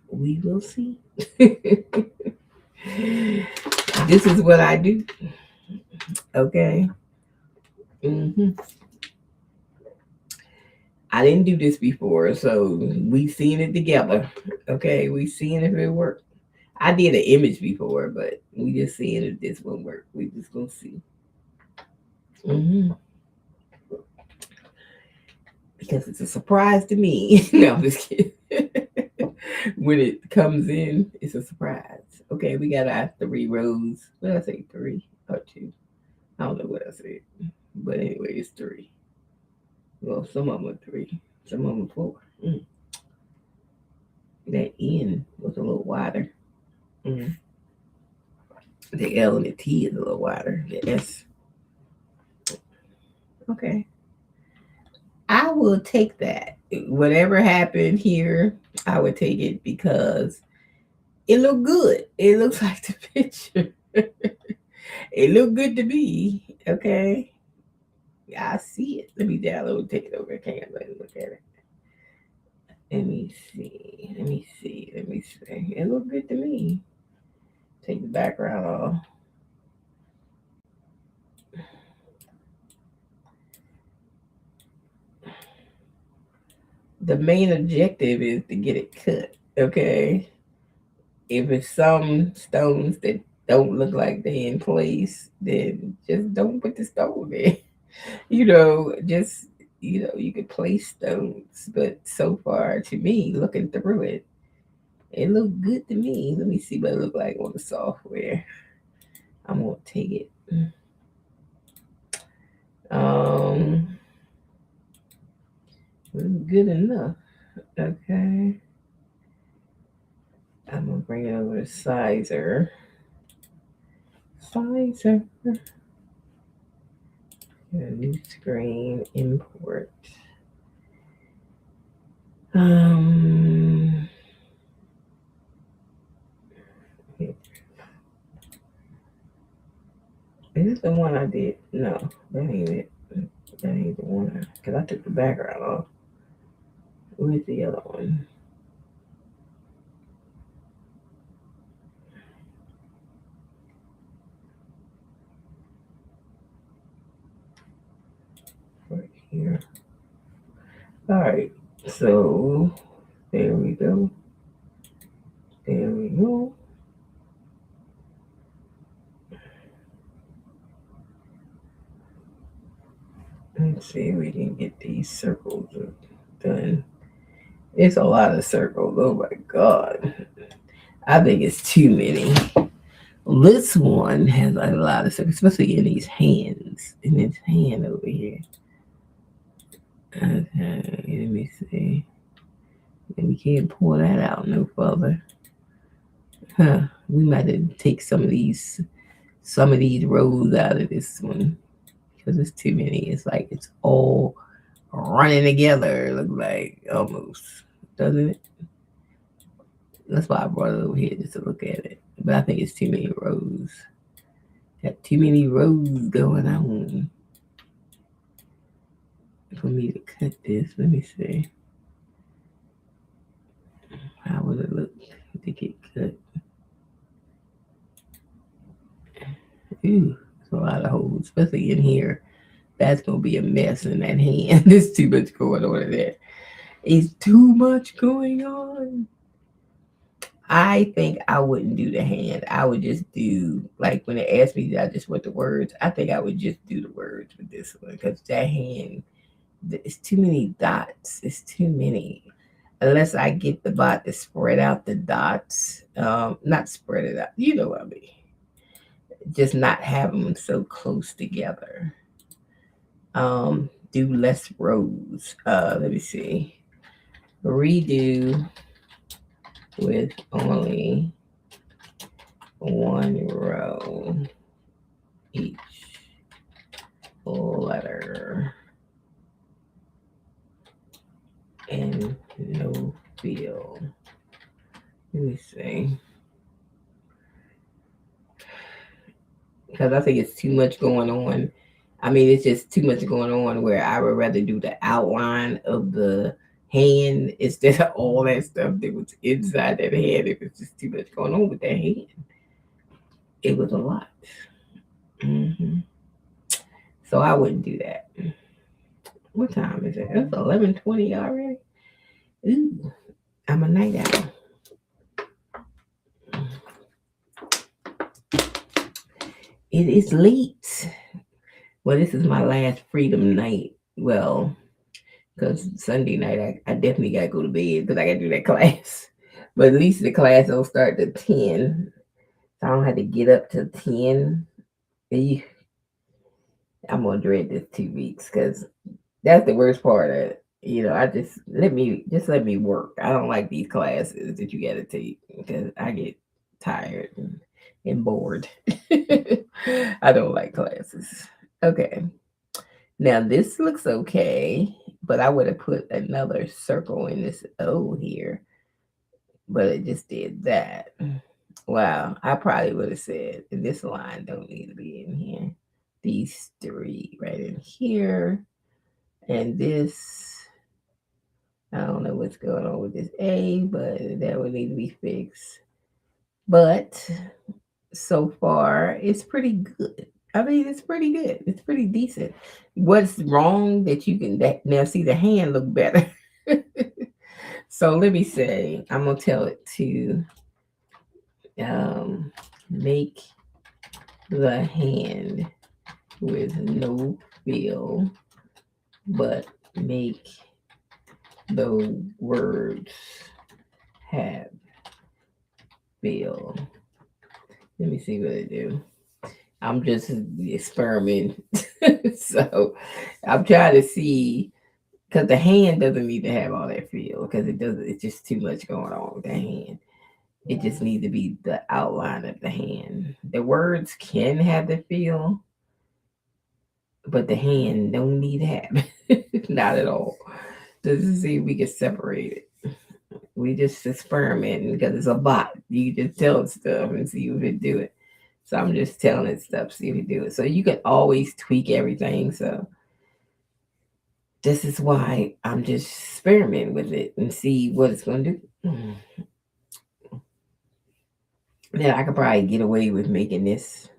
We will see. This is what I do. Okay. I didn't do this before, so we seen it together. Okay, we seen if it worked. I did an image before, but we just seeing if this one work. We just gonna see. Because it's a surprise to me. No, I'm just kidding. When it comes in, it's a surprise. Okay, we got our 3 rows. What did I say? 3 or 2? I don't know what I said. But anyway, it's 3. Well, some of them are 3. Some of them are 4. That N was a little wider. The L and the T is a little wider. The S. Okay. I will take that. Whatever happened here, I would take it because it looked good. It looks like the picture. It look good to me. Okay. I see it. Let me download, take it over to Canva and look at it. Let me see. Let me see. Let me see. It look good to me. Take the background off. The main objective is to get it cut. Okay. If it's some stones that don't look like they in place, then just don't put the stone there. Just you could place stones, but so far to me, looking through it, it looked good to me. Let me see what it looked like on the software. I'm gonna take it. Um, good enough. Okay, I'm gonna bring it over to Sizer. Sizer. New screen import. Um, is this the one I did? No, that ain't it. That ain't the one. Because I took the background off. Where's the other one? Right here. Alright, so there we go. There we go. Let's see if we can get these circles done. It's a lot of circles. Oh my god. I think it's too many. This one has a lot of circles, especially in these hands. In this hand over here. Okay, let me see. And we can't pull that out no further. Huh. We might have to take some of these rows out of this one because it's too many. It's like it's all running together. Look like almost, doesn't it? That's why I brought it over here just to look at it. But I think it's too many rows. Got too many rows going on for me to cut this. Let me see. How would it look to get cut? Ooh, it's a lot of holes, especially in here. That's gonna be a mess in that hand. There's too much going on in there. It's too much going on. I think I wouldn't do the hand. I would just do, like, when it asked me, I just want the words. I think I would just do the words with this one because that hand, it's too many dots. It's too many. Unless I get the bot to spread out the dots, not spread it out. You know what I mean. Just not have them so close together. Do less rows. Let me see. Redo with only one row each letter and no field. Let me see. Because I think it's too much going on. I mean, it's just too much going on where I would rather do the outline of the hand instead of all that stuff that was inside that hand. If it's just too much going on with that hand, it was a lot. Mm-hmm. So I wouldn't do that. What time is it? It's 11:20 already. Ooh, I'm a night owl. It is late. Well, this is my last freedom night. Well, because Sunday night I definitely gotta go to bed because I gotta do that class. But at least the class will start at 10. So I don't have to get up till 10. I'm gonna dread this 2 weeks because that's the worst part of it. I just let me work. I don't like these classes that you gotta take because I get tired and bored. I don't like classes. Okay. Now this looks okay, but I would have put another circle in this O here, but it just did that. Wow, I probably would have said this line don't need to be in here. These three right in here. And this, I don't know what's going on with this A, but that would need to be fixed. But so far, it's pretty good. I mean, it's pretty good. It's pretty decent. What's wrong that you can now see the hand look better? So let me say, I'm gonna tell it to make the hand with no feel, but make the words have feel. Let me see what I do. I'm just experimenting. So I'm trying to see because the hand doesn't need to have all that feel because it doesn't. It's just too much going on with the hand. It just needs to be the outline of the hand. The words can have the feel, but the hand don't need to have it. Not at all. Just see if we can separate it. We just experimenting because it's a bot. You just tell it stuff and see if it do it. So I'm just telling it stuff, see if it do it. So you can always tweak everything. So this is why I'm just experimenting with it and see what it's gonna do. Then I could probably get away with making this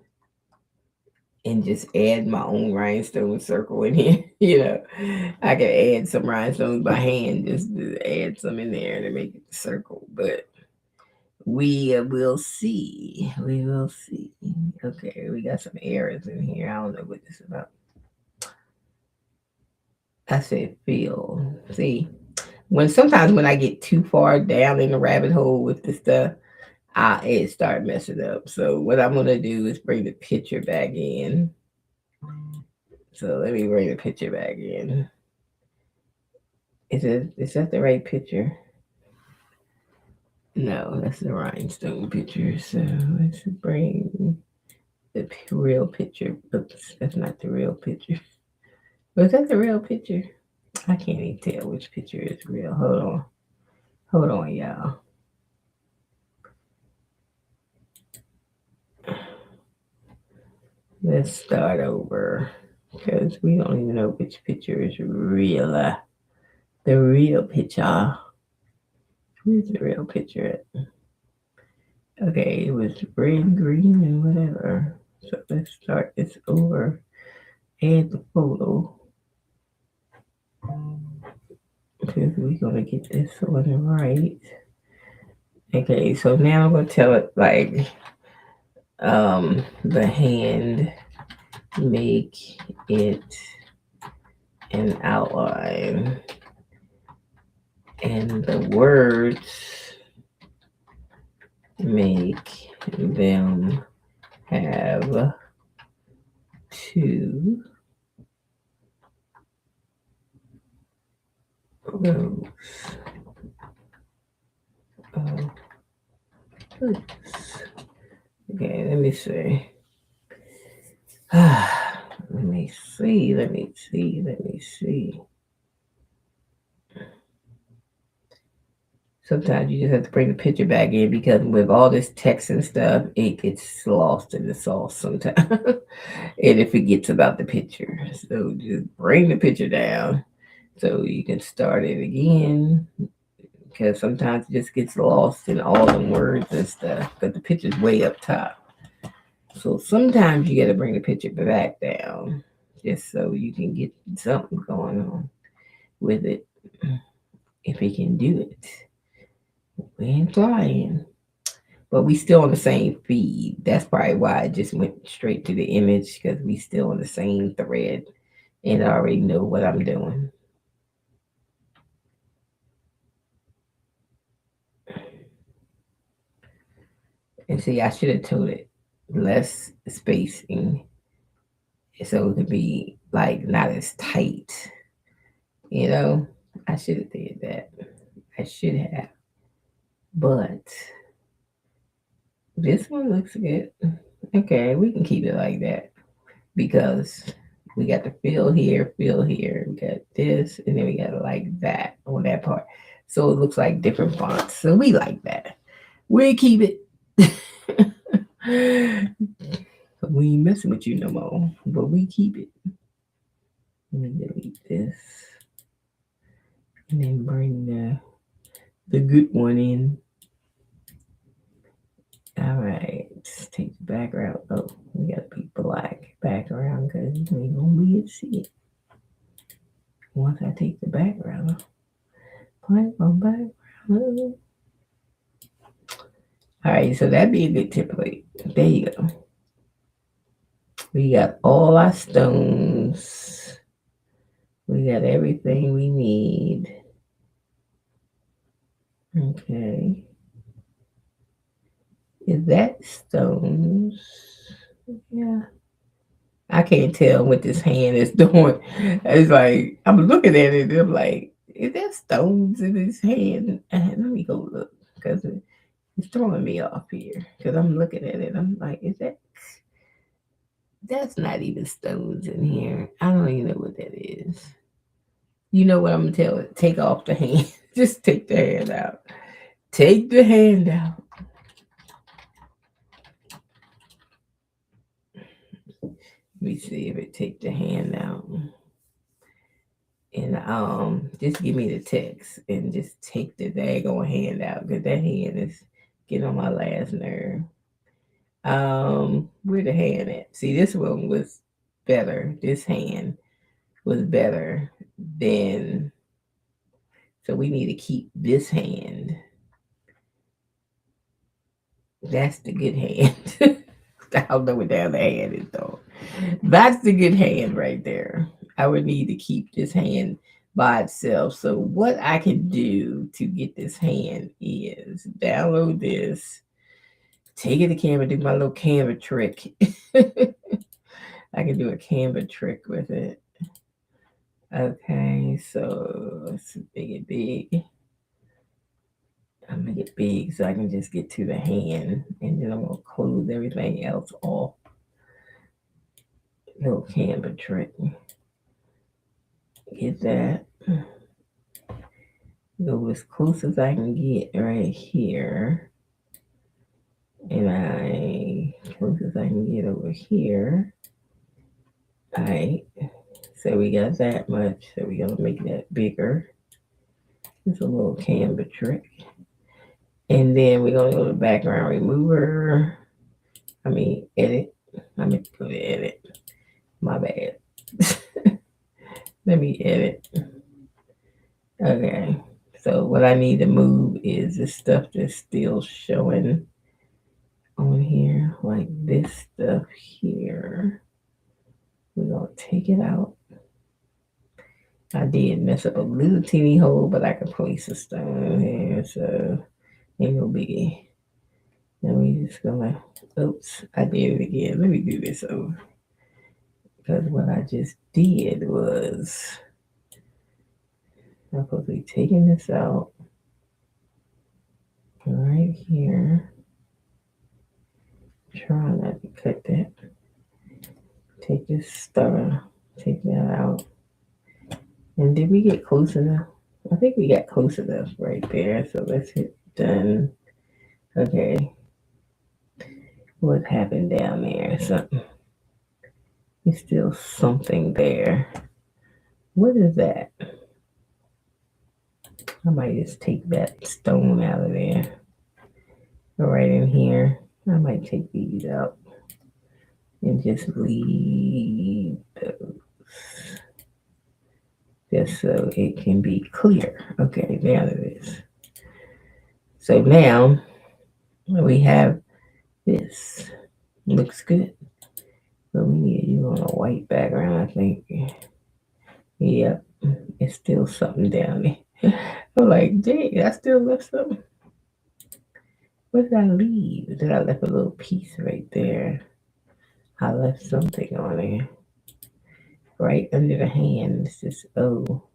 and just add my own rhinestone circle in here. I could add some rhinestones by hand, just to add some in there to make it a circle. But we will see. We will see. Okay, we got some errors in here. I don't know what this is about. I said feel. See, sometimes when I get too far down in the rabbit hole with this stuff, it start messing up. So what I'm gonna do is bring the picture back in. So let me bring the picture back in. Is that the right picture? No, that's the rhinestone picture. So let's bring the real picture. Oops, that's not the real picture. Was that the real picture? I can't even tell which picture is real. Hold on, y'all. Let's start over because we don't even know which picture is real. The real picture. Where's the real picture at? Okay, it was red, green, and whatever. So let's start this over. Add the photo. Because we're going to get this one right. Okay, so now I'm going to tell it like the hand, make it an outline. And the words, make them have two rows of hooks. Okay, let me see. Let me see. Sometimes you just have to bring the picture back in because with all this text and stuff, it gets lost in the sauce sometimes. And it forgets about the picture. So just bring the picture down so you can start it again. Because sometimes it just gets lost in all the words and stuff. But the picture's way up top. So sometimes you got to bring the picture back down just so you can get something going on with it. If it can do it. We ain't flying. But we still on the same feed. That's probably why I just went straight to the image because we still on the same thread and I already know what I'm doing. And see, I should have told it less spacing so it could be like not as tight. I should have did that. I should have. But this one looks good. Okay, we can keep it like that because we got the fill here. We got this, and then we got like that on that part. So it looks like different fonts. So we like that. We keep it. We ain't messing with you no more, but we keep it. Let me delete this and then bring the good one in. All right, let's take the background. Oh, we got to be black background because you ain't gonna be able to see it. Once I take the background, black on background. All right, so that'd be a good template. There you go. We got all our stones. We got everything we need. Okay. Is that stones? Yeah. I can't tell what this hand is doing. It's like I'm looking at it and I'm like, is that stones in his hand? Let me go look because it's throwing me off here. Because I'm looking at it. I'm like, that's not even stones in here. I don't even know what that is. You know what I'm gonna tell it? Take off the hand. Just take the hand out. Take the hand out. Let me see if it take the hand out. And just give me the text and just take the daggone hand out because that hand is getting on my last nerve. Where the hand at? See, this one was better. This hand was better than, so we need to keep this hand. That's the good hand. I don't know what the other hand is though. That's the good hand right there. I would need to keep this hand by itself. So what I can do to get this hand is download this, take it to Canva, do my little Canva trick. I can do a Canva trick with it. Okay, so let's make it big. I'll make it big so I can just get to the hand, and then I'm gonna close everything else off. Little Canva trick. Get that. Go as close as I can get right here. And close as I can get over here. Alright. So we got that much. So we're gonna make that bigger. It's a little Canva trick. And then we're gonna go to background remover. Edit. I meant to go to edit. My bad. Let me edit. Okay. So what I need to move is the stuff that's still showing on here, like this stuff here. We're gonna take it out. I did mess up a little teeny hole, but I can place a stone here, so ain't no biggie. Then we just gonna, oops, I did it again. Let me do this over. Because what I just did was, I'm supposed to be taking this out right here. Try not to cut that. Take this star, take that out. And did we get close enough? I think we got close enough right there. So let's hit done. Okay. What happened down there? Something. There's still something there. What is that? I might just take that stone out of there. Go right in here. I might take these out and just leave those. Just so it can be clear. Okay, there it is. So now we have this. Looks good. But we need you on a white background, I think. Yep, it's still something down there. I'm like, dang, I still left something. What did I leave? Did I left a little piece right there? I left something on there. Right under the hand. It's just O.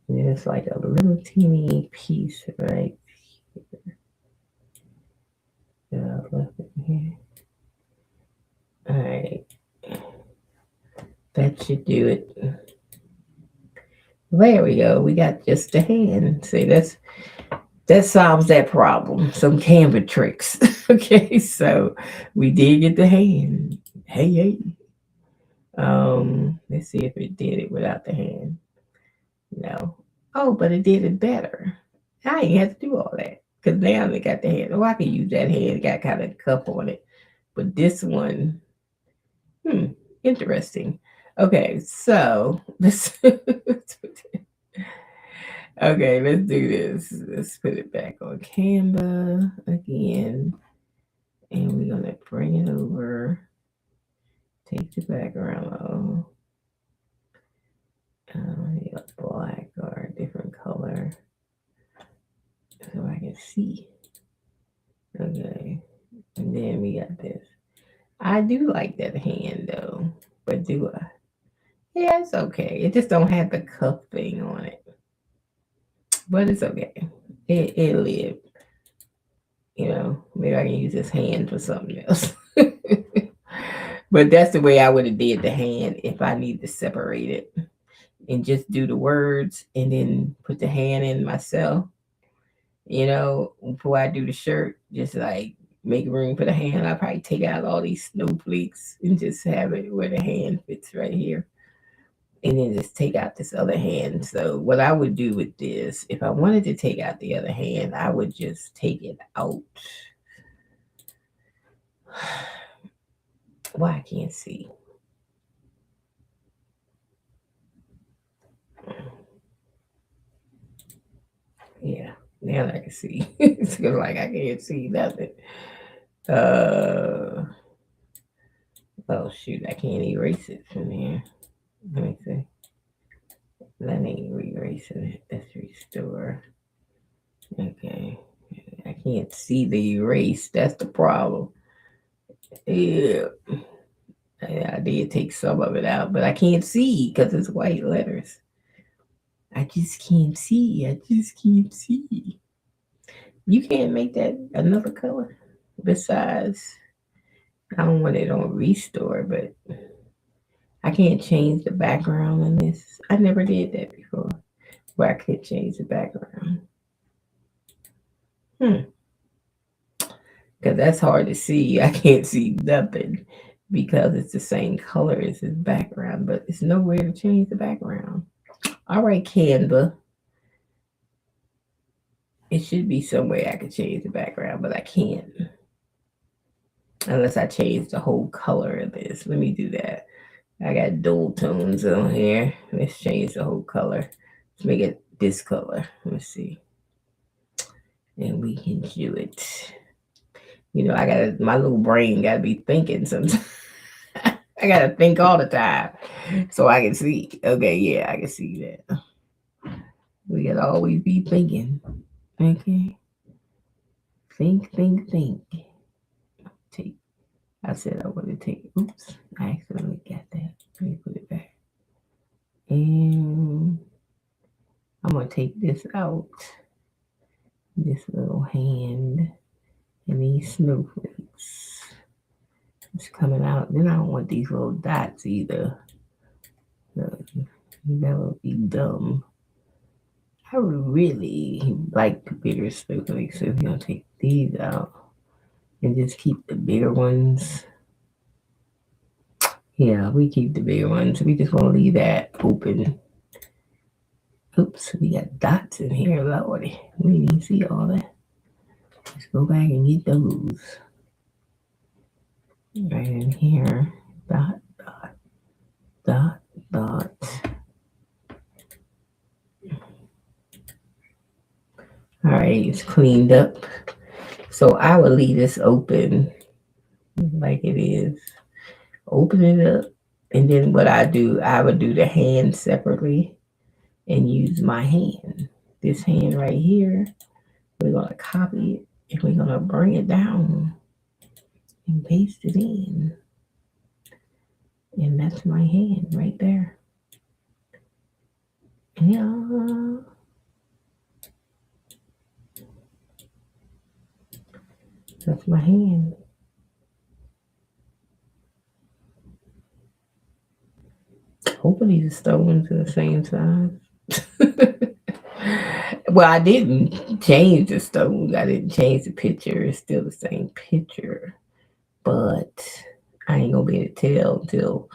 And it's like a little teeny piece right here. That I left it here. Alright. That should do it. There we go. We got just a hand. See, that solves that problem. Some Canva tricks. Okay, so we did get the hand. Hey, hey. Let's see if it did it without the hand. No. Oh, but it did it better. I ain't have to do all that. Because now they got the hand. Oh, I can use that hand. It got kind of cuff on it. But this one, interesting. Okay, so let's okay, let's do this. Let's put it back on Canva again. And we're gonna bring it over. Take the background off. Black or a different color. So I can see. Okay. And then we got this. I do like that hand though. But do I? Yeah, it's okay. It just don't have the cuff thing on it. But it's okay. It lived. You know, maybe I can use this hand for something else. But that's the way I would have did the hand if I need to separate it and just do the words and then put the hand in myself. You know, before I do the shirt, just like make room for the hand. I'll probably take out all these snowflakes and just have it where the hand fits right here. And then just take out this other hand. So what I would do with this, if I wanted to take out the other hand, I would just take it out. Why I can't see. Yeah, now I can see. It's like I can't see nothing. Oh shoot, I can't erase it from here. Let me see. That ain't erasing it. Let's restore. Okay. I can't see the erase. That's the problem. Yeah. I did take some of it out, but I can't see because it's white letters. I just can't see. I just can't see. You can't make that another color besides. I don't want it on restore, but I can't change the background in this. I never did that before, where I could change the background. Because that's hard to see. I can't see nothing because it's the same color as his background, but there's nowhere to change the background. All right, Canva. It should be some way I could change the background, but I can't. Unless I change the whole color of this. Let me do that. I got dual tones on here. Let's change the whole color. Let's make it this color. Let's see. And we can do it. You know, my little brain gotta be thinking sometimes. I gotta think all the time so I can see. Okay, yeah, I can see that. We gotta always be thinking. Okay. Think. Take. I said I want to take. Oops, I accidentally got that. Let me put it back. And I'm gonna take this out. This little hand and these snowflakes. It's coming out. Then I don't want these little dots either. That would be dumb. I would really like the bigger snowflakes. So if you're gonna take these out and just keep the bigger ones. Yeah, we keep the bigger ones. We just want to leave that open. Oops, we got dots in here, lordy. We didn't even see all that. Let's go back and get those. Right in here. Dot. All right, it's cleaned up. So I will leave this open like it is. Open it up. And then what I would do the hand separately and use my hand. This hand right here. We're going to copy it and we're going to bring it down and paste it in. And that's my hand right there. Yeah. That's my hand. Hopefully the stones are the same size. Well, I didn't change the stones. I didn't change the picture. It's still the same picture. But I ain't gonna be able to tell until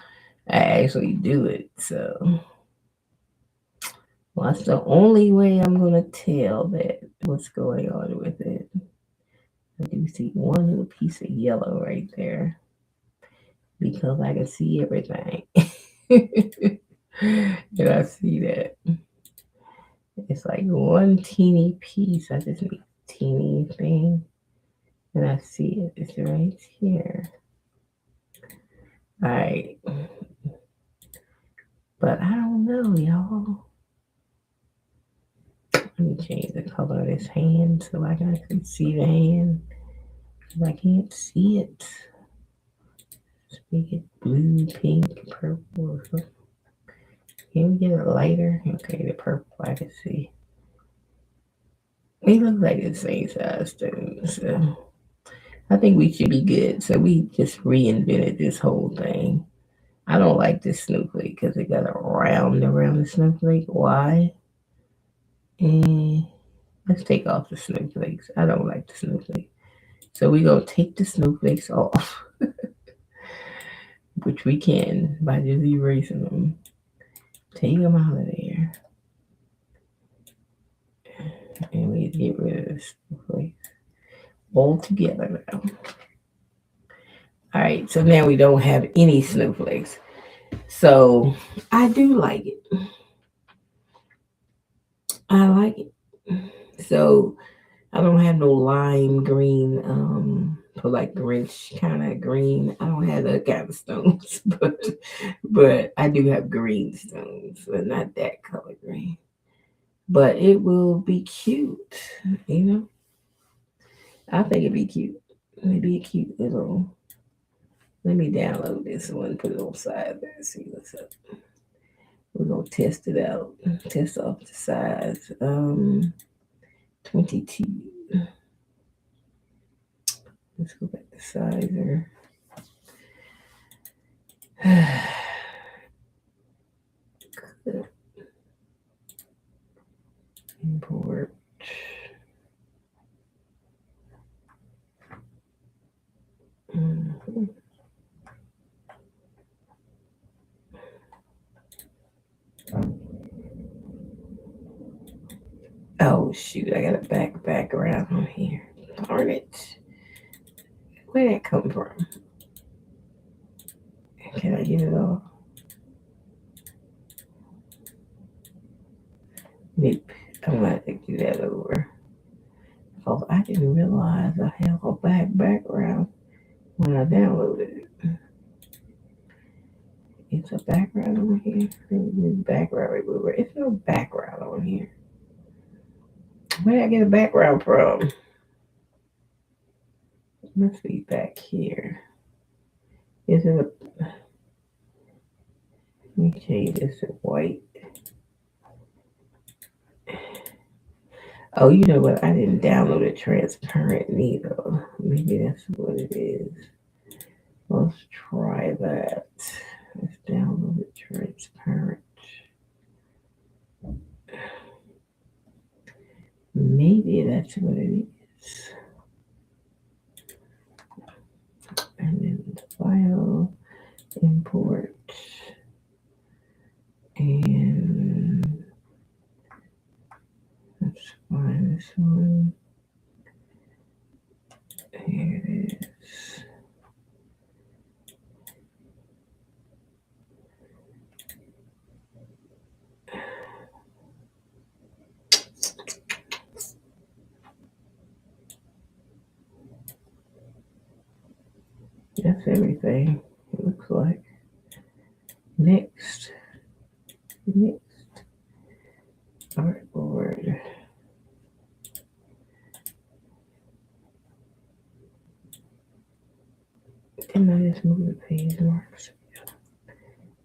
I actually do it. So well, that's the only way I'm gonna tell that what's going on with it. I do see one little piece of yellow right there because I can see everything. And I see that. It's like one teeny piece. I just need a teeny thing. And I see it. It's right here. Alright. But I don't know, y'all. Let me change the color of this hand so I can actually see the hand. Because I can't see it. Let's make it blue, pink, purple, or something. Can we get it lighter? Okay, the purple I can see. They look like the same size too, so I think we should be good. So we just reinvented this whole thing. I don't like this snowflake because it got a round around the snowflake. Why? And let's take off the snowflakes. I don't like the snowflake. So we're going to take the snowflakes off, which we can by just erasing them. Take them out of there. And we get rid of the snowflakes all together now. All right, so now we don't have any snowflakes. So I do like it. I like it. So I don't have no lime green, for like Grinch kind of green. I don't have that kind of stones, but I do have green stones, but not that color green. But it will be cute, you know. I think it'd be cute. It'd be a cute little. Let me download this one, put it on side there, and see what's up. We're gonna test it out. Test off the size. 22. Let's go back to sizer. Import. Mm-hmm. Oh shoot! I got a background on here. Darn it! Where did that come from? Can I get it off? Nope. I'm gonna have to do that over. Oh, I didn't realize I have a background when I downloaded it. It's a background on here. Background remover. It's no background on here. Where did I get a background from? It must be back here. Is it a? Let me change this to white. Oh, you know what? I didn't download it transparent neither. Maybe that's what it is. Let's try that. Let's download it transparent. Maybe that's what it is. And then file, import, and let's find this one. Here it is. That's everything. It looks like. Next. Artboard. Didn't I just move the page marks?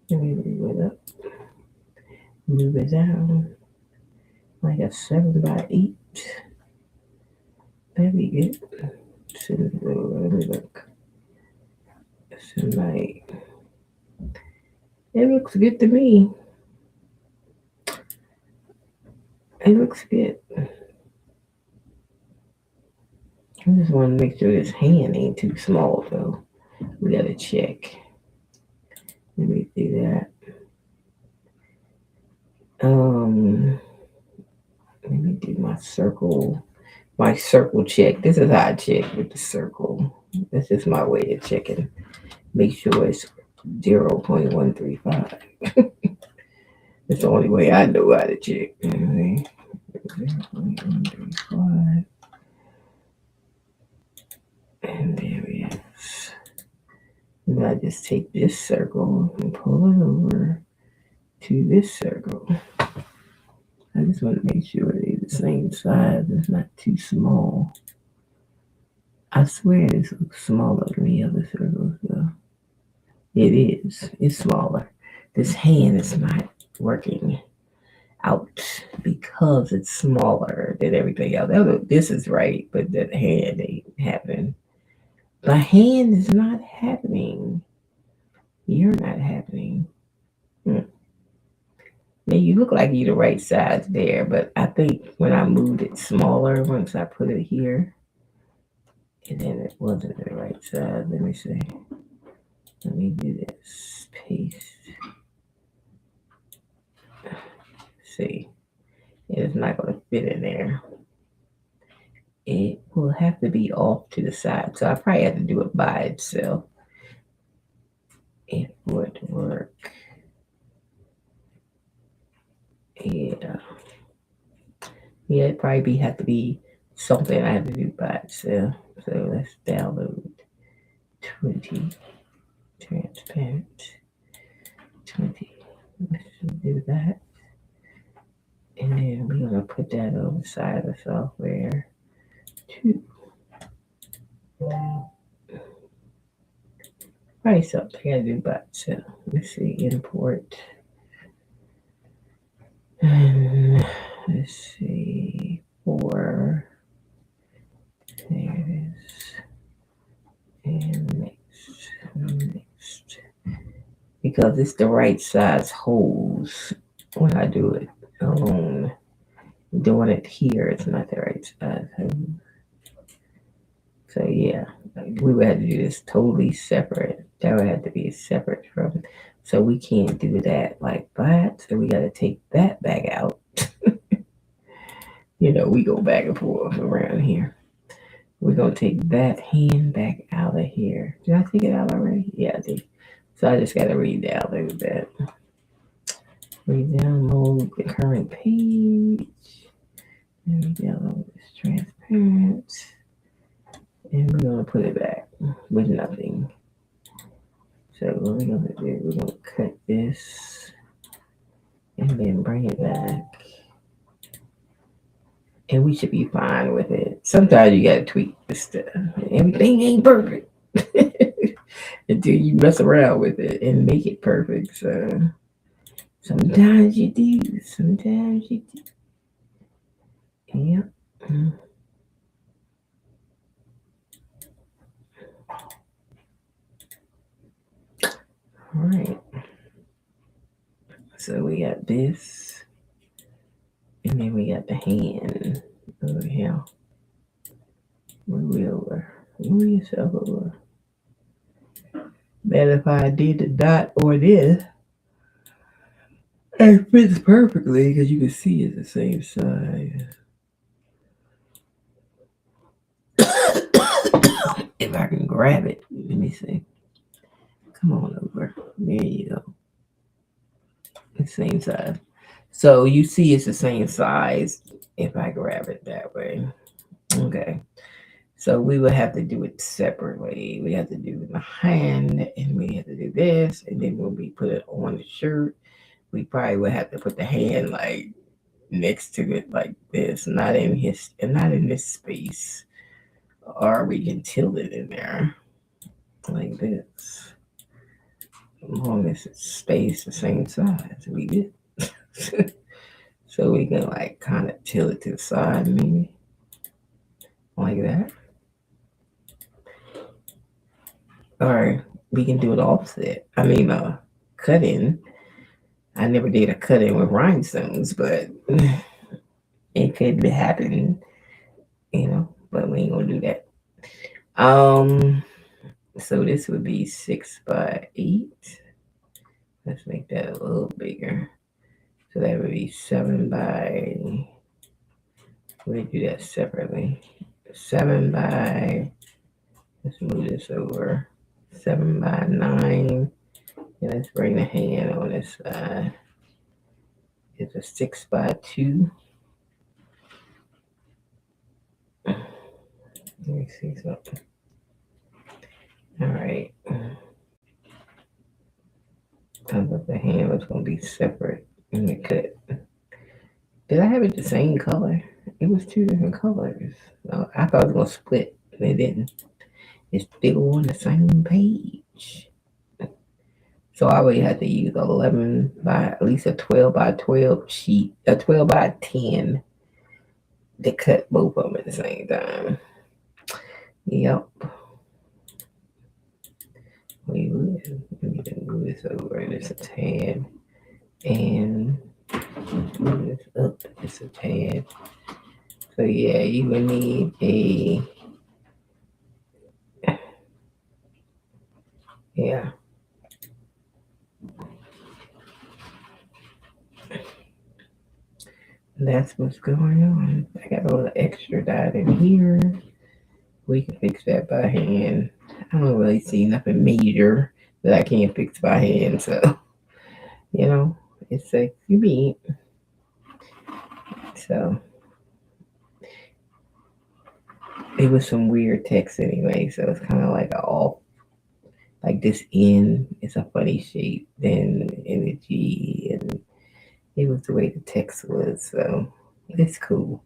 Let me move it up. Move it down. Like a 7x8. That'd be good. Let me look. 7x8. It looks good to me. It looks good. I just want to make sure this hand ain't too small though. We gotta check. Let me do that. Let me do my circle check. This is how I check with the circle. This is my way of checking. Make sure it's 0.135. That's the only way I know how to check. 0.135. And there it is. And I just take this circle and pull it over to this circle. I just want to make sure they're the same size. It's not too small. I swear this looks smaller than the other circles though. It is. It's smaller. This hand is not working out because it's smaller than everything else. This is right, but the hand ain't happening. The hand is not happening. You're not happening. Now you look like you're the right size there, but I think when I moved it smaller, once I put it here, and then it wasn't the right size. Let me see. Let me do this. Paste. See, it's not going to fit in there. It will have to be off to the side. So I probably have to do it by itself. It would work. Yeah. Yeah, it probably have to be something I have to do by itself. So let's download 20 transparent 20. Let's do that. And then we're going to put that on the side of the software too. Probably something I gotta do by itself. Let's see, import. And let's see, there it is. And next. Because it's the right size holes when I do it alone. Doing it here, it's not the right size. So yeah, we would have to do this totally separate. That would have to be separate from. So we can't do that like that. So we got to take that back out. We go back and forth around here. We're going to take that hand back out of here. Did I take it out already? Yeah, I did. So I just got to re-download that. Re-download the current page. And re-download this transparent. And we're going to put it back with nothing. So what we're going to do, we're going to cut this and then bring it back. And we should be fine with it. Sometimes you got to tweak this stuff. Everything ain't perfect until you mess around with it and make it perfect. So sometimes you do. Sometimes you do. Yep. All right. So we got this. And then we got the hand over here. Move it over. Move yourself over. That if I did the dot or this, it fits perfectly because you can see it's the same size. If I can grab it, let me see. Come on over. There you go. The same size. So you see it's the same size if I grab it that way. Okay. So we would have to do it separately. We have to do the hand and we have to do this. And then when we put it on the shirt, we probably would have to put the hand like next to it like this, not in this space. Or we can tilt it in there like this. As long as it stays the same size, we good. So we can like kind of tilt it to the side maybe. Like that. Or we can do it offset. Cut in. I never did a cut in with rhinestones, but it could happen, but we ain't gonna do that. So this would be 6 by 8. Let's make that a little bigger. So that would be 7 by. We do that separately. 7 by. Let's move this over. 7 by 9. And let's bring the hand on this side. It's a 6 by 2. Let me see something. All right. I thought the hand was going to be separate in the cut. Did I have it the same color? It was 2 different colors. I thought it was going to split, and it didn't. It's still on the same page. So I would have to use 11 by, at least a 12 by 12 sheet, a 12 by 10 to cut both of them at the same time. Yep. We would. Let me just move this over just a tad. And move this up just a tad. So yeah, you would need a, yeah. That's what's going on. I got a little extra dot in here. We can fix that by hand. I don't really see nothing major that I can't fix by hand. So, it's a unique. So, it was some weird text anyway. So, it's kind of like a off. Like this N is a funny shape. Then in the G. And it was the way the text was. So, it's cool.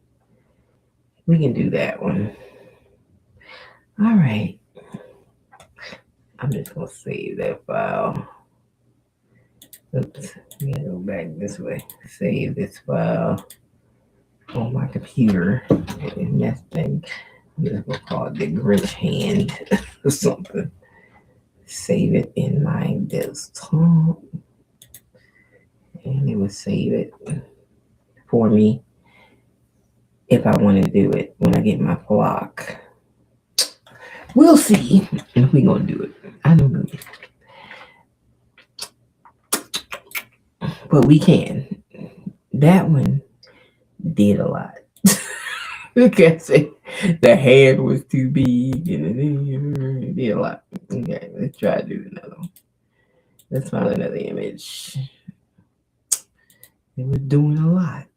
We can do that one. All right. I'm just going to save that file. Oops, we gotta go back this way. Save this file on my computer. And that thing, I'm just gonna call it the Grinch hand or something. Save it in my desktop. And it will save it for me if I want to do it when I get my block. We'll see if we're gonna do it. I don't know. But we can. That one did a lot. Because the hand was too big and it did a lot. Okay, let's try to do another one. Let's find another image. It was doing a lot.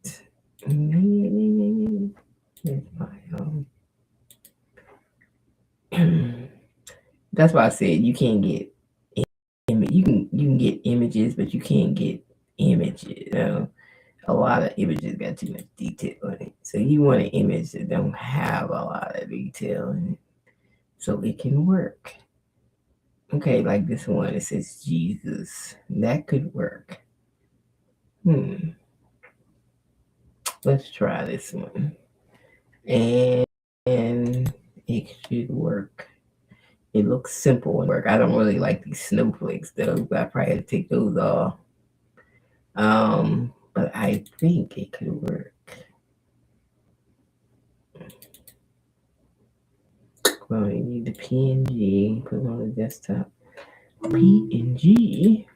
That's why I said you can't get you can get images, but you can't get images. A lot of images got too much detail in it. So you want an image that don't have a lot of detail in it, so it can work. Okay, like this one, it says Jesus. That could work. Let's try this one. And it should work. It looks simple and work. I don't really like these snowflakes though, but I probably had to take those off. But I think it could work. Well, you need the PNG, put it on the desktop. PNG.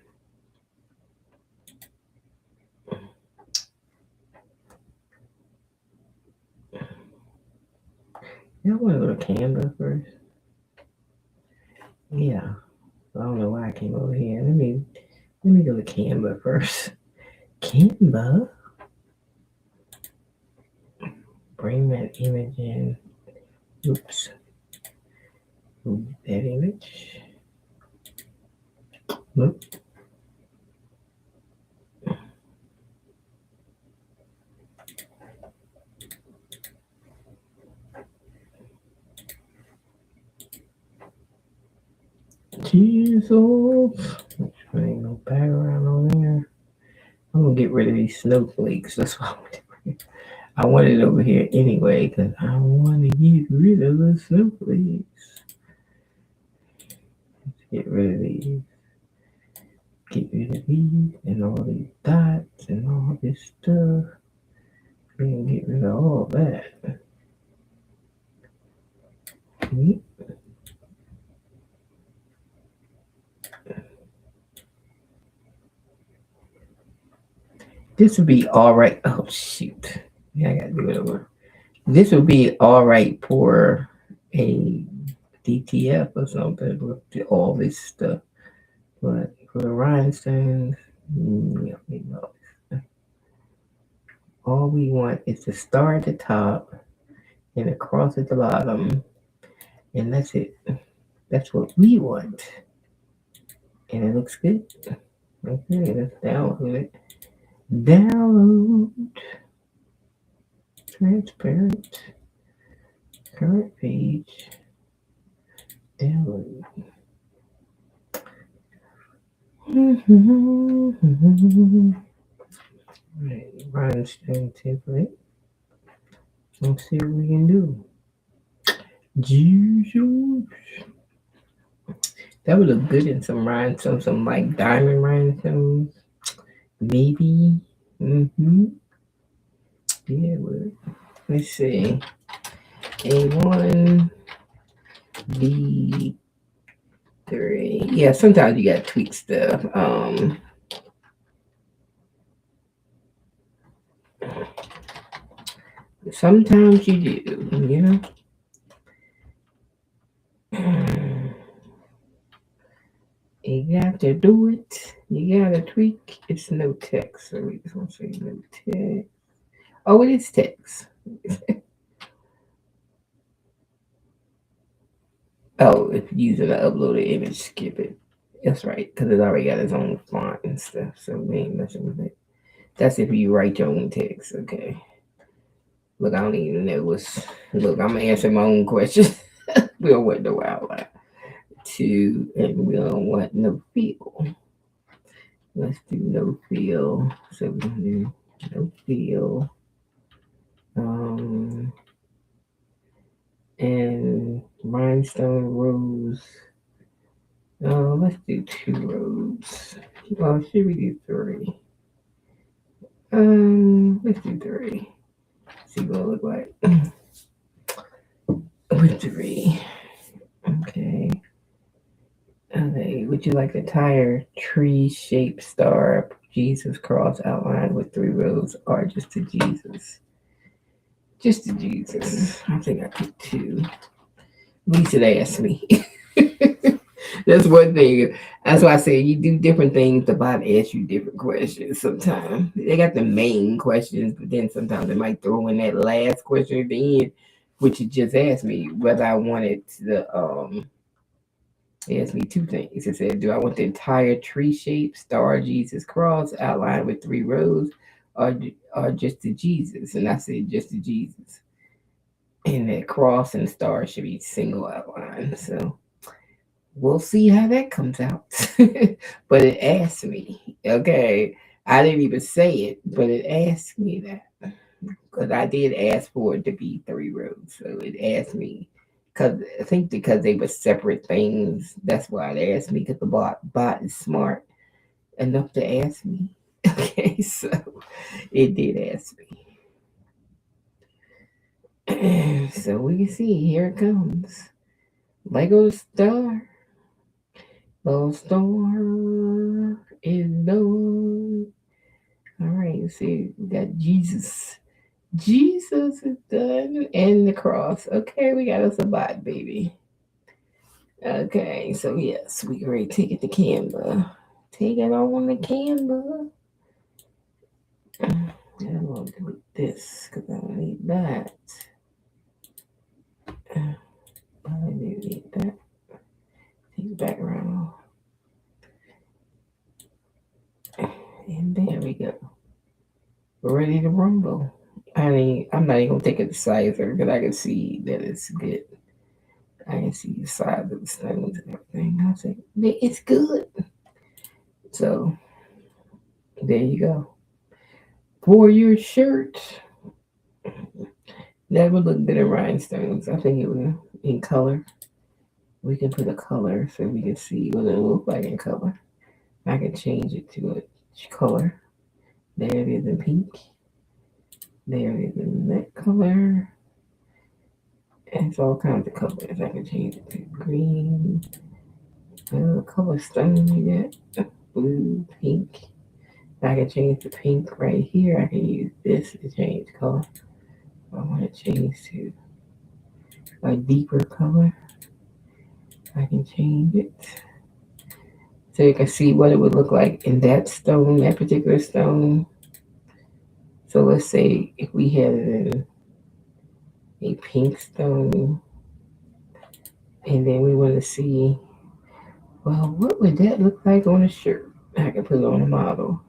I want to go to Canva first. Yeah. I don't know why I came over here. Let me go to Canva first. Canva. Bring that image in. Oops. Move that image. Nope. Jesus. Ain't no background on there. I'm gonna get rid of these snowflakes. That's what I want it over here anyway, because I want to get rid of the snowflakes. Let's get rid of these. Get rid of these and all these dots and all this stuff. And get rid of all that. This would be all right. Oh shoot! Yeah, I gotta do it over. This would be all right for a DTF or something with all this stuff. But for the rhinestones, all we want is to start at the top and across at the bottom, and that's it. That's what we want, and it looks good. Okay, let's download it. Download transparent current page. Download. Right, Rhinestone Template. Let's see what we can do. Jesus. That would look good in some rhinestones, some like diamond rhinestones. Maybe. Yeah, it would. Let's see. A1, B3. Yeah, sometimes you gotta tweak stuff. Sometimes you do, you know. You got to do it. You gotta tweak. It's no text, so we just want to say no text. Oh, it is text. Oh, if you're using an uploaded image, skip it. That's right, because it's already got its own font and stuff, so we ain't messing with it. That's if you write your own text, okay. Look, I don't even know what's. Look, I'm gonna answer my own question. We don't want no wildlife. Two, and we don't want no feel. Let's do no feel. So we can do no feel. And rhinestone rose. Let's do 2 rows. Well, should we do 3? Let's do 3. See what it look like. With 3. Okay. Okay. Would you like a tire tree-shaped star Jesus cross outlined with 3 rows, or just a Jesus? Just a Jesus. I think I picked 2. At least it asked me. That's one thing. That's why I say you do different things. The bot asks you different questions sometimes. They got the main questions, but then sometimes they might throw in that last question at the end, which it just asked me whether I wanted the it asked me 2 things. It said, do I want the entire tree shape star Jesus cross outlined with 3 rows, or just the Jesus? And I said just the Jesus. And that cross and star should be single outline. So we'll see how that comes out. But it asked me, okay. I didn't even say it, but it asked me that. Because I did ask for it to be 3 rows. So it asked me. Because I think because they were separate things, that's why it asked me. Because the bot is smart enough to ask me. Okay, so it did ask me. So we can see, here it comes. Lego star. The star is done. All right, let's see. We got Jesus. Jesus is done. And the cross. Okay, we got us a bot, baby. Okay, so yes, we can ready to take it to Canva. Take it on the Canva. I'm going to delete this because I don't need that. I do need that. Take the background. And there we go. We're ready to rumble. I'm not even gonna take it to sizer because I can see that it's good. I can see the size of the stones and everything. I say it's good. So there you go. For your shirt, that would look good in rhinestones. I think it will in color. We can put a color so we can see what it look like in color. I can change it to a color. There it is in pink. There is a neck color. It's all kinds of colors. I can change it to green. Color stone you get. Blue, pink. I can change the pink right here. I can use this to change color. If I want to change to a deeper color, I can change it. So you can see what it would look like in that stone, that particular stone. So let's say if we had it in a pink stone, and then we want to see, well, what would that look like on a shirt? I can put it on a model,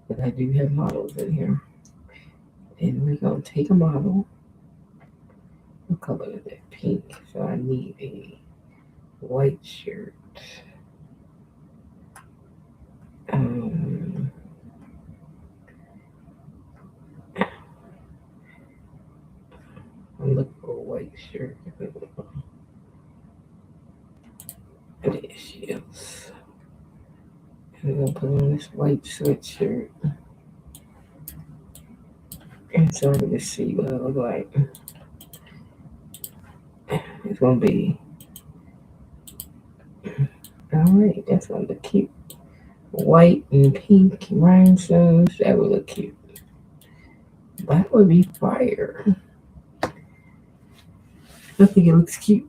but I do have models in here. And we're going to take a model. What color is that? Pink. So I need a white shirt. I'm looking for a white shirt. There she is. And I'm going to put on this white sweatshirt. And so I can just see what it looks like. It's going to be, alright, that's going to look cute. White and pink rhinestones, that would look cute. That would be fire. I think it looks cute.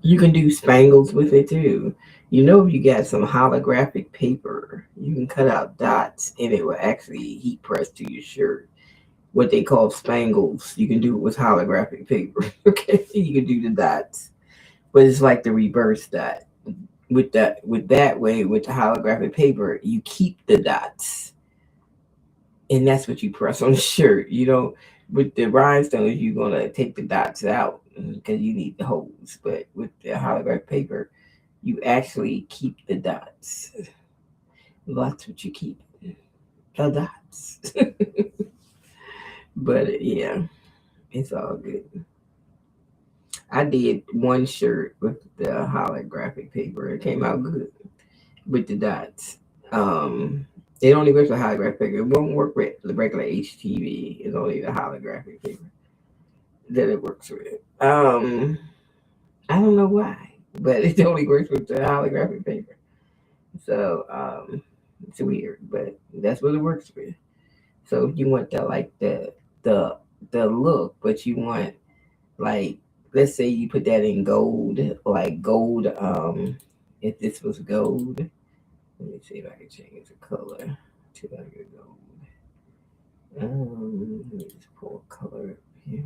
You can do spangles with it too. You know, if you got some holographic paper, you can cut out dots and it will actually heat press to your shirt. What they call spangles, you can do it with holographic paper. Okay, you can do the dots, but it's like the reverse dot. With that way, with the holographic paper, you keep the dots, and that's what you press on the shirt. You don't, with the rhinestones, you're gonna take the dots out because you need the holes. But with the holographic paper, you actually keep the dots. That's what you keep, the dots. But yeah, it's all good. I did one shirt with the holographic paper. It came out good with the dots. It only works with holographic paper. It won't work with the regular HTV. It's only the holographic paper that it works with. I don't know why, but it only works with the holographic paper. So it's weird, but that's what it works with. So if you want the the look, but you want, like, let's say you put that in gold, like gold. If this was gold, let me see if I can change the color to like a gold. Let me just pull a color up here.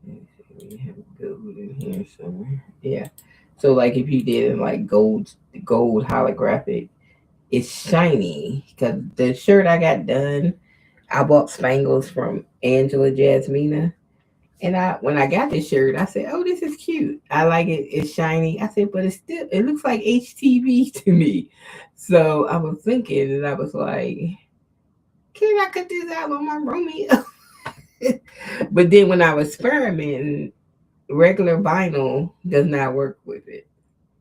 Let me see, we have gold in here somewhere. Yeah. So like if you did in like gold holographic, it's shiny because the shirt I got done, I bought spangles from Angela Jasmina. And when I got this shirt, I said, "Oh, this is cute. I like it. It's shiny." I said, "But it looks like HTV to me." So I was thinking, and I was like, "Can I cut this out on my Romeo?" But then when I was experimenting, regular vinyl does not work with it.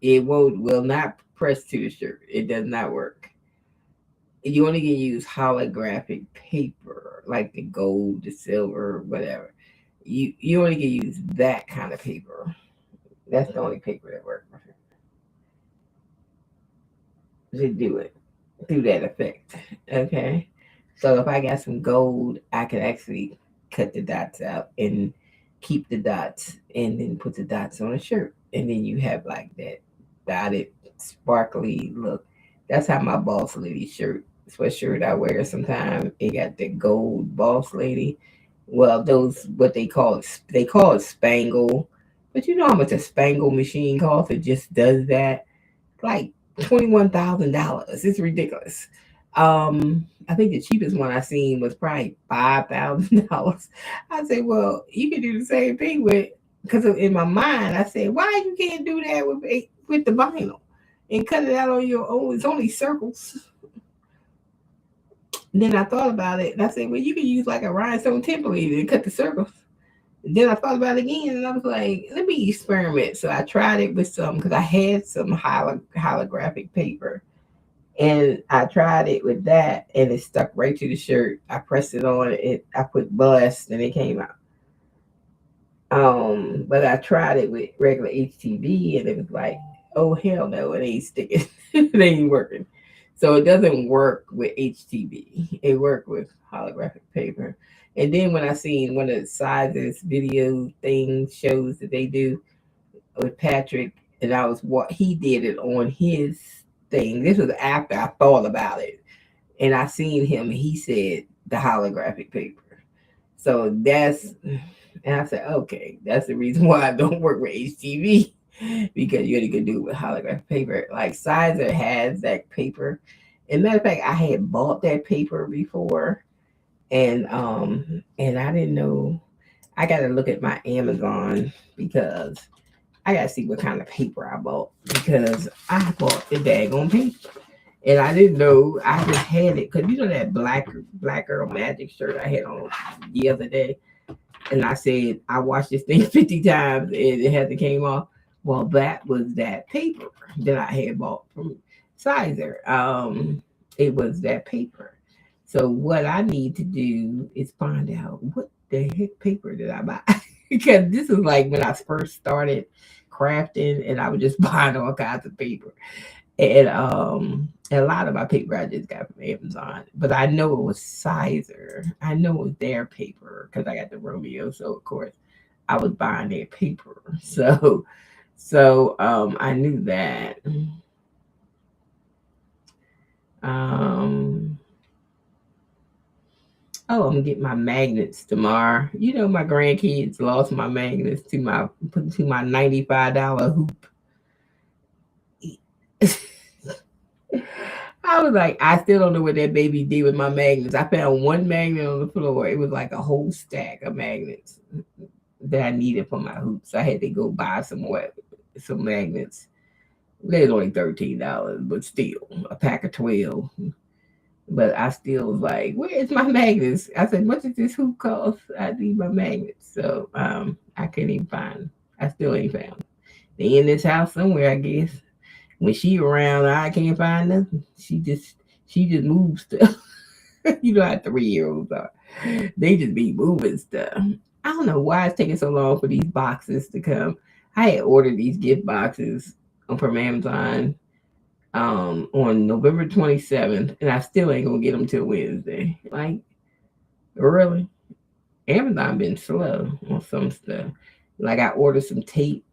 It will not press to the shirt. It does not work. You only can use holographic paper, like the gold, the silver, whatever. You only can use that kind of paper. That's the only paper that works to do it, do that effect. Okay. So if I got some gold, I could actually cut the dots out and keep the dots and then put the dots on a shirt. And then you have like that dotted, sparkly look. That's how my boss lady sweatshirt I wear sometimes. It got the gold boss lady. Well, those what they call it spangle. But you know how much a spangle machine costs? It just does that. Like $21,000. It's ridiculous. I think the cheapest one I seen was probably $5,000. I said, well, you can do the same thing with, because in my mind I said, why you can't do that with the vinyl and cut it out on your own? It's only circles. And then I thought about it and I said, well, you can use like a rhinestone template and cut the circles. Then I thought about it again and I was like, let me experiment. So I tried it with some because I had some holographic paper And I tried it with that, and it stuck right to the shirt. I pressed it on. I put bust, and it came out. But I tried it with regular HTV, and it was like, oh hell no, it ain't sticking. It ain't working. So it doesn't work with HTV. It worked with holographic paper. And then when I seen one of the sizes video things shows that they do with Patrick, and I was what he did it on his thing. This was after I thought about it, and I seen him, and he said the holographic paper. So that's, and I said, okay, that's the reason why I don't work with HTV, because you only can do it with holographic paper. Like Sizer has that paper. And matter of fact, I had bought that paper before, and I didn't know. I got to look at my Amazon because I got to see what kind of paper I bought, because I bought the daggone paper. And I didn't know. I just had it because you know that black girl magic shirt I had on the other day, and I said I washed this thing 50 times and it hasn't came off. Well, that was that paper that I had bought from Sizer. It was that paper. So what I need to do is find out what the heck paper did I buy, because this is like when I first started crafting, and I was just buying all kinds of paper. And a lot of my paper I just got from Amazon, but I know it was Sizer. I know it was their paper because I got the Romeo, so of course I was buying their paper. So I knew that. Um, oh, I'm gonna get my magnets tomorrow. You know, my grandkids lost my magnets to my $95 hoop. I was like, I still don't know what that baby did with my magnets. I found one magnet on the floor. It was like a whole stack of magnets that I needed for my hoops. I had to go buy some magnets. They was only $13, but still a pack of 12. But I still was like, where's my magnets? I said, what does this hoop cost? I need my magnets. So I couldn't even find them. I still ain't found them. They in this house somewhere, I guess. When she around, I can't find nothing. She just moves stuff. You know how 3-year-olds are. They just be moving stuff. I don't know why it's taking so long for these boxes to come. I had ordered these gift boxes from Amazon on November 27th, and I still ain't gonna get them till Wednesday. Like, really? Amazon been slow on some stuff. Like, I ordered some tape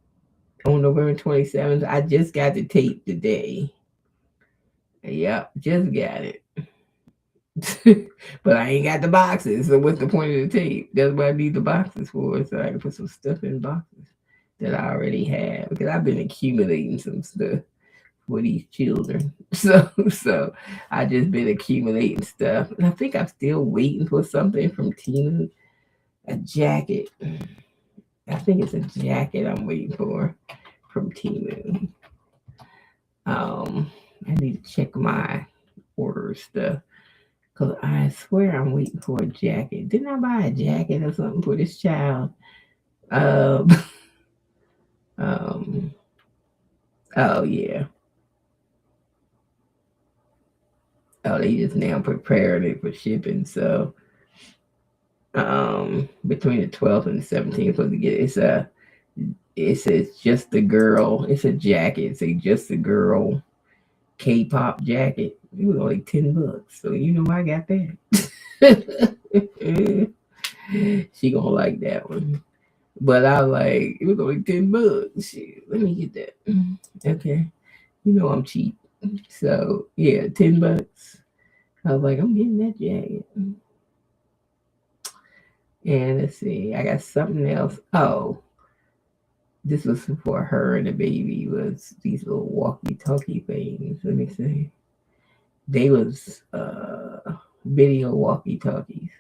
on November 27th. I just got the tape today. Yep, just got it. But I ain't got the boxes. So what's the point of the tape? That's what I need the boxes for, so I can put some stuff in boxes that I already have, because I've been accumulating some stuff for these children. So I just been accumulating stuff. And I think I'm still waiting for something from Tina. A jacket. I think it's a jacket I'm waiting for from Timu. I need to check my order stuff, because I swear I'm waiting for a jacket. Didn't I buy a jacket or something for this child? Um, um, oh yeah. Oh, they just now preparing it for shipping. So between the 12th and the 17th, supposed to get it says just the girl. It's a jacket. It says just the girl K-pop jacket. It was only $10, so you know I got that. She gonna like that one. But I was like, it was only $10. Shit, let me get that. Okay, you know I'm cheap. So yeah, $10. I was like, I'm getting that jacket. And let's see, I got something else. Oh, this was for her and the baby. Was these little walkie-talkie things? Let me see. They was video walkie-talkies.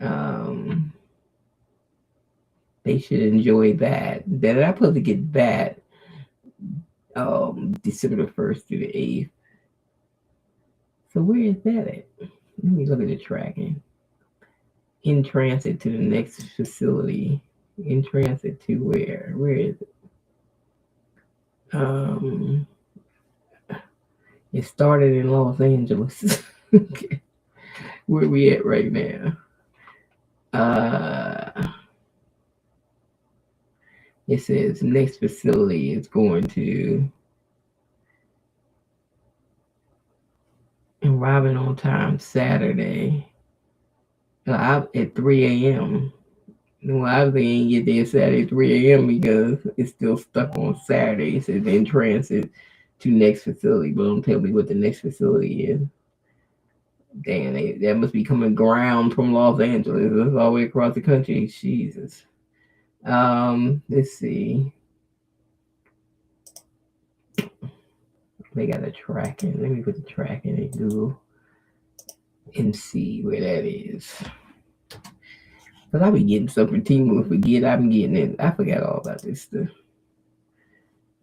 Um, they should enjoy that. Then I'm supposed to get that December the 1st through the 8th. So where is that at? Let me look at the tracking. In transit to the next facility. In transit to where? Where is it? It started in Los Angeles. Okay. Where we at right now? It says next facility is going to arriving on time Saturday at 3 a.m. Well, obviously ain't get there Saturday 3 a.m. because it's still stuck on Saturday. It says in transit to next facility, but don't tell me what the next facility is. Damn, that must be coming ground from Los Angeles. That's all the way across the country. Jesus. Let's see. They got a tracking. Let me put the tracking in Google and see where that is. Because I be getting stuff from T-Move. Forget I'm getting it. I forgot all about this stuff.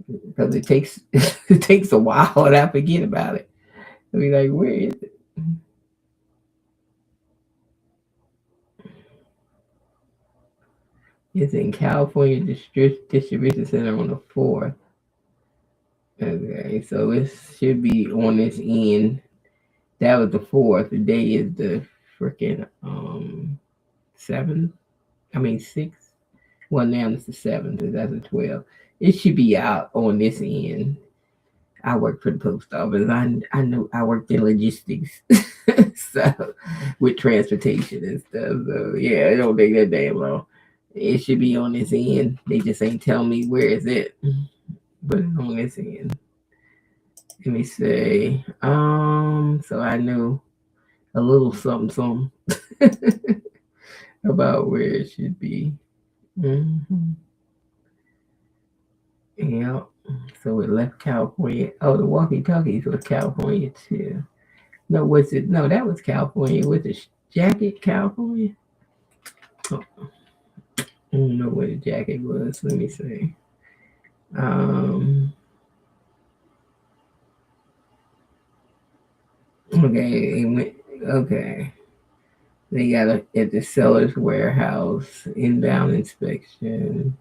Because it takes it takes a while and I forget about it. I be like, where is it? It's in California Distribution Center on the 4th. Okay, so it should be on this end. That was the 4th. Today is the freaking 7th. I mean 6th. Well, now it's the 7th. So that's the 12th. It should be out on this end. I work for the post office. I know I worked in logistics, so with transportation and stuff. So yeah, it don't take that damn long. It should be on this end. They just ain't tell me where is it, but it's on this end. Let me say, so I know a little something about where it should be. Mm-hmm. Yeah. So it left California. Oh, the walkie-talkies was California too. No, was it? No, that was California. Was the jacket California? Oh, I don't know where the jacket was. Let me see. Okay, it went. Okay, they got at the seller's warehouse inbound inspection.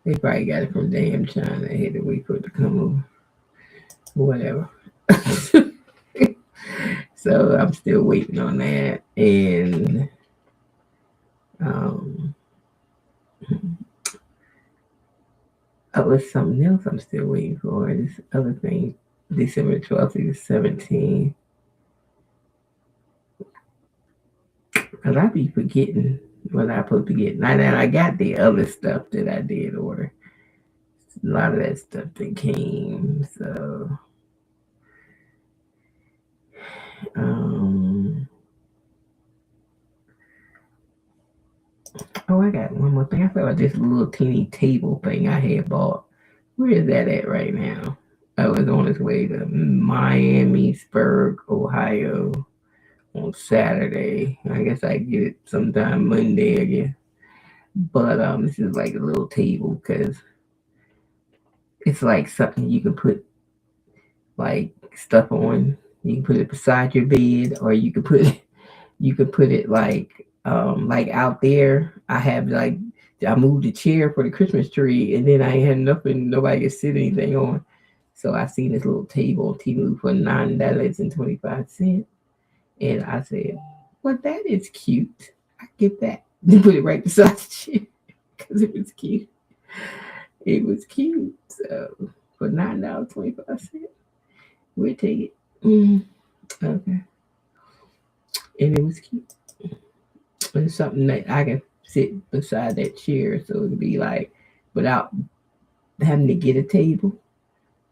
They probably got it from damn China. They had to wait for it to come over. Whatever. So I'm still waiting on that, and um, oh, it's something else I'm still waiting for. This other thing, December 12th to the 17th. Because I be forgetting what I supposed to get. Now I got the other stuff that I did order. A lot of that stuff that came. So, oh, I got one more thing. I felt like this little teeny table thing I had bought. Where is that at right now? I was on its way to Miamisburg, Ohio on Saturday. I guess I get it sometime Monday again. But this is like a little table because it's like something you can put like stuff on. You can put it beside your bed, or you can put it like out there. I have like I moved the chair for the Christmas tree, and then I ain't had nothing. Nobody could sit anything on. So I seen this little table on Temu for $9.25, and I said, "Well, that is cute. I get that." Then put it right beside the chair because it was cute. It was cute. So for $9.25, we'll take it. Okay, and it was cute. It's something that I can sit beside that chair, so it'll be like without having to get a table.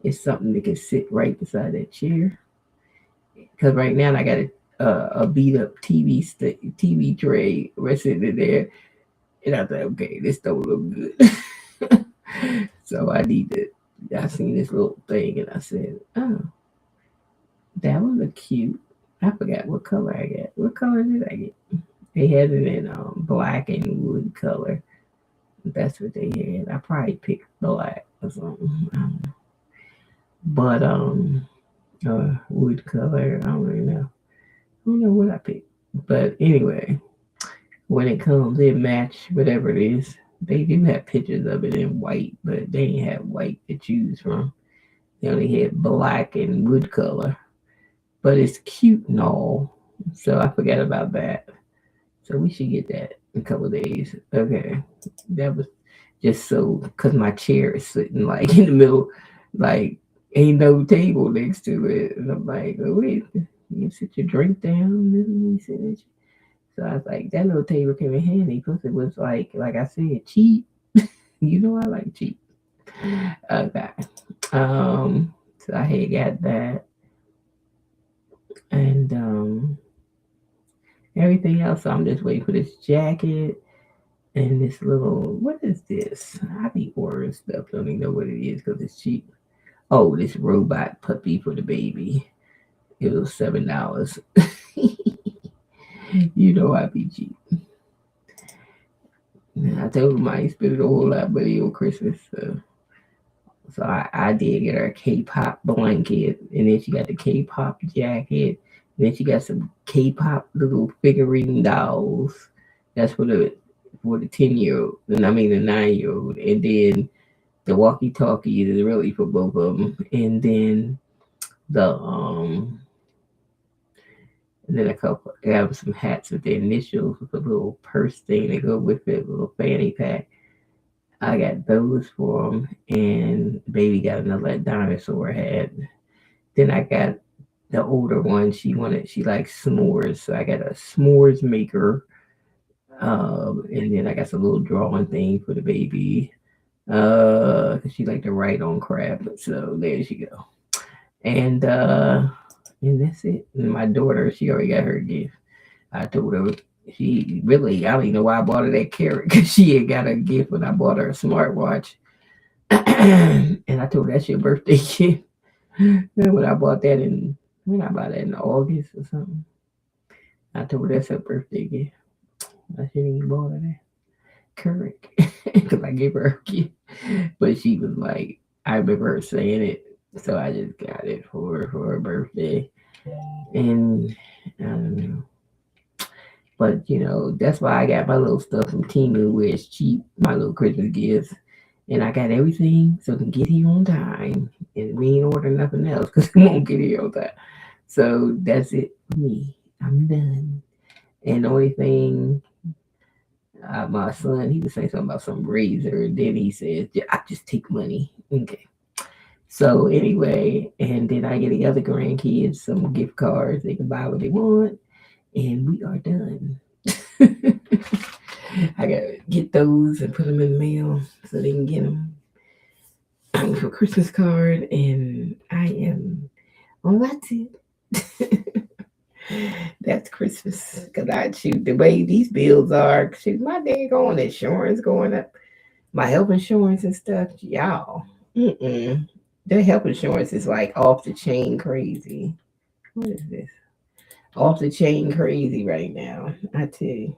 It's something that can sit right beside that chair. Because right now I got a beat up TV tray sitting in there, and I thought, okay, this don't look good. So I need to. I seen this little thing, and I said, oh, that was a cute. I forgot what color I got. What color did I get? They had it in black and wood color. That's what they had. I probably picked black or something. I don't know. But wood color. I don't really know. I don't know what I picked. But anyway, when it comes, it match whatever it is. They do have pictures of it in white, but they ain't have white to choose from. They only had black and wood color, but it's cute and all. So I forgot about that. So we should get that in a couple of days. Okay, that was just so because my chair is sitting like in the middle, like ain't no table next to it, and I'm like, oh wait, you sit your drink down, and you sit at so I was like, that little table came in handy because it was like I said, cheap. You know I like cheap. Okay. So I had got that and everything else. So I'm just waiting for this jacket and this little what is this? I be ordering stuff, don't even know what it is because it's cheap. Oh, this robot puppy for the baby. It was $7. You know I be cheap. I told him I ain't spending a whole lot of money on Christmas. So I did get her a K-pop blanket, and then she got the K-pop jacket, and then she got some K-pop little figurine dolls. That's for the 10-year old, and I mean the 9-year old, and then the walkie-talkie is really for both of them, the and then a couple. I have some hats with the initials with a little purse thing that go with it, a little fanny pack. I got those for him, and baby got another dinosaur hat. Then I got the older one. She likes s'mores, so I got a s'mores maker. And then I got some little drawing thing for the baby. 'Cause she like to write on crap. So there she go. And that's it. And my daughter, she already got her gift. I told her she really, I don't even know why I bought her that carrot because she had got a gift when I bought her a smartwatch. And I told her that's your birthday gift. And when I bought that when I bought that in August or something, I told her that's her birthday gift. I shouldn't even bought her that carrot because I gave her a gift. But she was like, I remember her saying it. So I just got it for her birthday. And I don't know. But that's why I got my little stuff from Timu where it's cheap, my little Christmas gifts. And I got everything so it can get here on time. And we ain't ordering nothing else because it won't get here on time. So that's it for me. I'm done. And the only thing, my son, he was saying something about some razor. And then he says, I just take money. Okay. So anyway, and then I get the other grandkids some gift cards. They can buy what they want. And we are done. I gotta get those and put them in the mail so they can get them for Christmas card. And I am on that's it. That's Christmas because I shoot the way these bills are. Shoot, my daggone insurance going up, my health insurance and stuff, y'all. Their health insurance is like off the chain crazy. What is this? Off the chain crazy right now. I tell you.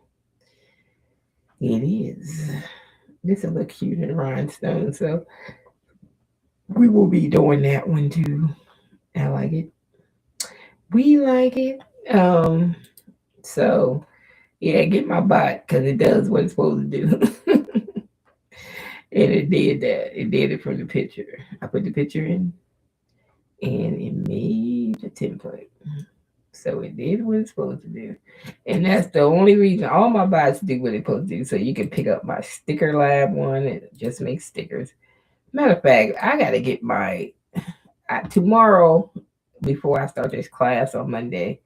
It is. This will look cute in rhinestone, so we will be doing that one too. I like it. We like it. So yeah, get my bot because it does what it's supposed to do. And it did that. It did it from the picture. I put the picture in and it made the template. So it did what it's supposed to do. And that's the only reason all my bots do what it's supposed to do. So you can pick up my sticker lab one. It just makes stickers. Matter of fact, I got to get tomorrow before I start this class on Monday.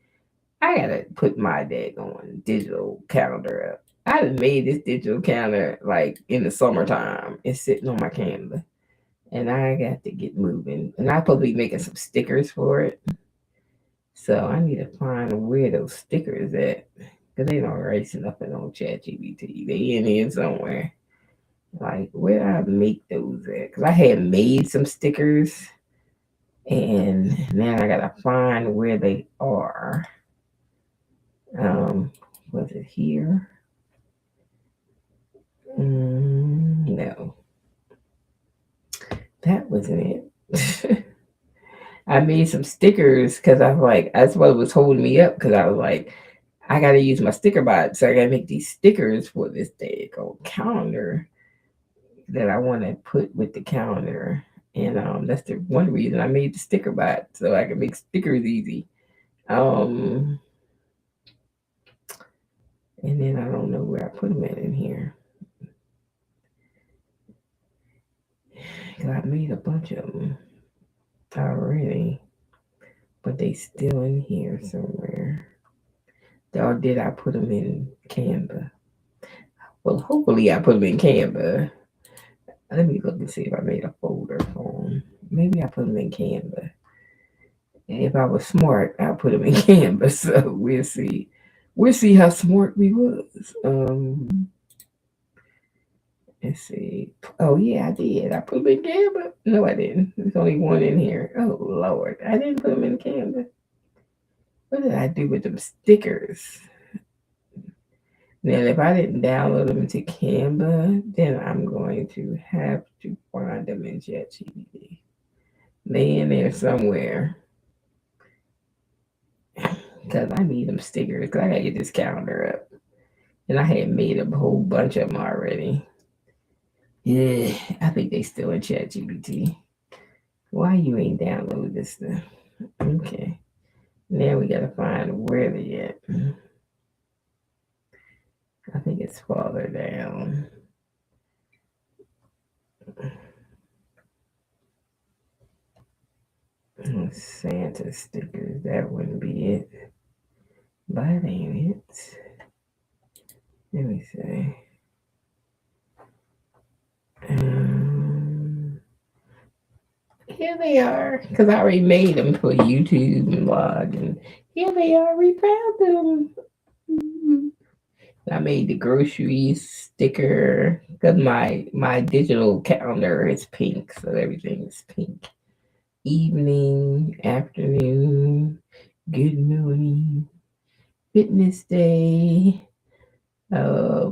I got to put my daggone digital calendar up. I done made this digital calendar like in the summertime. It's sitting on my calendar. And I got to get moving. And I'm supposed to be making some stickers for it. So I need to find where those stickers at. Because they don't erase nothing on ChatGPT. They in here somewhere. Like, where do I make those at? Because I had made some stickers. And now I got to find where they are. Was it here? No. That wasn't it. I made some stickers because I was like, that's what was holding me up because I was like, I got to use my sticker bot. So I got to make these stickers for this daggone calendar that I want to put with the calendar. And that's the one reason I made the sticker bot, so I can make stickers easy. And then I don't know where I put them in here. Cause I made a bunch of them already, but they still in here somewhere. Or did I put them in Canva? Well, hopefully I put them in Canva. Let me look and see if I made a folder for them. Maybe I put them in Canva. And if I was smart, I'll put them in Canva. So we'll see. We'll see how smart we was. Let's see. Oh yeah, I did. I put them in Canva. No, I didn't. There's only one in here. Oh Lord, I didn't put them in Canva. What did I do with them stickers? Now, if I didn't download them into Canva, then I'm going to have to find them in ChatGPT. They in there somewhere. Because I need them stickers. Because I got to get this calendar up. And I had made a whole bunch of them already. Yeah, I think they still in ChatGPT. Why you ain't download this stuff? Okay. Now we got to find where they at. I think it's farther down. Santa stickers, that wouldn't be it. That ain't it. Let me see. Here they are, because I already made them for YouTube and blog, and here they are. We found them. I made the groceries sticker because my digital calendar is pink, so everything is pink. Evening, afternoon, good morning, fitness day. I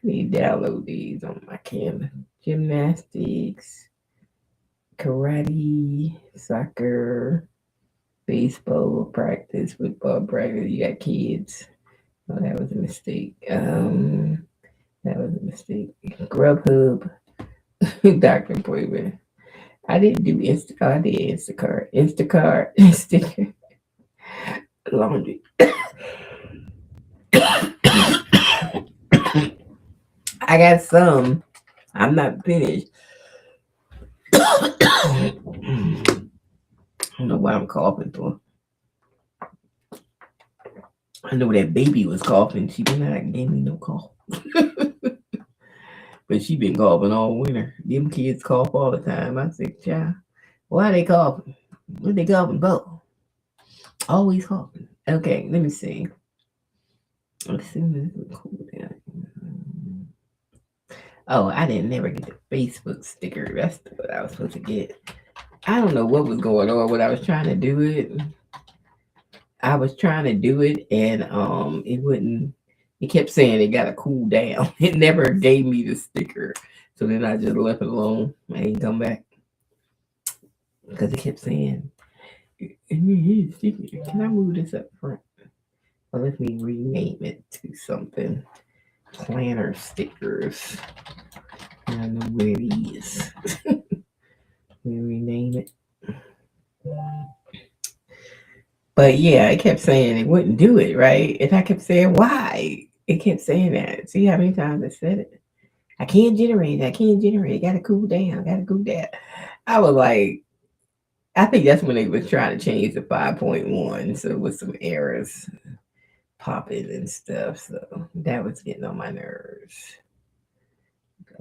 need to download these on my camera. Gymnastics, karate, soccer, baseball practice, football practice. You got kids. Oh, that was a mistake. That was a mistake. Grubhub, doctor appointment. I didn't do Instacart. I did Instacart. Instacart sticker. Laundry. I got some. I'm not finished. I don't know why I'm coughing for. I know that baby was coughing. She did not give me no cough. But she been coughing all winter. Them kids cough all the time. I said, child, why are they coughing? What they coughing for? Always coughing. Okay, let me see. Let's see this is cool down. Oh, I didn't never get the Facebook sticker. That's what I was supposed to get. I don't know what was going on when I was trying to do it. I was trying to do it and it wouldn't. It kept saying it got to cool down. It never gave me the sticker, so then I just left it alone. I ain't come back because it kept saying, "Can I move this up front?" Well, let me rename it to something. Planner stickers. I don't know where it is. Let me rename it. But yeah, it kept saying it wouldn't do it, right? And I kept saying, why? It kept saying that. See how many times I said it? I can't generate it. I can't generate it. Gotta cool down. Gotta cool down. I was like, I think that's when they was trying to change the 5.1. So with some errors popping and stuff. So that was getting on my nerves.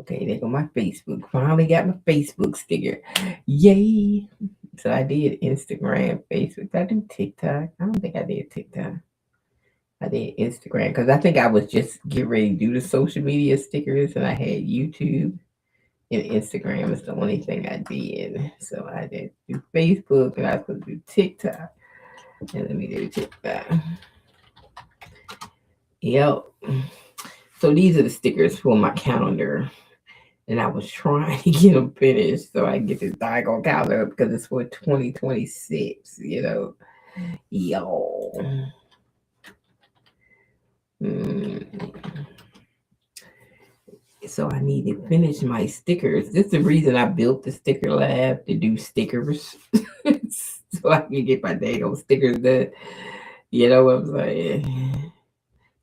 Okay, there go my Facebook. Finally got my Facebook sticker. Yay. So I did Instagram, Facebook. Did I do TikTok? I don't think I did TikTok. I did Instagram because I think I was just getting ready to do the social media stickers and I had YouTube and Instagram is the only thing I did. So I did do Facebook and I was supposed to do TikTok. And let me do TikTok. Yep. So these are the stickers for my calendar. And I was trying to get them finished so I can get this diagonal calendar up because it's for 2026, you know. Yo. so I need to finish my stickers. This is the reason I built the sticker lab, to do stickers. So I can get my dang stickers done. You know what I'm saying?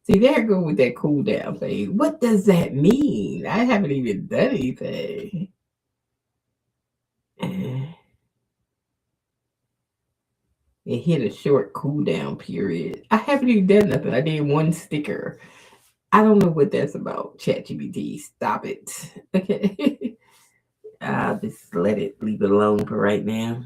See, there I go with that cool down thing. What does that mean? I haven't even done anything. It hit a short cool down period. I haven't even done nothing. I did one sticker. I don't know what that's about. ChatGPT, stop it. Okay. I'll just leave it alone for right now.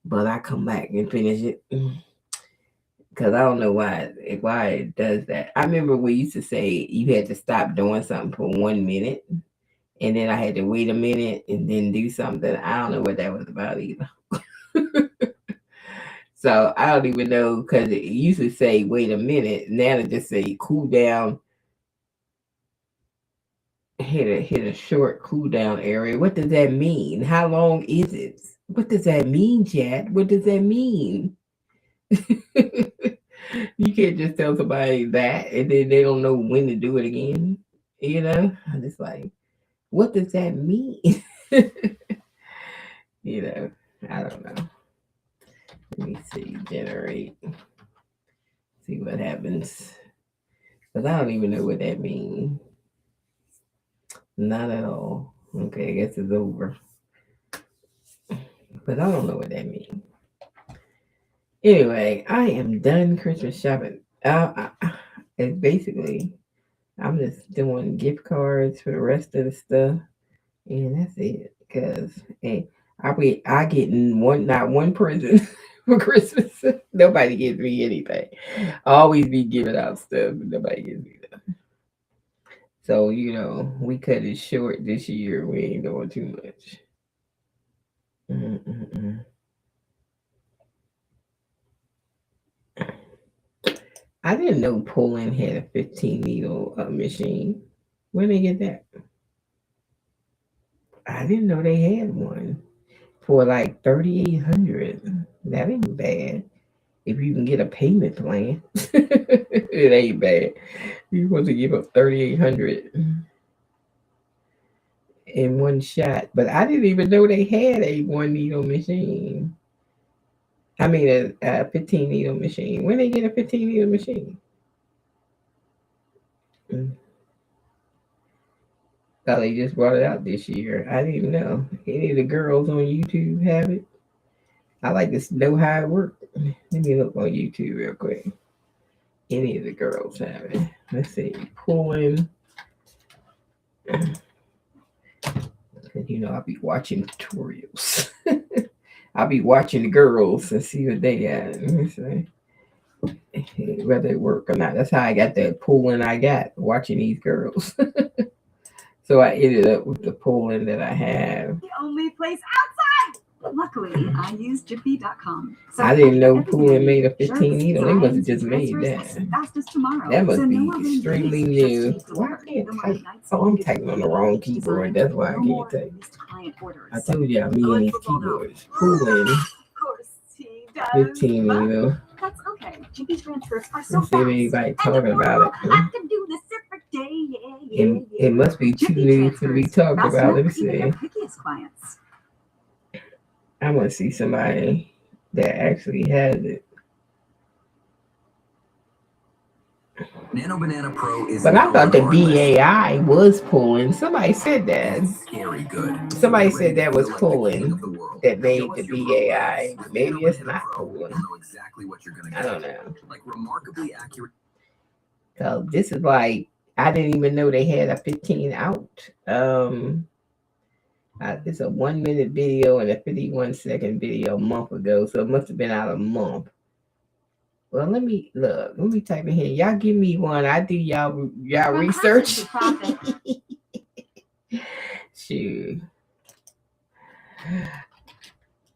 But I come back and finish it. Because I don't know why it does that. I remember we used to say you had to stop doing something for 1 minute, and then I had to wait a minute and then do something. I don't know what that was about either. So I don't even know, because it used to say wait a minute. Now it just say cool down. Hit a short cool down area. What does that mean? How long is it? What does that mean, Chad? What does that mean? You can't just tell somebody that and then they don't know when to do it again. You know? I'm just like, what does that mean? You know, I don't know. Let me see, generate. See what happens. Because I don't even know what that means. Not at all. Okay, I guess it's over. But I don't know what that means. Anyway, I am done Christmas shopping. It's basically, I'm just doing gift cards for the rest of the stuff, and that's it. Because hey, I getting not one present for Christmas. Nobody gives me anything. I always be giving out stuff, but nobody gives me that. So we cut it short this year. We ain't doing too much. Mm-mm-mm. I didn't know Poland had a 15 needle machine. Where they get that? I didn't know they had one for like 3,800. That ain't bad. If you can get a payment plan, it ain't bad. You want to give up 3,800 in one shot, but I didn't even know they had a one needle machine. I mean, a 15 needle machine. When they get a 15 needle machine? Mm. Oh, they just brought it out this year. I didn't even know. Any of the girls on YouTube have it? I like to know how it works. Let me look on YouTube real quick. Any of the girls have it. Let's see. Pulling. Because, I'll be watching tutorials. I'll be watching the girls and see what they got. Let me see. Whether it work or not. That's how I got that pulling I got, watching these girls. So I ended up with the pulling that I have.
The only place outside. Luckily, I use Jiffy.com.
So I didn't know pulling made a 15 needle. They must have just made that. That must be extremely new. Why I can't type? Oh, I'm typing on the wrong keyboard. That's why I can't type. I told you me and these keyboards. Pulling 15 needle.
That's okay. Jiffy transfers are so
Let's see if anybody talking about it.
I can do this every day.
It must be too new to be talked about. Let me see. I want to see somebody that actually has it.
Nano Banana Pro is.
But I thought the BAI was pulling. Somebody said that.
Scary good.
Somebody said that was pulling. That made the BAI. Maybe it's not pulling. I don't know.
Like remarkably accurate.
So this is like, I didn't even know they had a 15 out. It's a 1 minute video and a 51-second video a month ago, so it must have been out a month. Well, let me type in here. Y'all give me one. I do y'all research. Shoot.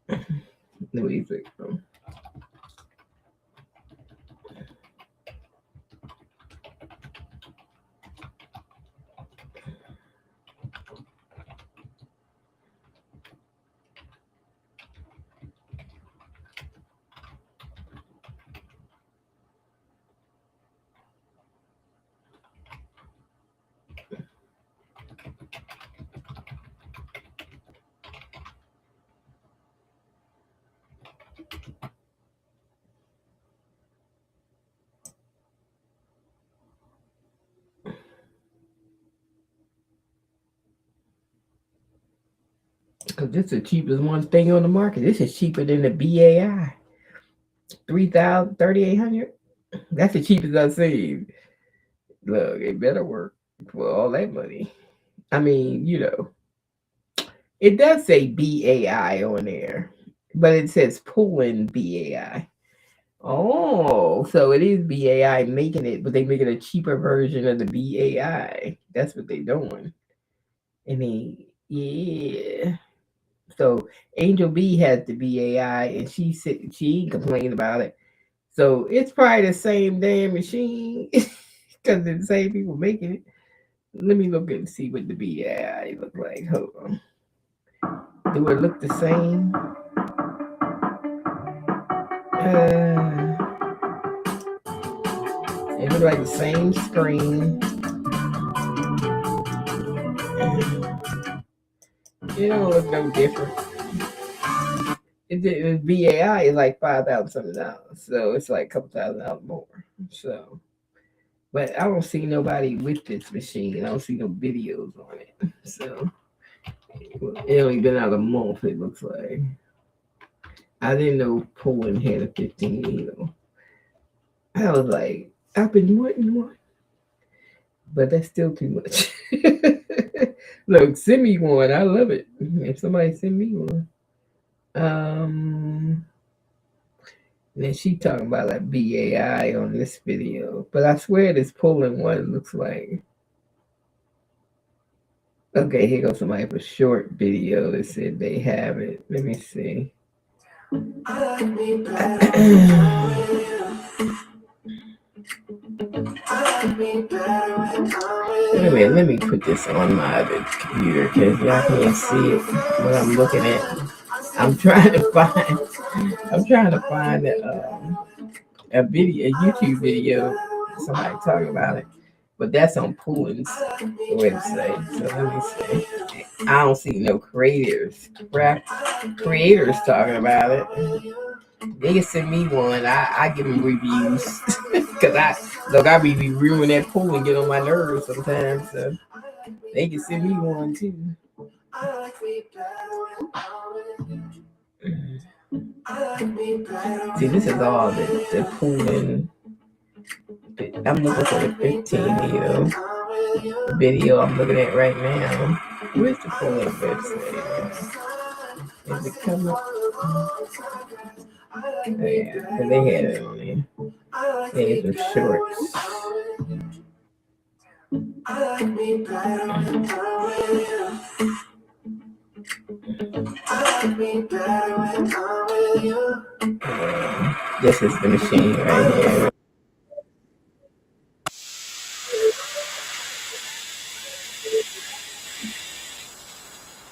Let me see. Because this is the cheapest one thing on the market. This is cheaper than the BAI. 3,800. That's the cheapest I've seen. Look, it better work for all that money. I mean, it does say BAI on there, but it says pulling BAI. Oh, so it is BAI making it, but they make it a cheaper version of the BAI. That's what they doing. I mean, yeah. So Angel B has the BAI, and she ain't complaining about it. So it's probably the same damn machine because it's the same people making it. Let me look and see what the BAI look like. Hold on. Do it look the same? It look like the same screen. It don't look no different. The BAI is like $5,000 something, so it's like a couple $1,000 more. So, but I don't see nobody with this machine. I don't see no videos on it. So it only been out a month. It looks like. I didn't know Poland had a 15 needle. I was like, I've been wanting one, but that's still too much. Look, send me one. I love it. If somebody send me one. Then she talking about like BAI on this video, but I swear this Poland one looks like. Okay, here goes somebody for short video that said they have it. Let me see. Anyway, let me put this on my other computer because y'all can't see it what I'm looking at. I'm trying to find. I'm trying to find a video, a YouTube video, somebody talking about it, but that's on Poolin's website. So let me see. I don't see no creators talking about it. They can send me one. I give them reviews because I be reviewing that pool and get on my nerves sometimes. So they can send me one too. See, this is all the pooling. I'm looking for the 15 video I'm looking at right now. Where's the pooling website? Is it coming? Oh, yeah, they had it on there. They had some shorts. This is the machine right here.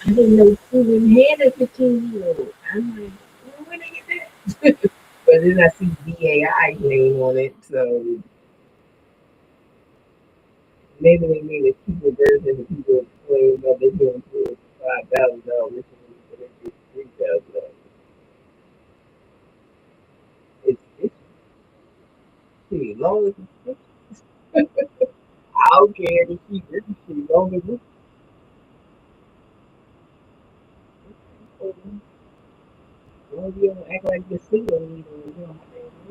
I didn't know Susan had a 15-year-old. I'm like, where did they get that? But then I see BAI name on it, so maybe they made a cheaper version of people claim that they're doing for $5,000. But they do $3,000. It's pretty long as it's I don't care if it's cheap. It's pretty long as it's as long as you don't act like you're single, you don't have to do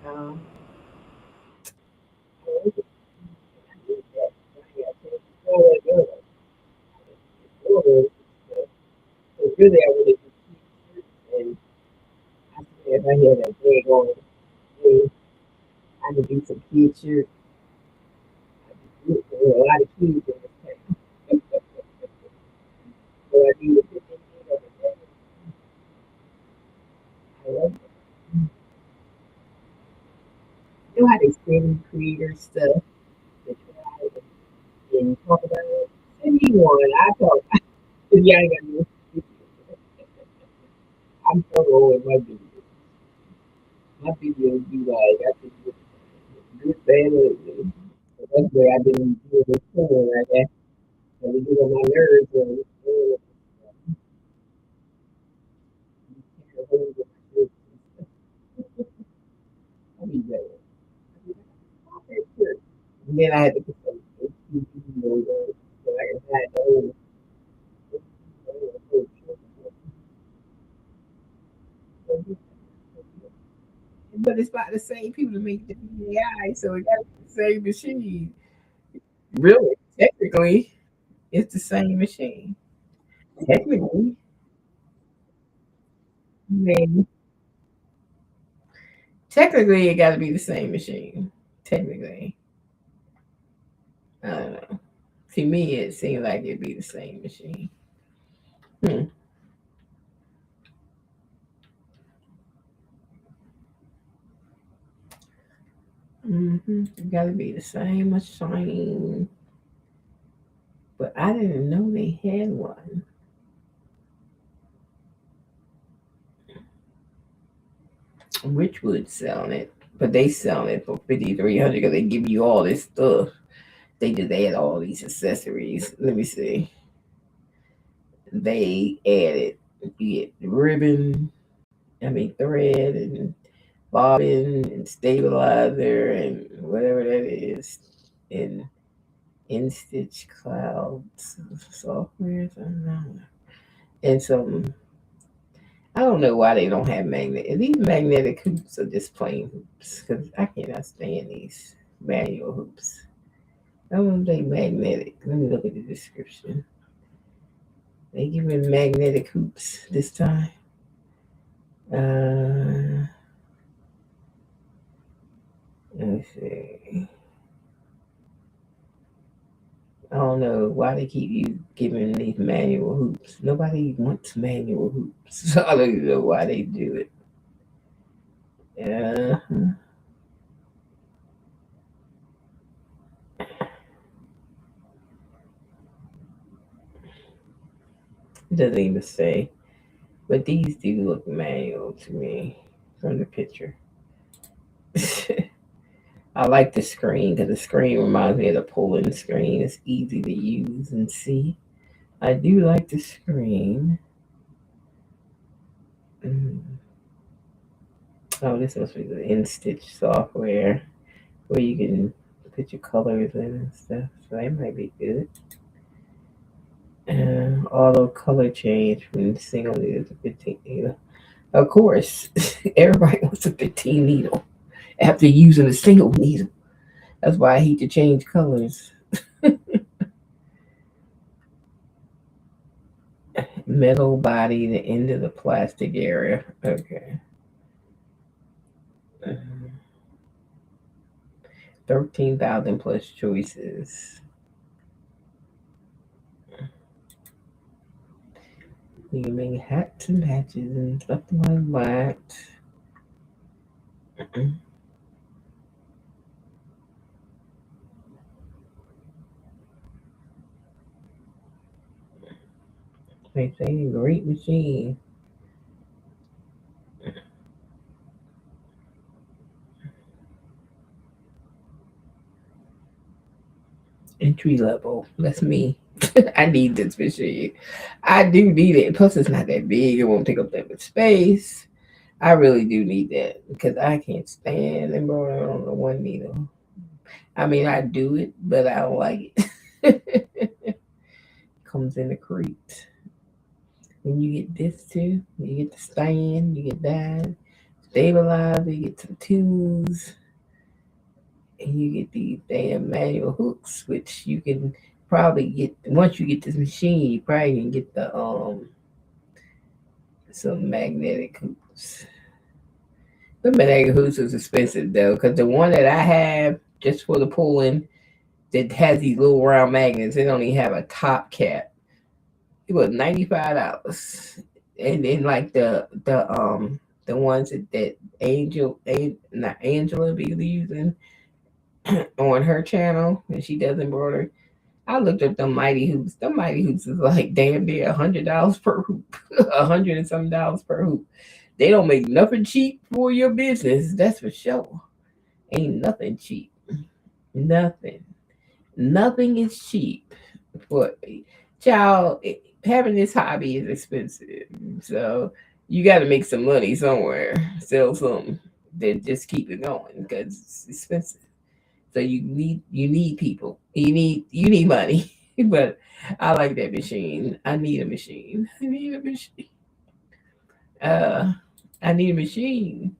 it. I did that. I got to tell that girl. So really, I would have just and I said, if I had that bag on, yeah, I could do some kid shirt. I could do a lot of kids in this town. So I do it. I love it. You know how they send creator stuff to try and talk about it? Send me one. I thought, yeah, I ain't got no. I'm so old with my videos. My videos be like, I think good, bad, ugly. So that's where I've been doing this thing like that. And we get on my nerves and I be better. And then I had to put some HTTP on there so I can hide the whole about the same people to make the AI, so it got to be the same machine. Really, technically, it's the same machine. Technically, I mean, technically, it got to be the same machine. Technically, I don't know. To me, it seemed like it'd be the same machine. Hmm. It got to be the same machine. But I didn't know they had one. Richwood selling it, but they selling it for 5,300 because they give you all this stuff. They just add all these accessories. Let me see. They added you get ribbon, thread and bobbin and stabilizer and whatever that is, and in stitch clouds software. I don't know. And some I don't know why they don't have magnet. These magnetic hoops are just plain hoops because I cannot stand these manual hoops. I don't know if they magnetic. Let me look at the description. They give me magnetic hoops this time. Uh, let me see. I don't know why they keep you giving these manual hoops. Nobody wants manual hoops. So I don't know why they do it. Uh, it doesn't even say. But these do look manual to me from the picture. I like the screen because the screen reminds me of the pulling screen. It's easy to use and see. I do like the screen. Mm. Oh, this must be the InStitch software where you can put your colors in and stuff. So that might be good. Auto color change from single needle to 15 needle. Of course, everybody wants a 15 needle after using a single needle. That's why I hate to change colors. Metal body, the end of the plastic area. Okay. 13,000 plus choices. You can make hats and patches and stuff like that. They say great machine. Entry level. That's me. I need this machine. I do need it. Plus, it's not that big. It won't take up that much space. I really do need that because I can't stand embroidering on the one needle. I do it, but I don't like it. Comes in the crate. When you get this too, you get the stand, you get that, stabilizer, you get some tools, and you get these damn manual hooks, which you can probably get once you get this machine. You probably can get the some magnetic hoops. The magnetic hoops is expensive though, because the one that I have just for the pulling that has these little round magnets, they don't even have a top cap. It was $95, and then like the ones that not Angela be using on her channel, and she does embroidery. I looked up the mighty hoops. The mighty hoops is like damn near $100 per hoop, $100 and some dollars per hoop. They don't make nothing cheap for your business. That's for sure. Ain't nothing cheap. Nothing. Nothing is cheap. For child, having this hobby is expensive. So you got to make some money somewhere. Sell something. Then just keep it going because it's expensive. So you need people. You need money. But I like that machine. I need a machine. I need a machine. Uh, I need a machine.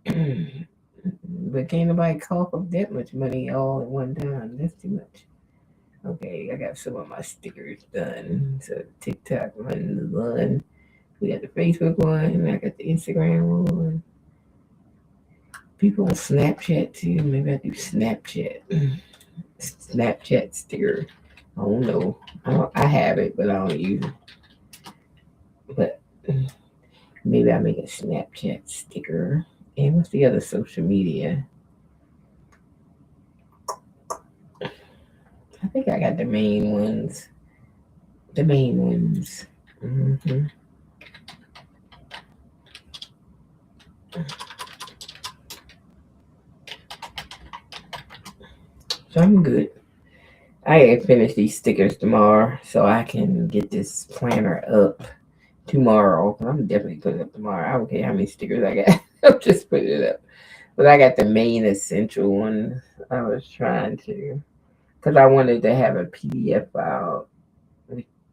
But can't nobody cough up that much money all at one time. That's too much. Okay, I got some of my stickers done. So TikTok one is done. We got the Facebook one. I got the Instagram one. People on Snapchat too. Maybe I do Snapchat. Snapchat sticker. I don't know. I have it, but I don't use it. But maybe I make a Snapchat sticker. And what's the other social media? I think I got the main ones. The main ones. hmm So I'm good. I gotta finish these stickers tomorrow so I can get this planner up tomorrow. I'm definitely putting it up tomorrow. I don't care how many stickers I got. I'm just putting it up. But I got the main essential ones. I was trying to, because I wanted to have a PDF file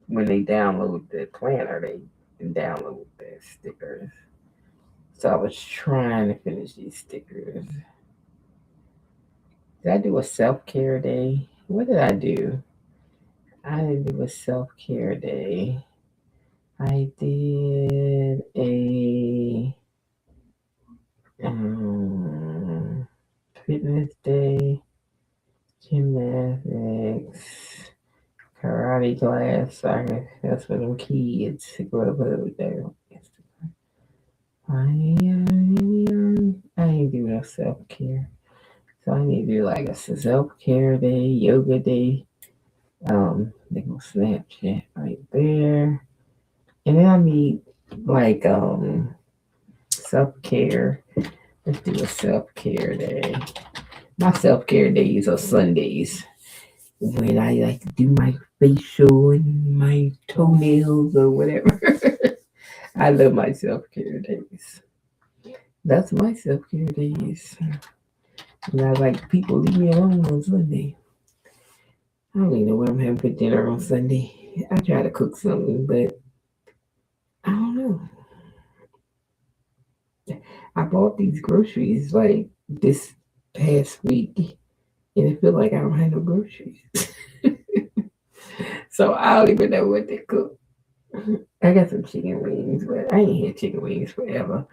when they download the planner. They can download the stickers. So I was trying to finish these stickers. Did I do a self care day? What did I do? I didn't do a self care day. I did a fitness day, gymnastics, karate class. That's for them kids to go over there. I ain't do no self care. So I need to do like a self care day, yoga day. They go Snapchat right there. And then I need like self care. Let's do a self care day. My self care days are Sundays when I like to do my facial and my toenails or whatever. I love my self care days. That's my self care days. And I like people leave me alone on Sunday. I don't even know what I'm having for dinner on Sunday. I try to cook something, but I don't know. I bought these groceries like this past week, and it feel like I don't have no groceries. So I don't even know what to cook. I got some chicken wings, but I ain't had chicken wings forever.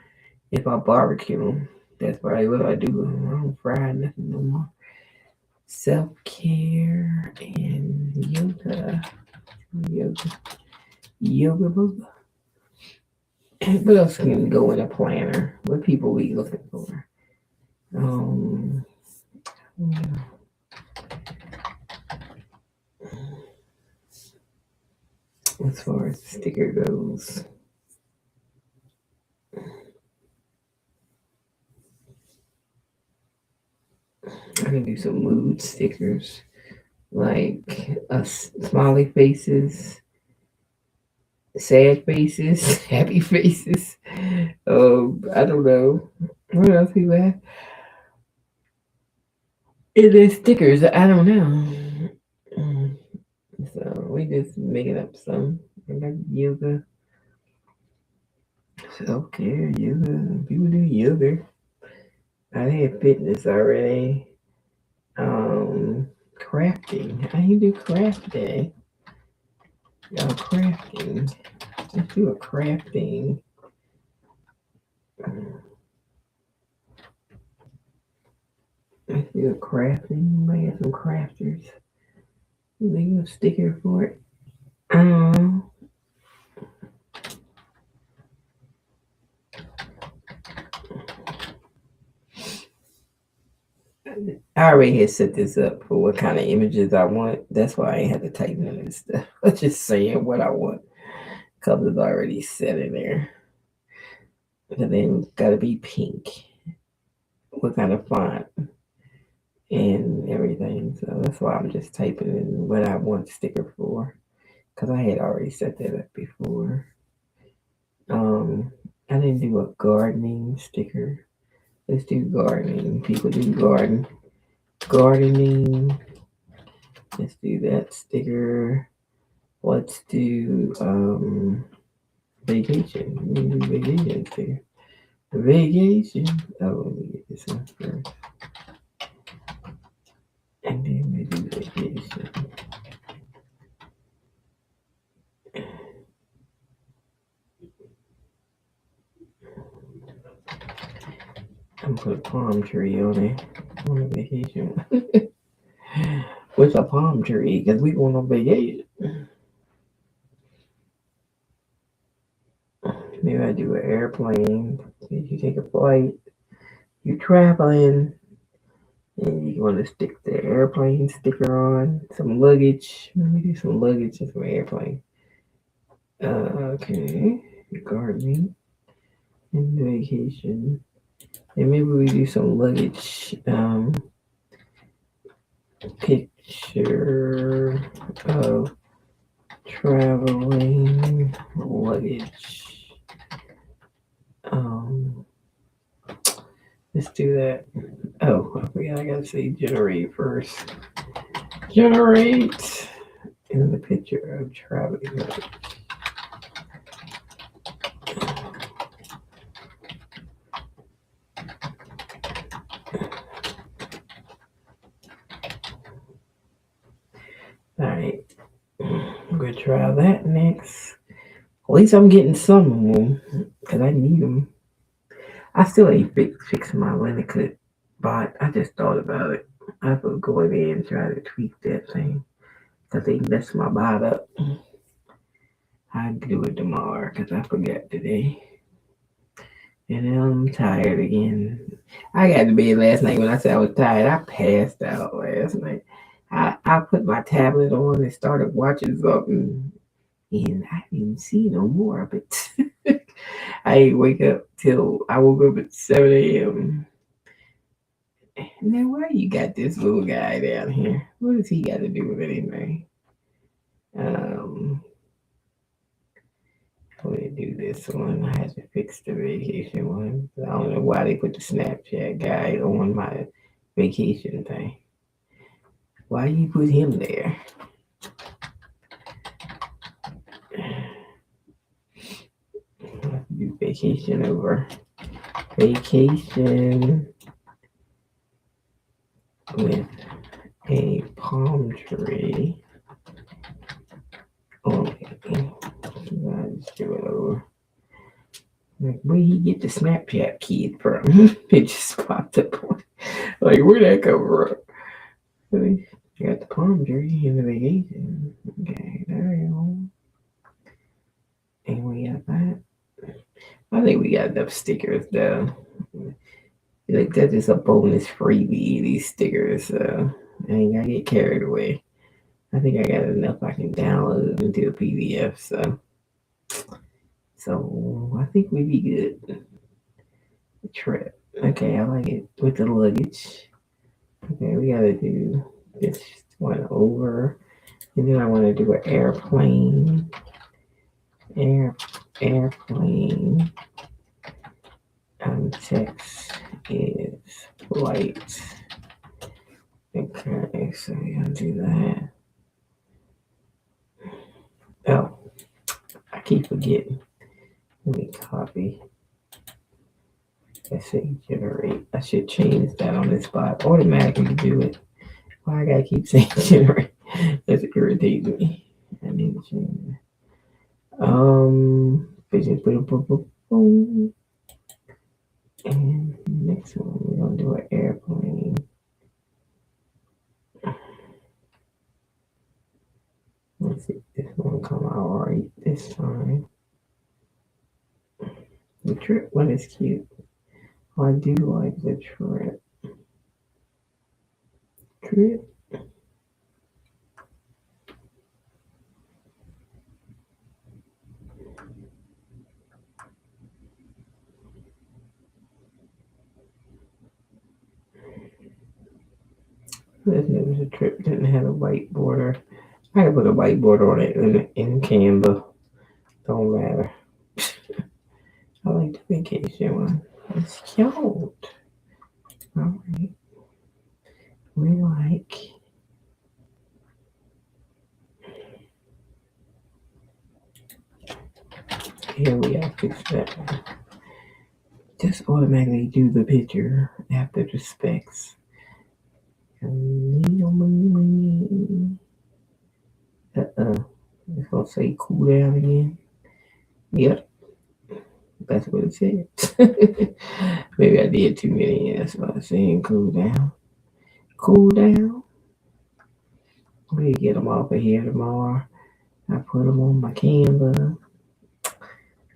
If I barbecue them, that's probably what I do. I don't fry nothing no more. Self care and yoga, yoga boga. What else can go in a planner? What people we looking for? Um, as far as the sticker goes, I can do some mood stickers like smiley faces, sad faces, happy faces. I don't know what else people have. It is stickers. I don't know. Mm, So we just making up some. I got yoga, self care, yoga. People do yoga. I had fitness already. Crafting. I need to do craft day. Crafting. Let's do a crafting. Let's do a crafting. Might have some crafters. Maybe a sticker for it. Um, I already had set this up for what kind of images I want. That's why I ain't had to type in this stuff. Let's just say what I want. Because it's already set in there. And then gotta be pink. What kind of font and everything. So that's why I'm just typing in what I want sticker for. Because I had already set that up before. I didn't do a gardening sticker. Let's do gardening. People do gardening. Let's do that sticker. Let's do vacation. We do vacation sticker. Vacation. Oh, let me get this one first. And then we do vacation. I'm gonna put a palm tree on it. On a vacation. What's a palm tree? Because we going on vacation. Maybe I do an airplane. If you take a flight, you're traveling, and you want to stick the airplane sticker on. Some luggage. Maybe do some luggage and some airplane. Okay. Gardening and vacation. And maybe we do some luggage. Picture of traveling luggage. Let's do that. Oh, I forgot I gotta say generate first. Generate in the picture of traveling luggage. Alright. I'm gonna try that next. At least I'm getting some of them because I need them. I still ain't fixed my Linux bot. I just thought about it. I could go in there and try to tweak that thing because they messed my bot up. I'll do it tomorrow because I forgot today. And then I'm tired again. I got to bed last night. When I said I was tired, I passed out last night. I put my tablet on and started watching something, and I didn't see no more of it. I didn't wake up till I woke up at 7 a.m. Now, why you got this little guy down here? What does he got to do with anything? I'm gonna do this one. I had to fix the vacation one. I don't know why they put the Snapchat guy on my vacation thing. Why you put him there? Do vacation over vacation with a palm tree. Okay, let's do it over. Like, where he get the Snapchat kid from? It just popped up. Like, where'd that come from? Really? You got the palm tree in the vacation. Okay, there you go. And we got that. I think we got enough stickers though. Like that is a bonus freebie, these stickers. I ain't gotta get carried away. I think I got enough I can download into a PDF. So I think we'd be good. The trip. Okay, I like it with the luggage. Okay, we gotta do this one over. And then I want to do an airplane. Airplane. Text is flight. Okay, so we're gonna do that. Oh, I keep forgetting. Let me copy. Let's say generate. I should change that on this spot. Automatically do it. Why I gotta keep saying generate? That's irritates me. I need to change that. Vision, boom. And next one, we're gonna do an airplane. Let's see if this one come out right this time. The trip one is cute. I do like the trip. This was a trip, didn't have a white border. I could put a white border on it in Canva. Don't matter. I like the vacation one. It's cute. Alright. We like. Here we gotta fix that one. just automatically do the picture after the specs. It's gonna say cool down again. Yep, that's what it said. Maybe I did too many. That's what I'm saying. Cool down. Cool down. We get them off of here tomorrow. I put them on my Canva.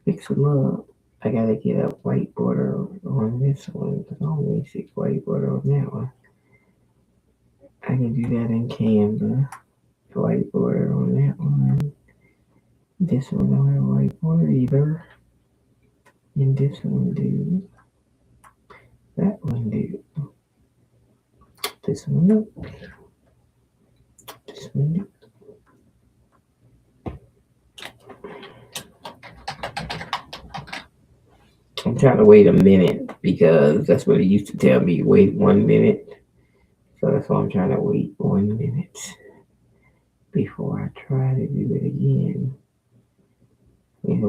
Fix them up. I gotta get a white border on this one. There's only 6 white border on that one. I can do that in Canva. White border on that one. This one don't have a white border either. And this one do. That one do. This one do. This one do. I'm trying to wait a minute because that's what it used to tell me. Wait 1 minute. So that's why I'm trying to wait 1 minute before I try to do it again.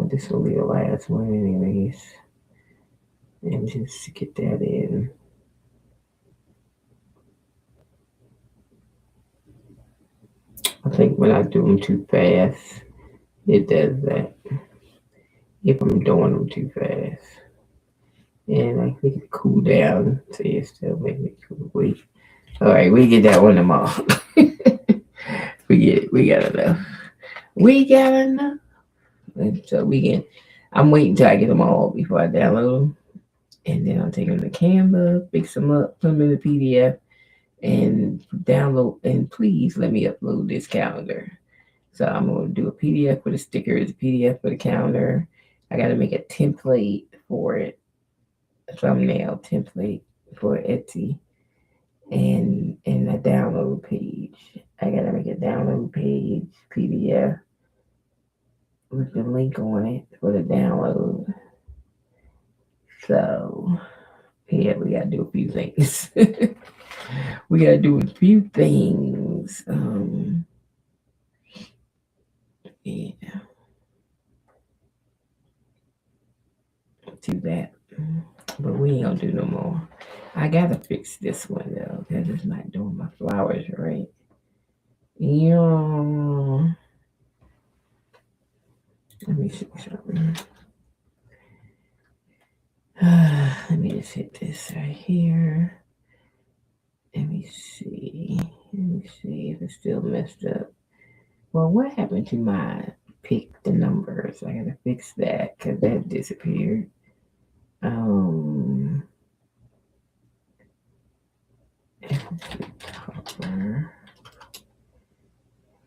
This will be the last one anyways. And just get that in. I think when I do them too fast, it does that. If I'm doing them too fast. And I make it cool down. So you still make me wait. Alright, we get that one tomorrow. We got enough. We got enough. And so I'm waiting till I get them all before I download them. And then I'll take them to Canva, fix them up, put them in the PDF, and download. And please let me upload this calendar. So I'm going to do a PDF for the stickers, a PDF for the calendar. I got to make a template for it, a thumbnail template for Etsy, and a download page. I got to make a download page, PDF, with the link on it for the download. So, yeah, we got to do a few things. We got to do a few things. Yeah. Do that. But we ain't gonna do no more. I gotta fix this one though, because it's not doing my flowers right. Yeah. Let me see something. Let me just hit this right here. Let me see if it's still messed up. Well, what happened to my pick the numbers? I gotta fix that because that disappeared. Cover.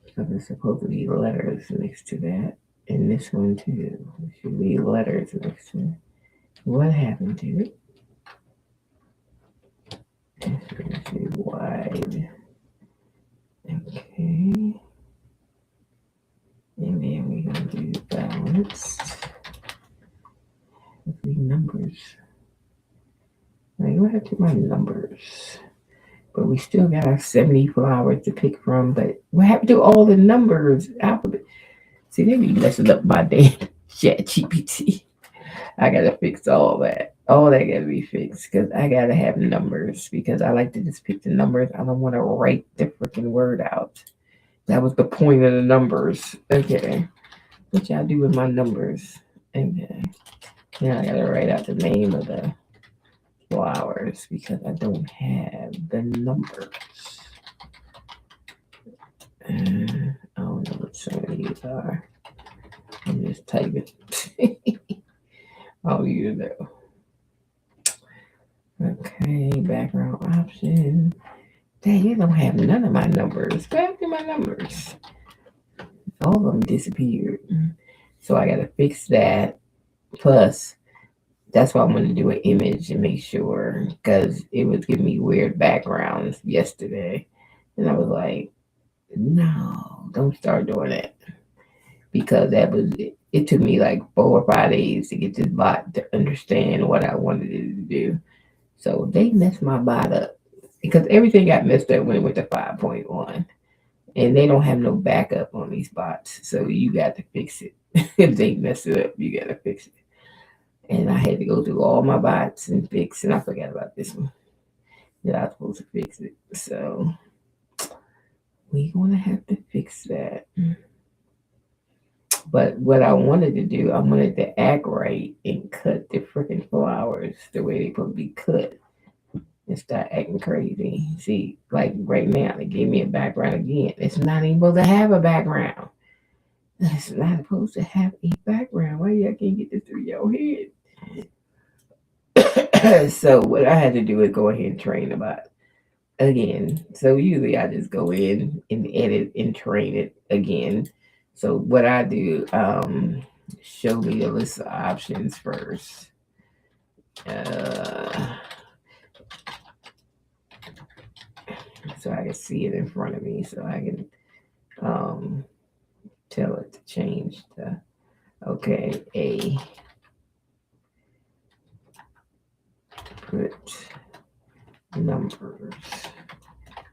So there's supposed to be letters next to that. And this one too. There should be letters next to it. What happened to it? This is wide. Okay. And then we're going to do balanced. The numbers. Like, what happened to my numbers? But we still got our 70 flowers to pick from. But what happened to all the numbers? Alphabet. See, they be messing up my damn ChatGPT. I gotta fix all that. All that gotta be fixed because I gotta have numbers because I like to just pick the numbers. I don't want to write the freaking word out. That was the point of the numbers. Okay. What y'all do with my numbers? Okay. Now I gotta write out the name of the flowers because I don't have the numbers. I don't know what some of these are. I'm just typing. I'll use it. Okay, background option. Dang, you don't have none of my numbers. What happened to my numbers? All of them disappeared. So I gotta fix that. Plus, that's why I'm gonna do an image and make sure because it was giving me weird backgrounds yesterday. And I was like, no, don't start doing that. Because that was it took me like 4 or 5 days to get this bot to understand what I wanted it to do. So they messed my bot up because everything got messed up when it went to 5.1. And they don't have no backup on these bots. So you got to fix it. If they mess it up, you got to fix it. And I had to go through all my bots and fix, and I forgot about this one. That I was supposed to fix it. So we're gonna have to fix that. But what I wanted to do, I wanted to act right and cut the freaking flowers the way they supposed to be cut and start acting crazy. See, like right now, they gave me a background again. It's not even supposed to have a background. It's not supposed to have a background. Why y'all can't get this through your head? So what I had to do is go ahead and train the bot again. So usually I just go in and edit and train it again. So what I do, show me a list of options first. So I can see it in front of me, so I can tell it to change the a put numbers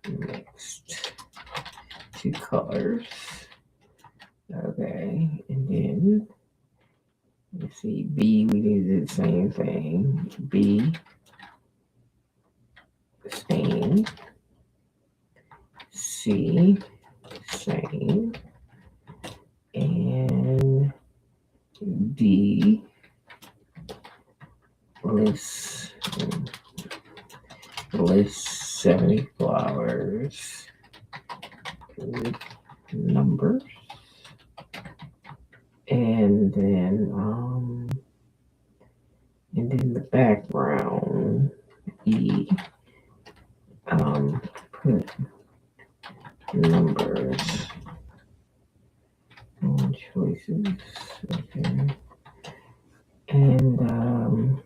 next to colors. Okay, and then let's see, B, we need to do the same thing. B, same. C, same. And D, list 70 flowers with numbers. And then the background, E, put numbers and choices. Okay. And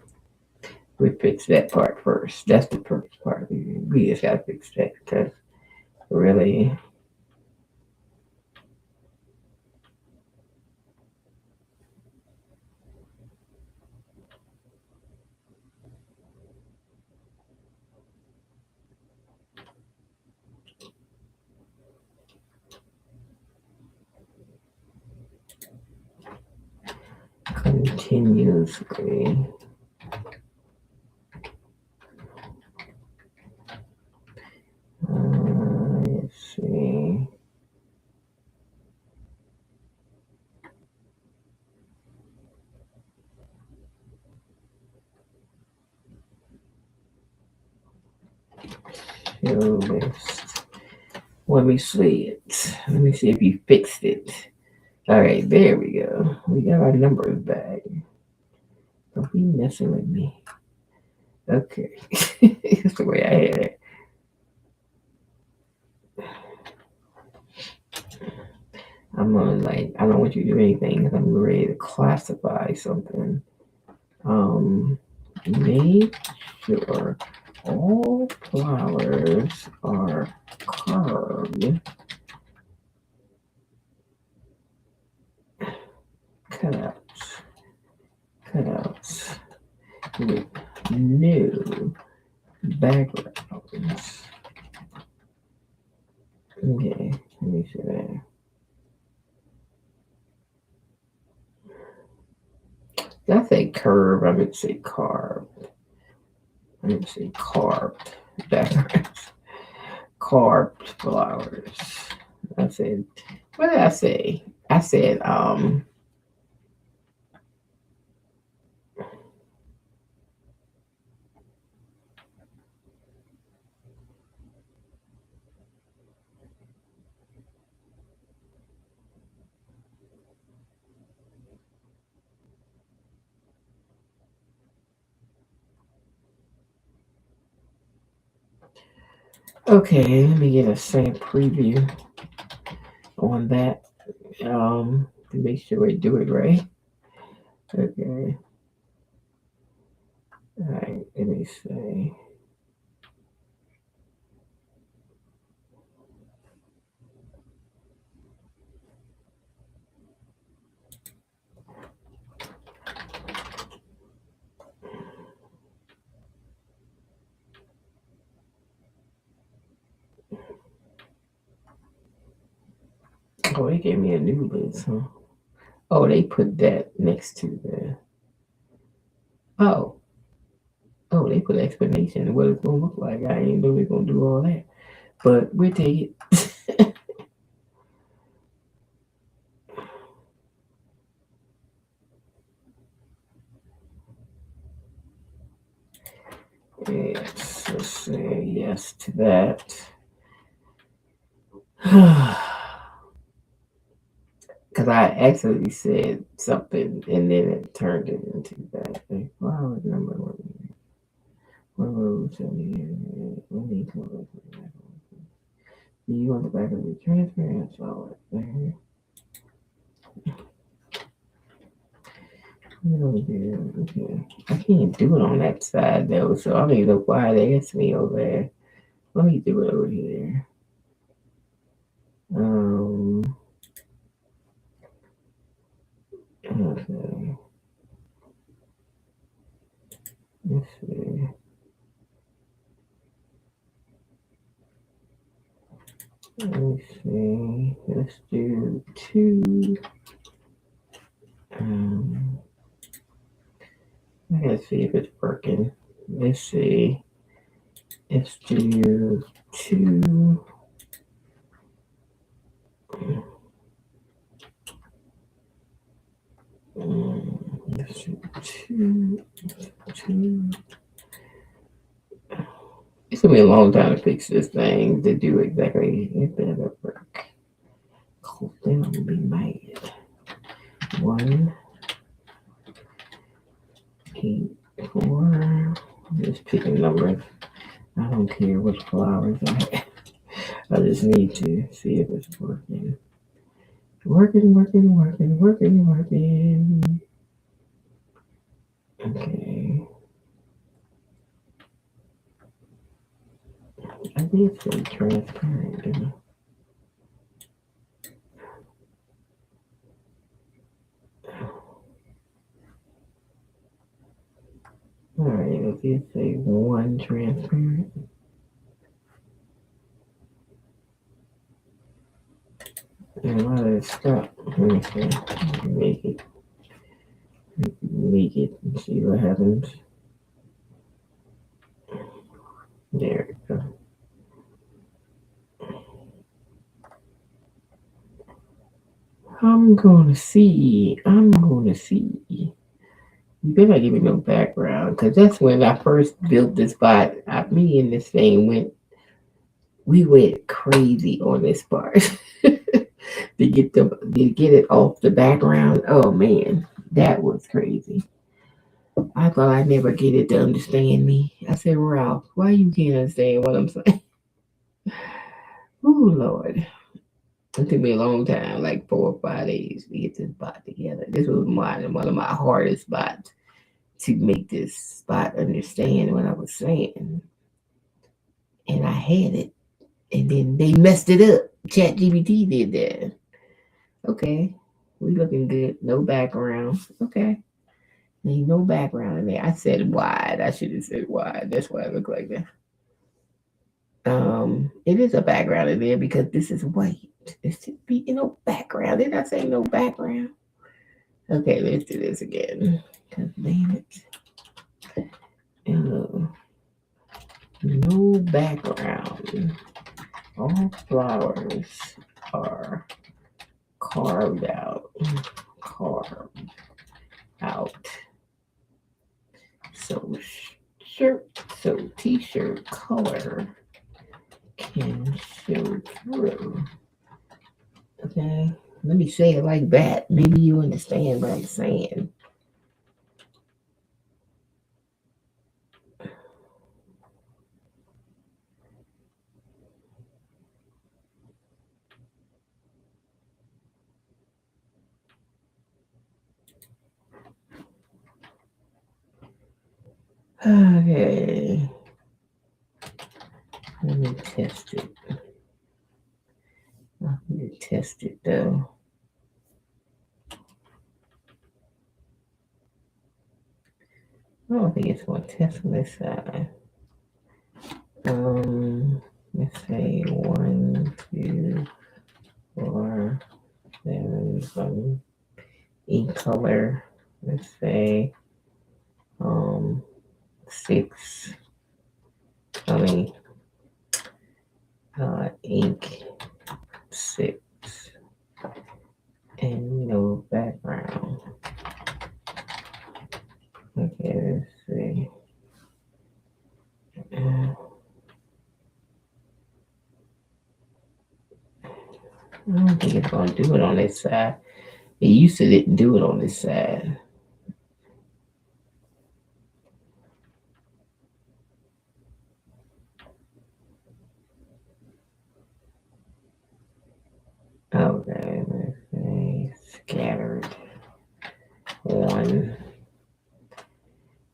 we fix that part first. That's the first part. We just gotta fix that because really continuously let's see. Show list. Let me see it. Let me see if you fixed it. All right, there we go. We got our numbers back. Don't be messing with me. Okay. It's the way I had it. I'm on like, I don't want you to do anything because I'm ready to classify something. Make sure all flowers are carved, cutouts with new backgrounds. Okay, let me see that. Did I say curve? I meant to say carved. I meant to say carved backgrounds. Carved flowers. I said, what did I say? I said, okay, let me get a second preview on that to make sure we do it right. Okay. All right, let me see. Oh, they gave me a new list, huh? Oh, they put that next to the Oh, they put an explanation of what it's gonna look like. I ain't know they're gonna do all that, but we'll take it. Yes, let's say yes to that. Because I actually said something and then it turned it into that. Like, well, I remember what rules do you want the back of the transparent solid? Okay. I can't do it on that side though, so I don't even know why they asked me over there. Let me do it over here. Okay. Let's see. Let me see. Let's do 2. I gotta see if it's working. Let's see. Let's do 2. Let's do 2. 2. It's gonna be a long time to fix this thing to do exactly. It better work. Cool, then I'm gonna be mad. 1, 8, 4. I'm just picking numbers. I don't care what flowers I have. I just need to see if it's working. Working. Okay. I did say transparent, didn't I? Alright, I did say 1 transparent. And why did it stop? Let me see. Make it and see what happens. There we go. I'm gonna see. You better give me no background, because that's when I first built this bot. Me and this thing we went crazy on this part to get it off the background. Oh man, that was crazy. I thought I'd never get it to understand me. I said, Ralph, why you can't understand what I'm saying? Oh Lord. It took me a long time, like 4 or 5 days to get this bot together. This was one of my hardest bots to make this spot understand what I was saying. And I had it. And then they messed it up. ChatGPT did that. Okay. We looking good. No background. Okay. Ain't no background in there. I said wide. I should have said wide. That's why I look like that. It is a background in there because this is white. It should be no background. Did I say no background? Okay, let's do this again. Cause damn it. No background. All flowers are carved out. Carved out. So t-shirt color can show through. Okay, let me say it like that. Maybe you understand what I'm saying. Okay, let me test it. I'm going to test it though. I don't think it's going to test on this side. Let's say 1, 2, 4, 7, 8 color. Let's say 6. I mean, ink 6, and no background. Okay, let's see. I don't think it's gonna do it on this side. It used to didn't do it on this side. Okay, let's see. Scattered 1.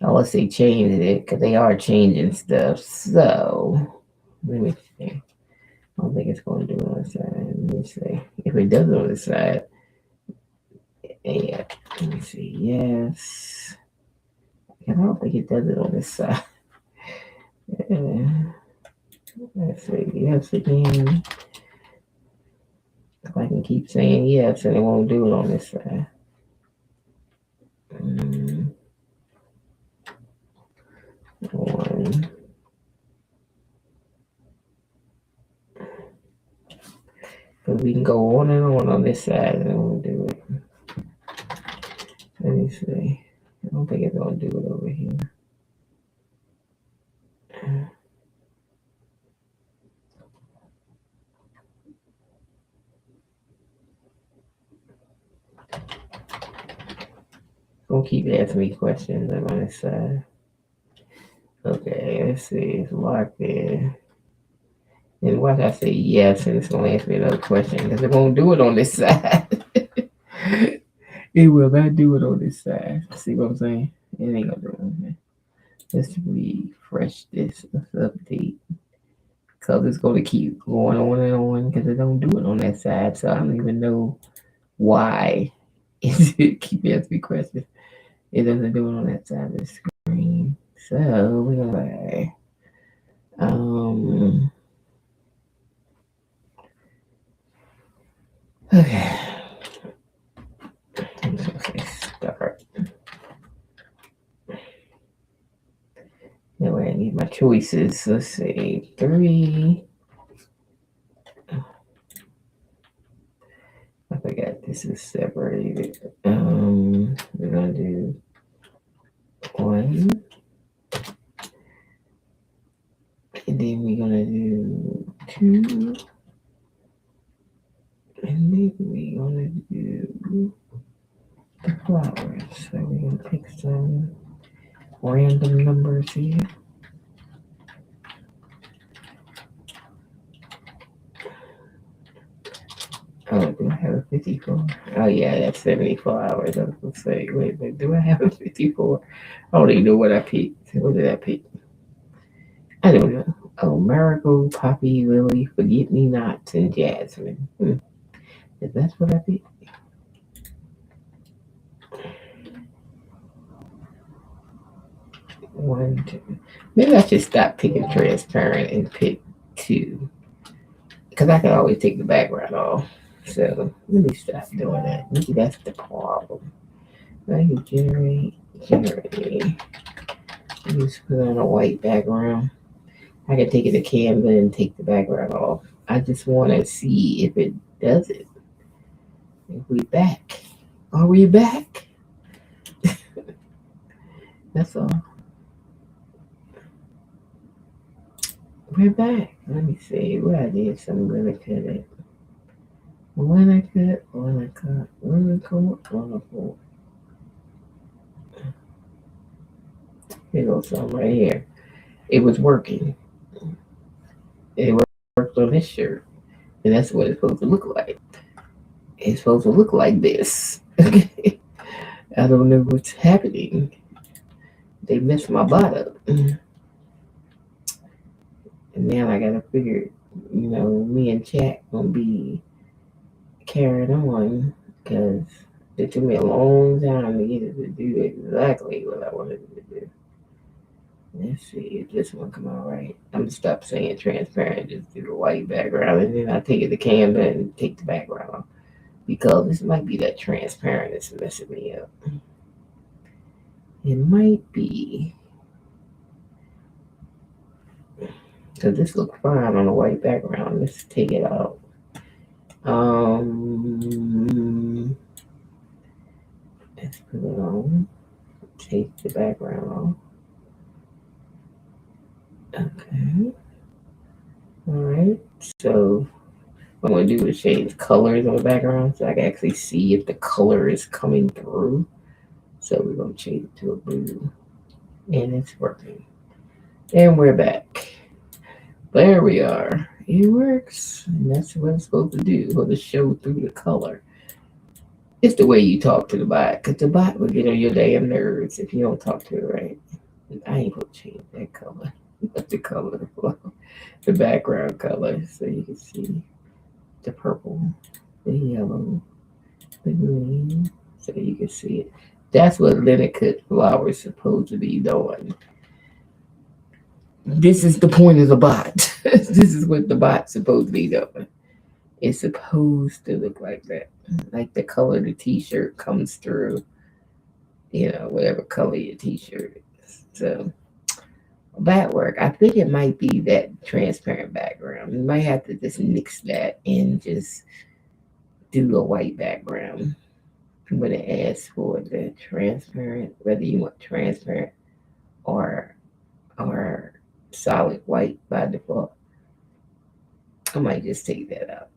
Unless they changed it, because they are changing stuff. So let me see. I don't think it's going to do it on the side. Let me see. If it does it on the side, yeah. Let me see. Yes. I don't think it does it on this side. Let's see. Yes again. If I can keep saying yes, and it won't do it on this side. One. Because we can go on and on this side, and it won't do it. Let me see. I don't think it's going to do it over here. Don't keep asking me questions. I'm on this side. Okay, let's see. It's locked in. And watch I say yes, and it's going to ask me another question because it won't do it on this side. It will not do it on this side. See what I'm saying? It ain't going to do it on there. Let's refresh this. Let's update. Because it's going to keep going on and on because it don't do it on that side. So I don't even know why it keep asking me questions. It doesn't do it on that side of the screen. So we're gonna okay. Let's say start. Now I need my choices. Let's say 3. I forgot this is separated. We're gonna do 1. And then we're gonna do 2. And then we're gonna do the flowers. So we're gonna pick some random numbers here. Oh, do I have a 54? Oh, yeah, that's 74 hours. I was going to say, wait, do I have a 54? I don't even know what I picked. What did I pick? I don't know. Oh, Marigold, Poppy, Lily, Forget Me Nots, and Jasmine. Is that what I picked? One, 2. Maybe I should stop picking transparent and pick 2. Because I can always take the background off. So let me stop doing that. Maybe that's the problem. I can generate. Just put on a white background. I can take it to Canva and take the background off. I just want to see if it does it. If we back. Are we back? That's all. We're back. Let me see. Where I did some really cut it. When I cut. Here goes some right here. It was working. It worked on this shirt. And that's what it's supposed to look like. It's supposed to look like this. I don't know what's happening. They messed my bot up. And now I gotta figure, me and chat gonna be carried on because it took me a long time to get it to do exactly what I wanted it to do. Let's see if this one come out right. I'm gonna stop saying transparent, just do the white background, and then I take it to Canva and take the background off because this might be that transparent that's messing me up. It might be. Because this looks fine on a white background. Let's take it out. Let's put it on. Take the background off. Okay. Alright. So what I'm going to do is change colors on the background so I can actually see if the color is coming through. So we're going to change it to a blue. And it's working. And we're back. There we are. It works. And that's what it's supposed to do. For to show through the color. It's the way you talk to the bot. Because the bot will get on your damn nerves if you don't talk to it right. I ain't going to change that color. But the color. The background color. So you can see the purple. The yellow. The green. So you can see it. That's what Linnecut flower is supposed to be doing. This is the point of the bot. This is what the bot's supposed to be doing. It's supposed to look like that. Like the color of the t-shirt comes through, whatever color your t-shirt is. So that work. I think it might be that transparent background. You might have to just mix that and just do a white background. When it asks for the transparent, whether you want transparent or solid white by default. I might just take that out.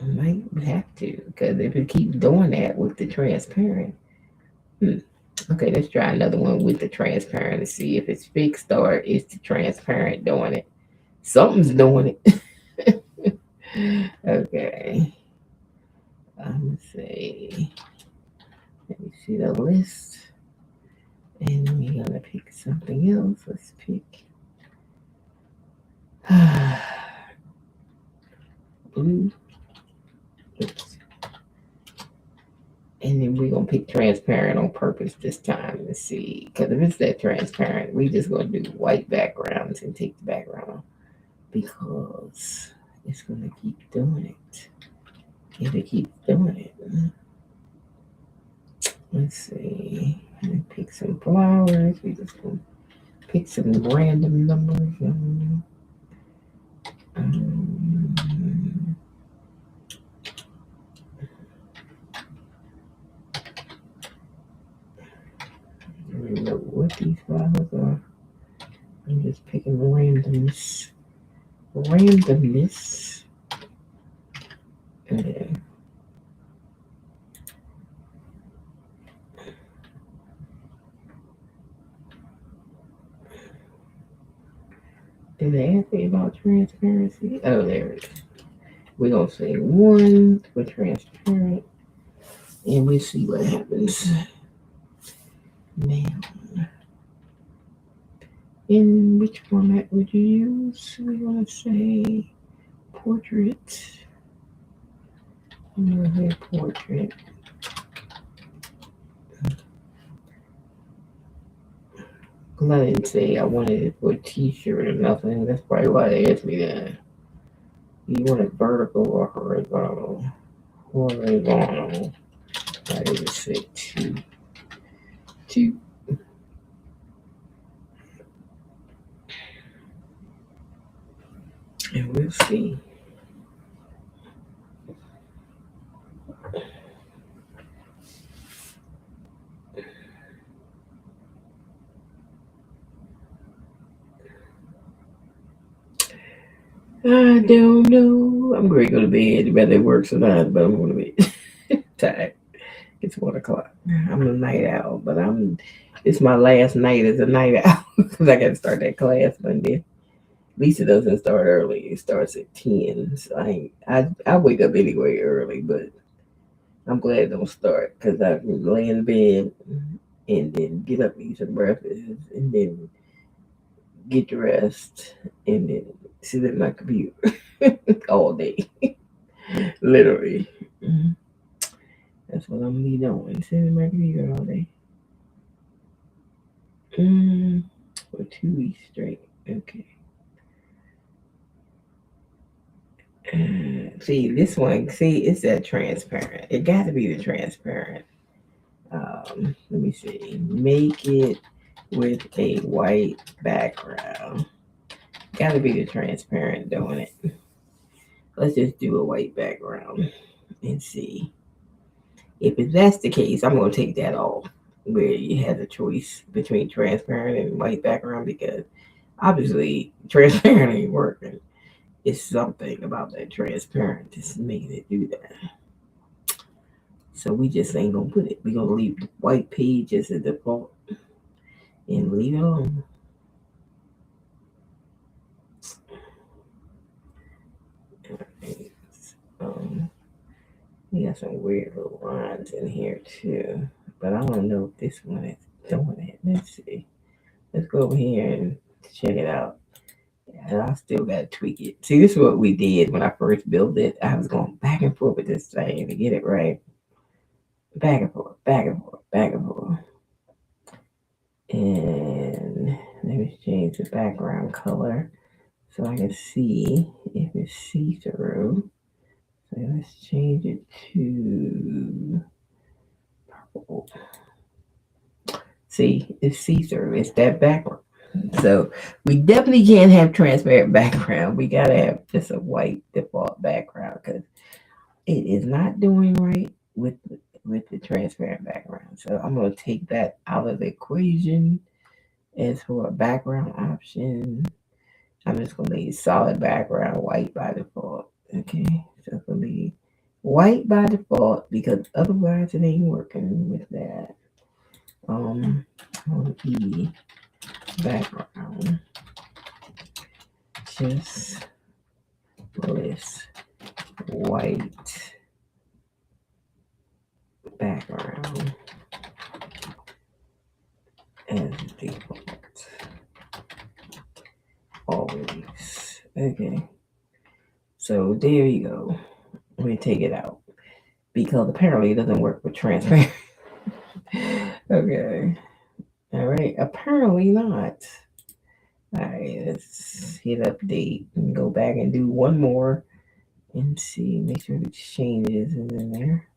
I might have to, because if it keeps doing that with the transparent. Okay, let's try another one with the transparent to see if it's fixed or is the transparent doing it. Something's doing it. Okay. I'm say, let me see the list. And we're gonna pick something else. Let's pick blue. Oops. And then we're gonna pick transparent on purpose this time to see. Because if it's that transparent, we just gonna do white backgrounds and take the background off. Because it's gonna keep doing it. If it keeps doing it. Let's see. Pick some flowers. We just gonna pick some random numbers. I don't know what these flowers are. I'm just picking randomness. Okay. Did they ask me about transparency? Oh, there it is. We're going to say 1 for transparent. And we'll see what happens. Now, in which format would you use? We're going to say portrait. I'm going to say portrait. Because I didn't say I wanted it for a t-shirt or nothing. That's probably why they asked me that. You want it vertical or horizontal? Horizontal. I didn't say 2. 2. And we'll see. I don't know. I'm going to go to bed, whether it works or not, but I'm going to be tired. It's 1 o'clock. I'm a night owl, but it's my last night as a night owl because I got to start that class Monday. At least it doesn't start early. It starts at 10. So I wake up anyway early, but I'm glad it don't start because I can lay in bed and then get up, eat some breakfast, and then get dressed, and then sit at my computer all day. Literally. That's what I'm gonna be doing. Sit at my computer all day. For 2 weeks straight. Okay. See, this one, see, it's that transparent. It got to be the transparent. Let me see. Make it with a white background. Got to be the transparent doing it. Let's just do a white background and see. If that's the case, I'm going to take that off where you have a choice between transparent and white background because obviously transparent ain't working. It's something about that transparent just making it do that. So we just ain't gonna put it. We're gonna leave the white page as a default and leave it on. Alright. We got some weird little lines in here too. But I don't know if this one is doing it. Let's see. Let's go over here and check it out. And I still gotta tweak it. See, this is what we did when I first built it. I was going back and forth with this thing to get it right. Back and forth, back and forth, back and forth. And let me change the background color so I can see if it's see-through. So let's change it to purple. See, it's see-through. It's that background. So we definitely can't have transparent background. We gotta have just a white default background because it is not doing right with the transparent background. So I'm gonna take that out of the equation as for a background option. I'm just gonna leave solid background white by default. Okay, so I'm gonna leave white by default because otherwise it ain't working with that. On E background, just list white background as default. Always. Okay. So there you go. Let me take it out because apparently it doesn't work with transparent. Okay. All right. Apparently not. All right. Let's hit update and go back and do one more and see. Make sure the changes is in there.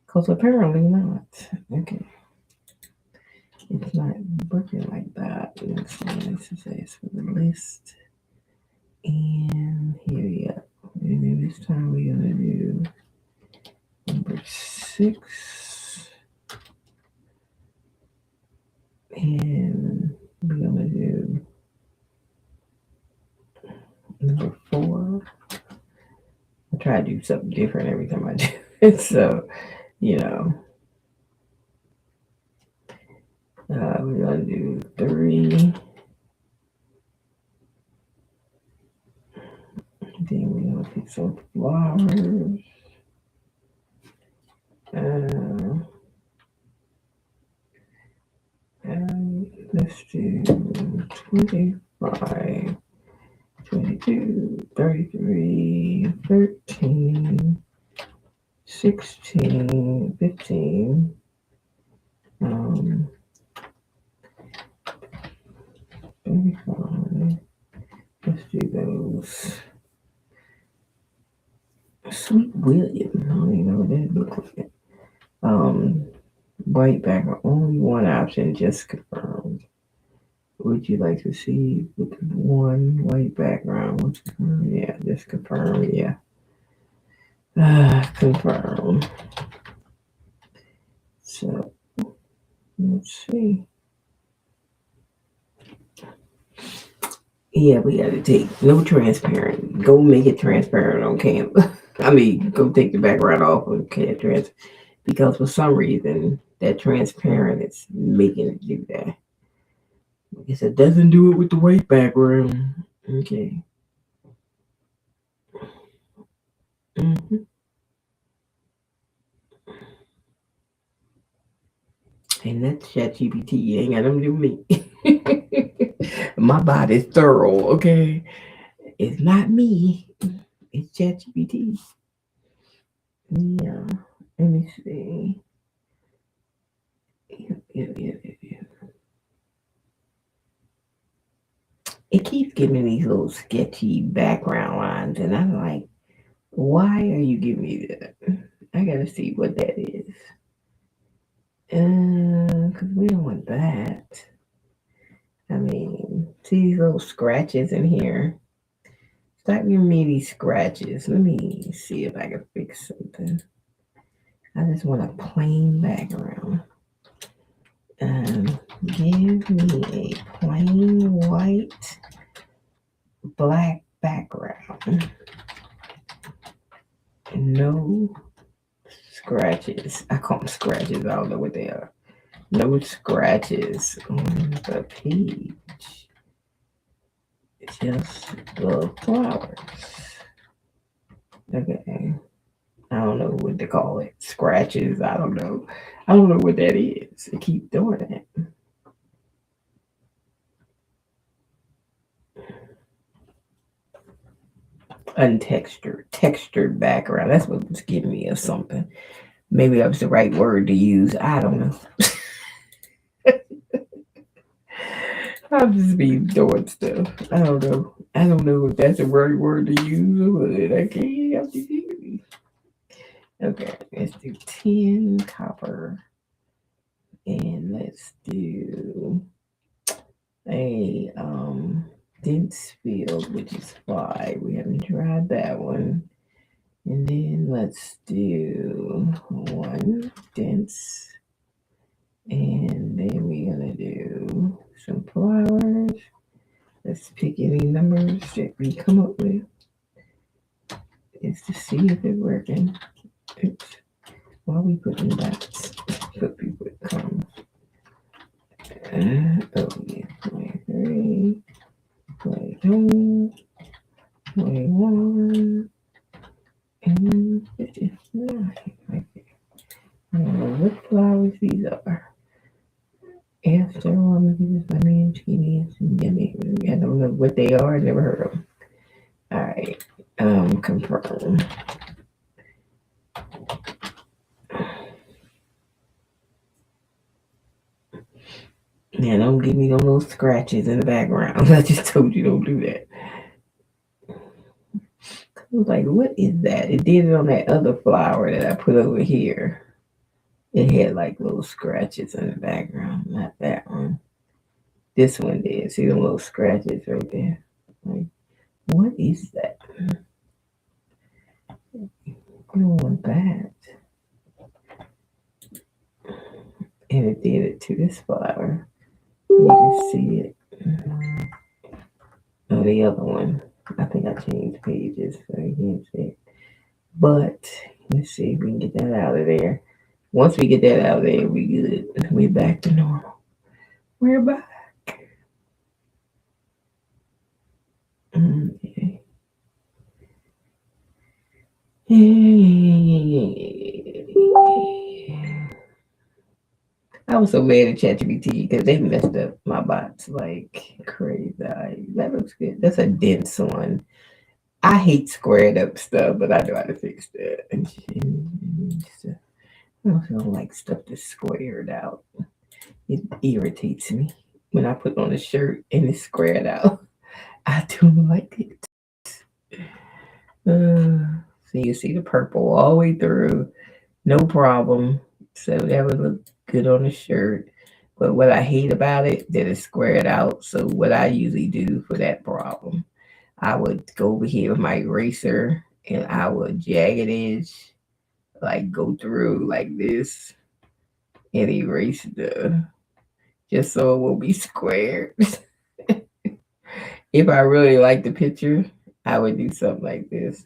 Because apparently not. Okay. It's not working like that. Let's say it's for the list. And here we go. And then this time we're going to do number 6. And we're going to do number 4. I try to do something different every time I do it. So, we're going to do 3. Then we're going to pick some flowers. And let's do 25, 22, 33, 13, 16, 15. Let's do those. Sweet William. I don't even know what that looks like. White background. Only one option. Just confirmed. Would you like to see with one white background? Yeah, just confirm. Yeah. Confirm. So let's see. Yeah, we got to take no transparent. Go make it transparent on Canva. I mean, go take the background off of Canva because for some reason that transparent is making it do that. I guess it doesn't do it with the white background. Okay. Mm-hmm. And that's ChatGPT. Ain't got nothing to do with me. My body's thorough, okay? It's not me. It's ChatGPT. Yeah. Let me see. Yeah. It keeps giving me these little sketchy background lines, and I'm like, Why are you giving me that? I gotta see what that is. Because we don't want that. I mean, see these little scratches in here? Stop giving me these scratches. Let me see if I can fix something. I just want a plain background. Give me a plain white black background. No scratches. I call them scratches. I don't know what they are. No scratches on the page. Just the flowers. Okay. I don't know what to call it. Scratches. I don't know. I don't know what that is. I keep doing it. Untextured. Textured background. That's what it's giving me or something. Maybe that was the right word to use. I don't know. I'll just be doing stuff. I don't know. I don't know if that's the right word to use, but I can't have to do. Okay, let's do 10 copper. And let's do a dense field, which is 5. We haven't tried that one. And then let's do 1 dense. And then we're gonna do some flowers. Let's pick any numbers that we come up with. Is to see if it's working. Oops. Why are we putting dots? Put people with commas. Oh yeah, 23, 22, 21, and 59. Right there. I don't know what flowers these are. After one, this is my man, Genius, and Yummy. I don't know what they are. I never heard of them. All right. Confirm. Yeah, don't give me those scratches in the background. I just told you don't do that. I was like, what is that? It did it on that other flower that I put over here. It had like little scratches in the background. Not that one. This one did. See the little scratches right there? Like, what is that? I don't want that. And it did it to this flower. You can see it. Oh, the other one. I think I changed pages so you can't see it. But let's see if we can get that out of there. Once we get that out of there, we good. We're back to normal. We're back. Okay. I was so mad at ChatGPT because they messed up my bots like crazy. That looks good. That's a dense one. I hate squared up stuff, but I know how to fix that. I also don't like stuff that's squared out. It irritates me when I put on a shirt and it's squared out. I don't like it. So you see the purple all the way through, no problem. So that would look good on the shirt. But what I hate about it, that it's squared out. So what I usually do for that problem, I would go over here with my eraser and I would jagged edge, like go through like this and erase the, just so it will be squared. If I really like the picture, I would do something like this.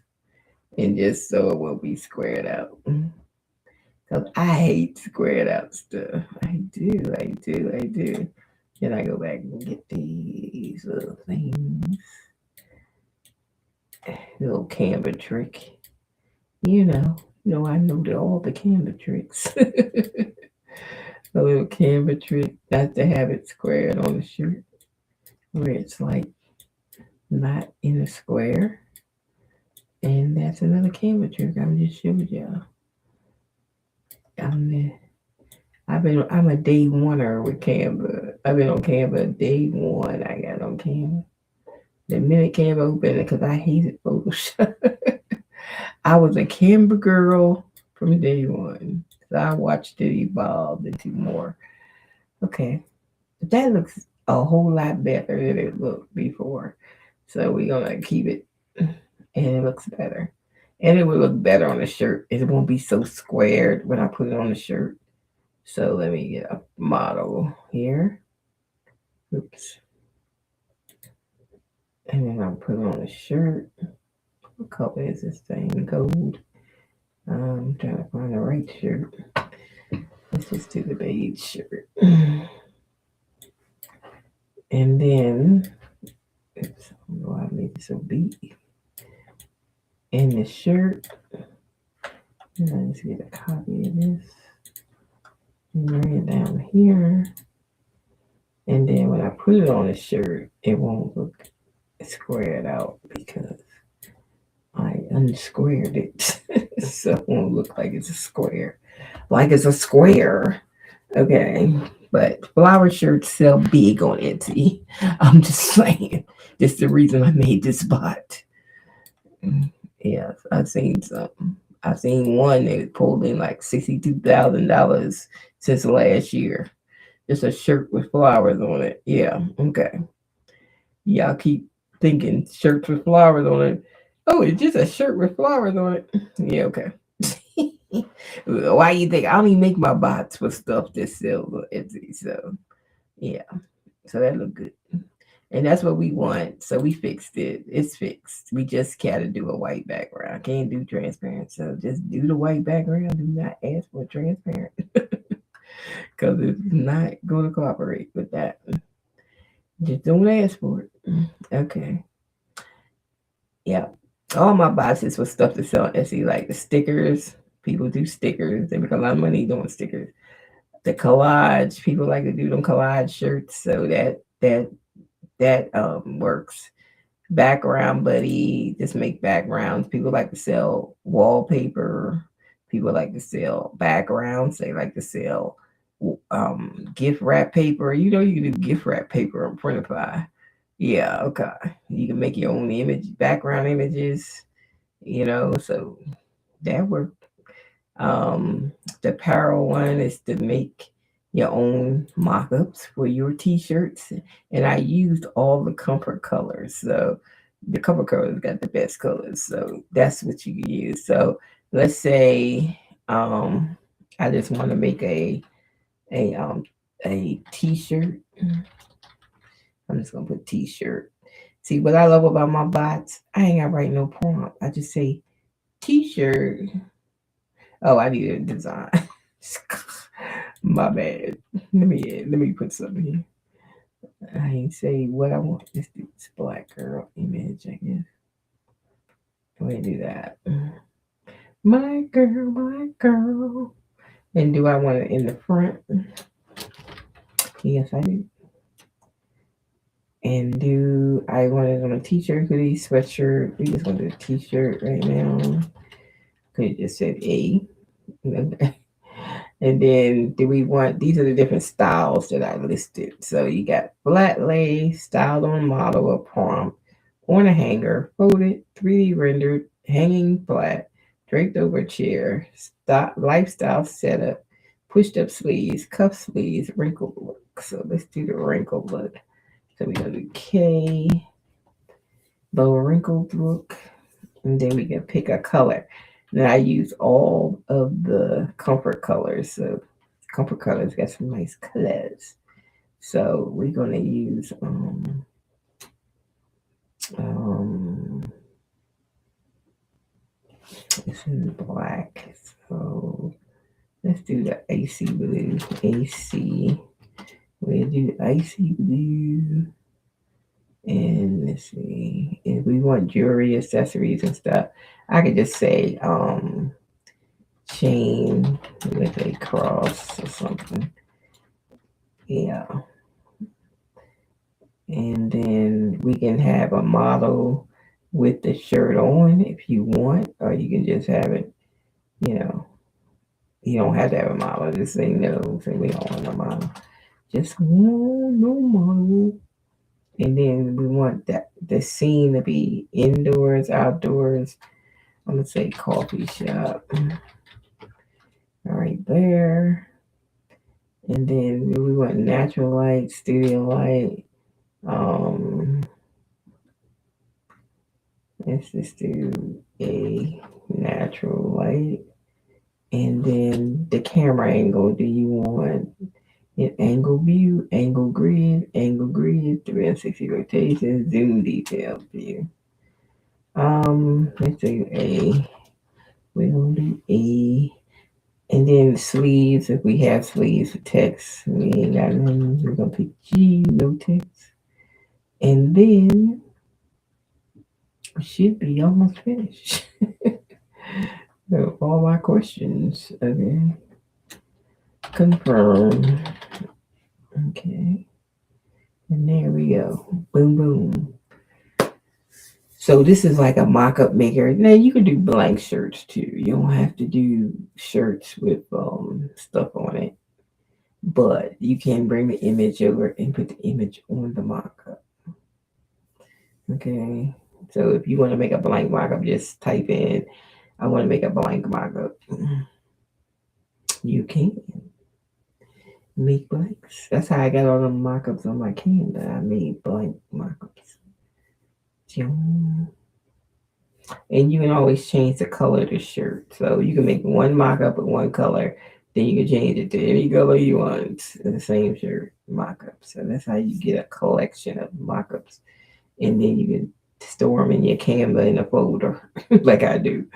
And just so it will be squared out. Because I hate squared out stuff. I do. Then I go back and get these little things. Little Canva trick. I know all the Canva tricks. A little Canva trick, not to have it squared on the shirt. Where it's like not in a square. And that's another Canva trick I'm just showing y'all. I'm a day oneer with Canva. I've been on Canva day one. I got on Canva. The minute Canva opened, because I hated Photoshop. I was a Canva girl from day one. So I watched it evolve into more. Okay. But that looks a whole lot better than it looked before. So we're gonna keep it and it looks better. And it will look better on the shirt. It won't be so squared when I put it on the shirt. So let me get a model here. Oops. And then I'll put it on the shirt. What color is this thing? Gold. I'm trying to find the right shirt. Let's just do the beige shirt. And then, oops, I don't know why I made it so big. And the shirt, and let's get a copy of this. And bring it down here. And then when I put it on the shirt, it won't look squared out because I unsquared it. So it won't look like it's a square. Like it's a square. Okay. But flower shirts sell big on Etsy. I'm just saying. That's the reason I made this bot. Yes, I've seen some. I've seen one that pulled in like $62,000 since last year. Just a shirt with flowers on it. Yeah, okay. Y'all keep thinking shirts with flowers on it. Oh, it's just a shirt with flowers on it. Yeah, okay. Why you think I only make my bots with stuff that sells on Etsy? So yeah, so that look good, and that's what we want. So we fixed it. It's fixed. We just gotta do a white background. Can't do transparent. So just do the white background. Do not ask for transparent because it's not going to cooperate with that. Just don't ask for it. Okay. Yeah. All my boxes was stuff to sell on Etsy, like the stickers. People do stickers. They make a lot of money doing stickers. The collage, people like to do them collage shirts, so that works. Background buddy, just make backgrounds. People like to sell wallpaper. People like to sell backgrounds. They like to sell gift wrap paper. You know you can do gift wrap paper on Printify. Yeah, okay. You can make your own image, background images, so that works. The apparel one is to make your own mock-ups for your t-shirts. And I used all the comfort colors. So the comfort colors got the best colors. So that's what you can use. So let's say I just want to make a t-shirt. I'm just gonna put t-shirt. See what I love about my bots, I ain't gotta write no prompt. I just say t-shirt. Oh, I need a design. My bad. Let me put something here. I ain't say what I want. Let's do this black girl image, I guess. Go ahead and do that. My girl, my girl. And do I want it in the front? Yes, I do. And do I want it on a t-shirt, hoodie, sweatshirt? We just want to do a t-shirt right now. Could have just said A. And then do we want, these are the different styles that I listed. So you got flat lay, styled on model or prompt, on a hanger, folded, 3D rendered, hanging flat, draped over chair, lifestyle setup, pushed up sleeves, cuff sleeves, wrinkled look. So let's do the wrinkled look. So we're going to do K, low wrinkled look, and then we can pick a color. Now I use all of the comfort colors. So comfort colors got some nice colors. So we're gonna use it's in black. So let's do the icy blue. AC. We'll do icy blue. And let's see. If we want jewelry, accessories, and stuff, I could just say chain with a cross or something. Yeah. And then we can have a model with the shirt on if you want, or you can just have it, you don't have to have a model. Just say no, say we don't want a model. Just no model. And then we want that the scene to be indoors, outdoors, I'm gonna say coffee shop. All right, there. And then we want natural light, studio light. Let's just do a natural light. And then the camera angle. Do you want an angle view, angle grid, 360 rotation, zoom detail view? Let's do A. We're gonna do A. And then sleeves, if we have sleeves for text, we ain't got none. We're gonna pick G, no text. And then we should be almost finished. So all my questions. Okay. Confirm. Okay. And there we go. Boom, boom. So this is like a mock-up maker. Now you can do blank shirts too. You don't have to do shirts with stuff on it. But you can bring the image over and put the image on the mock-up. Okay. So if you want to make a blank mock-up, just type in, I want to make a blank mock-up. You can make blanks. That's how I got all the mock-ups on my Canva. I made blank mock-ups. And you can always change the color of the shirt. So you can make one mock-up with one color, then you can change it to any color you want in the same shirt mock-up. So that's how you get a collection of mock-ups. And then you can store them in your Canva in a folder, like I do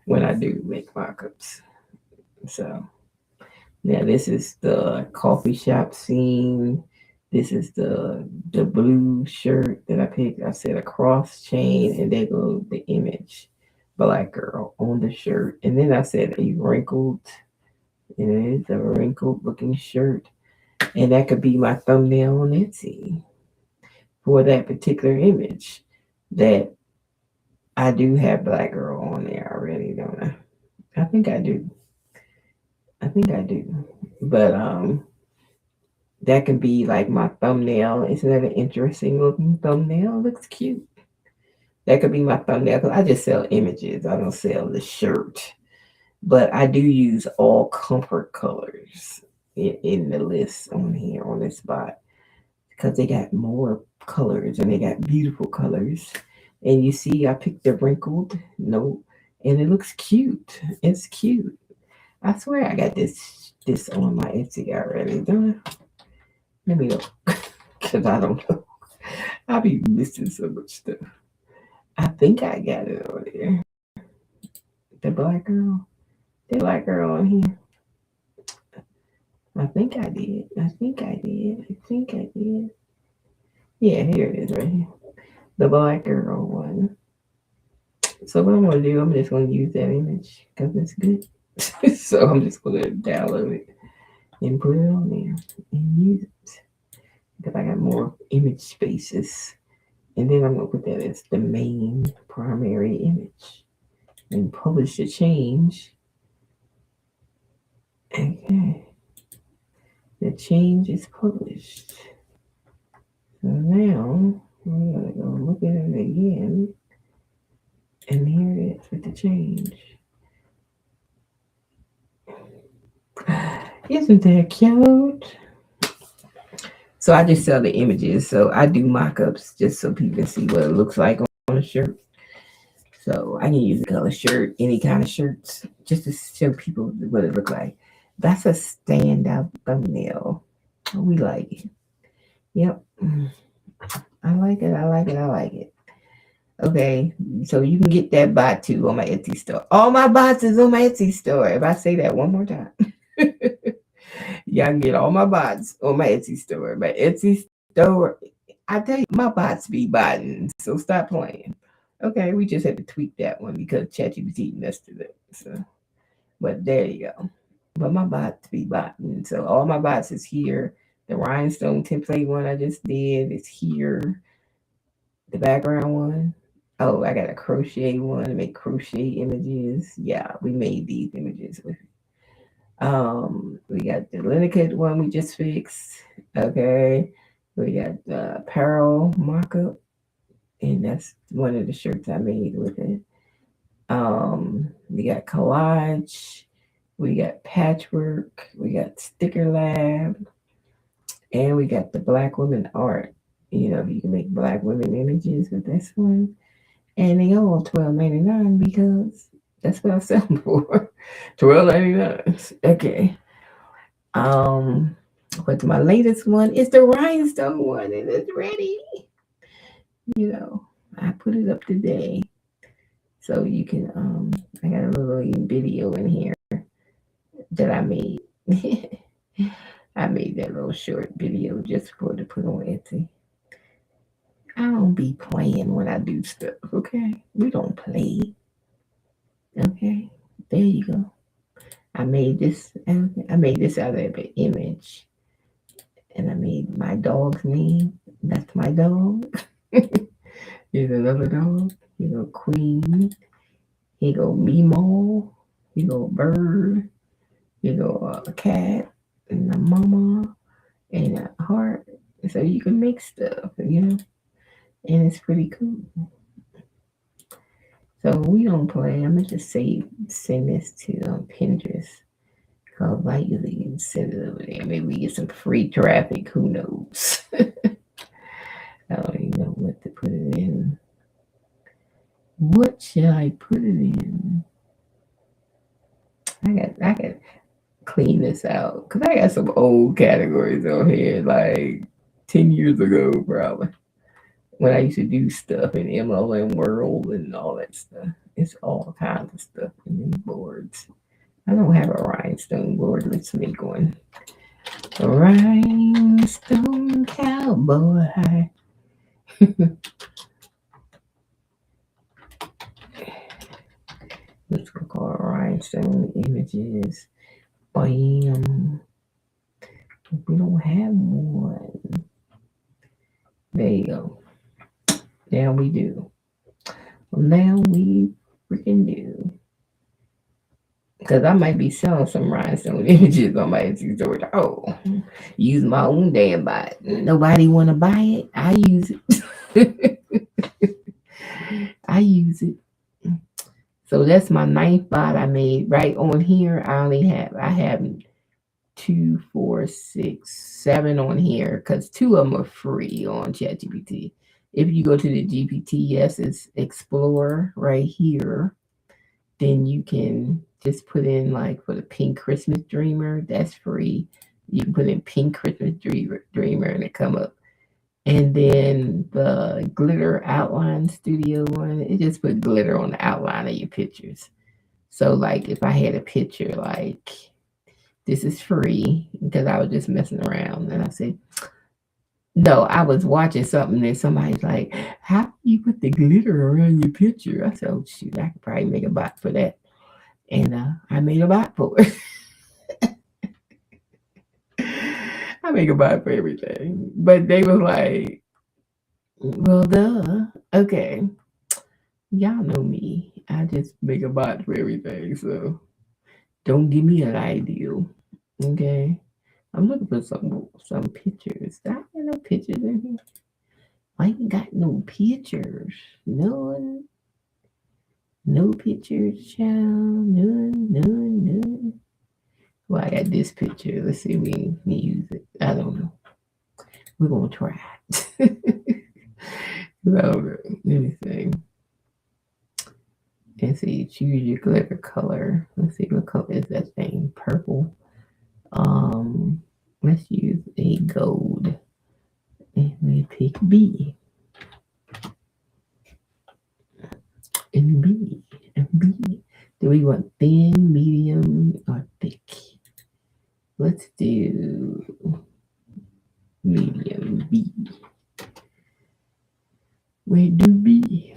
when I do make mock-ups. So now this is the coffee shop scene. This is the blue shirt that I picked. I said a cross chain, and there goes the image, black girl on the shirt. And then I said a wrinkled, it is a wrinkled looking shirt, and that could be my thumbnail on Etsy for that particular image. That I do have black girl on there already, don't I? I think I do. But that can be like my thumbnail. Isn't that an interesting looking thumbnail? Looks cute. That could be my thumbnail because I just sell images. I don't sell the shirt. But I do use all comfort colors in the list on here on this spot because they got more colors and they got beautiful colors. And you see, I picked the wrinkled note, and it looks cute. It's cute. I swear I got this on my Etsy already, don't I? Let me look, because I don't know. I'll be missing so much stuff. I think I got it over there. The black girl. The black girl on here. I think I did. Yeah, here it is right here. The black girl one. So what I'm going to do, I'm just going to use that image because it's good. So I'm just going to download it and put it on there and use it. Because I got more image spaces. And then I'm going to put that as the main primary image. And publish the change. Okay. The change is published. So now we're going to go look at it again. And here it is with the change. Isn't that cute? So I just sell the images. So I do mock-ups just so people can see what it looks like on a shirt. So I can use a color shirt, any kind of shirts, just to show people what it looks like. That's a standout thumbnail. We like it. Yep. I like it. Okay, so you can get that bot too on my Etsy store. All my bots is on my Etsy store. If I say that one more time. Y'all can get all my bots on my Etsy store. My Etsy store, I tell you, my bots be botting, so stop playing. Okay, we just had to tweak that one because ChatGPT messed it up. So, but there you go. But my bots be botting. So all my bots is here. The Rhinestone Template one I just did is here. The background one. Oh, I got a crochet one to make crochet images. Yeah, we made these images with it. We got the Linecut one we just fixed. Okay. We got the apparel mock-up. And that's one of the shirts I made with it. We got collage, we got patchwork, we got sticker lab, and we got the black women art. You know, you can make black women images with this one. And they all $12.99 because that's what I sell them for. $12.99. Okay. But my latest one is the rhinestone one, and it's ready. You know, I put it up today. So you can I got a little video in here that I made. I made that little short video just for to put on Etsy. I don't be playing when I do stuff, okay? We don't play. Okay. There you go. I made this out of an image. And I made my dog's name. That's my dog. Here's another dog. Here go Queen. Here go Meemaw. Here go Bird. Here go a cat and a mama and a heart. So you can make stuff, you know. And it's pretty cool. So we don't play. I'm gonna just send this to Pinterest. Cause I usually send it over there. Maybe we get some free traffic. Who knows? I don't even know what to put it in. What should I put it in? I got clean this out because I got some old categories on here, like 10 years ago, probably. When I used to do stuff in MLM world and all that stuff. It's all kinds of stuff in these boards. I don't have a rhinestone board. Let's make one. A rhinestone cowboy. Let's go call it rhinestone images. Bam. We don't have one. There you go. Now we do. Now we freaking do. Because I might be selling some rhinestone images on my Etsy store. Oh, use my own damn bot. Nobody want to buy it. I use it. I use it. So that's my 9th bot I made right on here. I have 2, 4, 6, 7 on here because 2 of them are free on ChatGPT. If you go to the GPT, it's Explorer right here. Then you can just put in like for the Pink Christmas Dreamer, that's free. You can put in Pink Christmas Dreamer and it come up. And then the glitter outline studio one, it just put glitter on the outline of your pictures. So like if I had a picture like this is free because I was just messing around and I said, no, I was watching something and somebody's like, how do you put the glitter around your picture? I said, oh shoot, I could probably make a bot for that. And I made a bot for it. I make a bot for everything. But they was like, well, duh. Okay. Y'all know me. I just make a bot for everything. So don't give me an ideal. Okay. I'm looking for some pictures. I got no pictures in here. I ain't got no pictures. None. No pictures, child. None. Well, I got this picture. Let's see if we can use it. I don't know. We're going to try it. I don't know. Let me see. Let's see. Choose your glitter color. Let's see what color is that thing. Purple. Let's use a gold. And we pick B. And B. Do we want thin, medium, or thick? Let's do medium B. Where do B?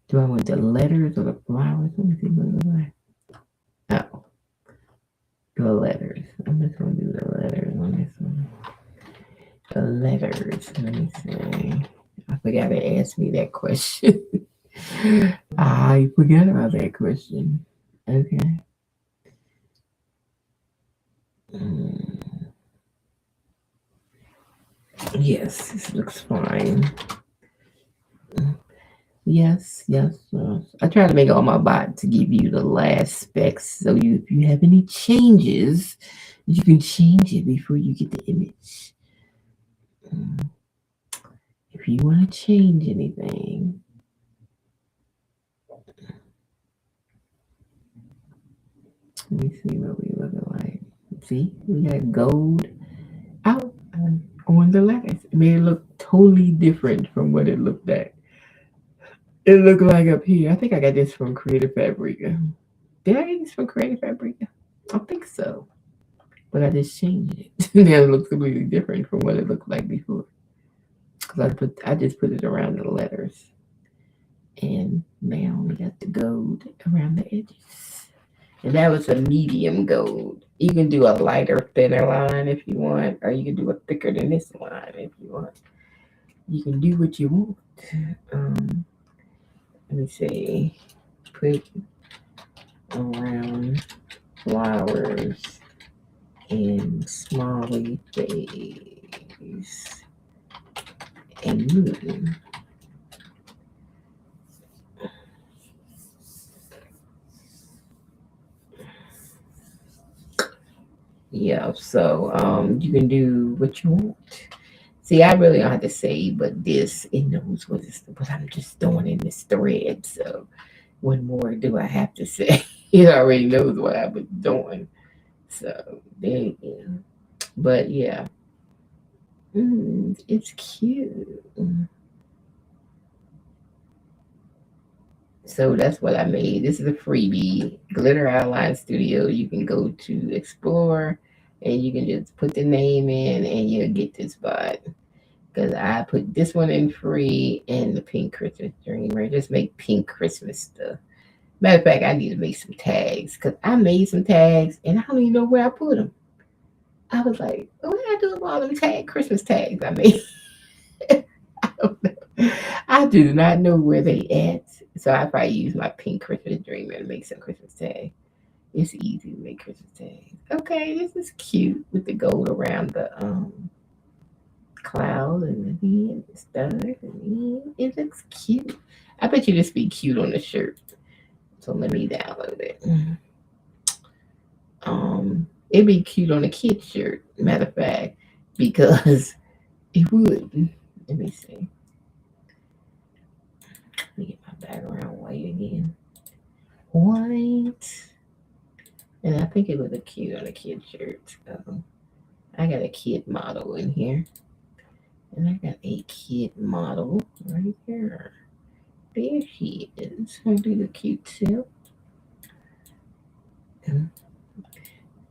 Do I want the letters or the flowers? Let me see what it looks like. Oh, the letters. I'm just going to do the letters on this one. The letters. Let me see. I forgot to ask me that question. I forgot about that question. Okay. Yes, this looks fine. Yes, yes, yes. I try to make all my bots to give you the last specs, so if you have any changes, you can change it before you get the image. Mm, If you want to change anything, let me see what we looking like. See, we got gold out on the letters. It made it look totally different from what it looked like. It looked like up here. I think I got this from Creative Fabrica. Did I get this from Creative Fabrica? I think so. But I just changed it. Now it looks completely different from what it looked like before. Because I just put it around the letters. And now we got the gold around the edges. And that was a medium gold. You can do a lighter, thinner line if you want, or you can do a thicker than this line if you want. You can do what you want. Um, Let me see. Put around flowers in smiley face and moon. Yeah, so you can do what you want. See, I really don't have to say, but this it knows what I'm just doing in this thread. So what more do I have to say? It already knows what I was doing. So there you go. But yeah, it's cute. So that's what I made. This is a freebie, Glitter Outline Studio. You can go to explore and you can just put the name in and you'll get this bot. Because I put this one in free and the Pink Christmas Dreamer. Just make pink Christmas stuff. Matter of fact, I need to make some tags because I made some tags and I don't even know where I put them. I was like, what did I do with all them Christmas tags I made? I don't know. I do not know where they at. So I probably use my Pink Christmas Dreamer to make some Christmas tags. It's easy to make Christmas tags. Okay, this is cute with the gold around the cloud and the head and stars and it looks cute. I bet you this be cute on the shirt. So let me download it. It'd be cute on a kid shirt, matter of fact, because it would. Let me see. Let me get my background white again. White. And I think it would look cute on a kid shirt. I got a kid model in here. And I got a kid model right here. There she is. I'll do the cute self.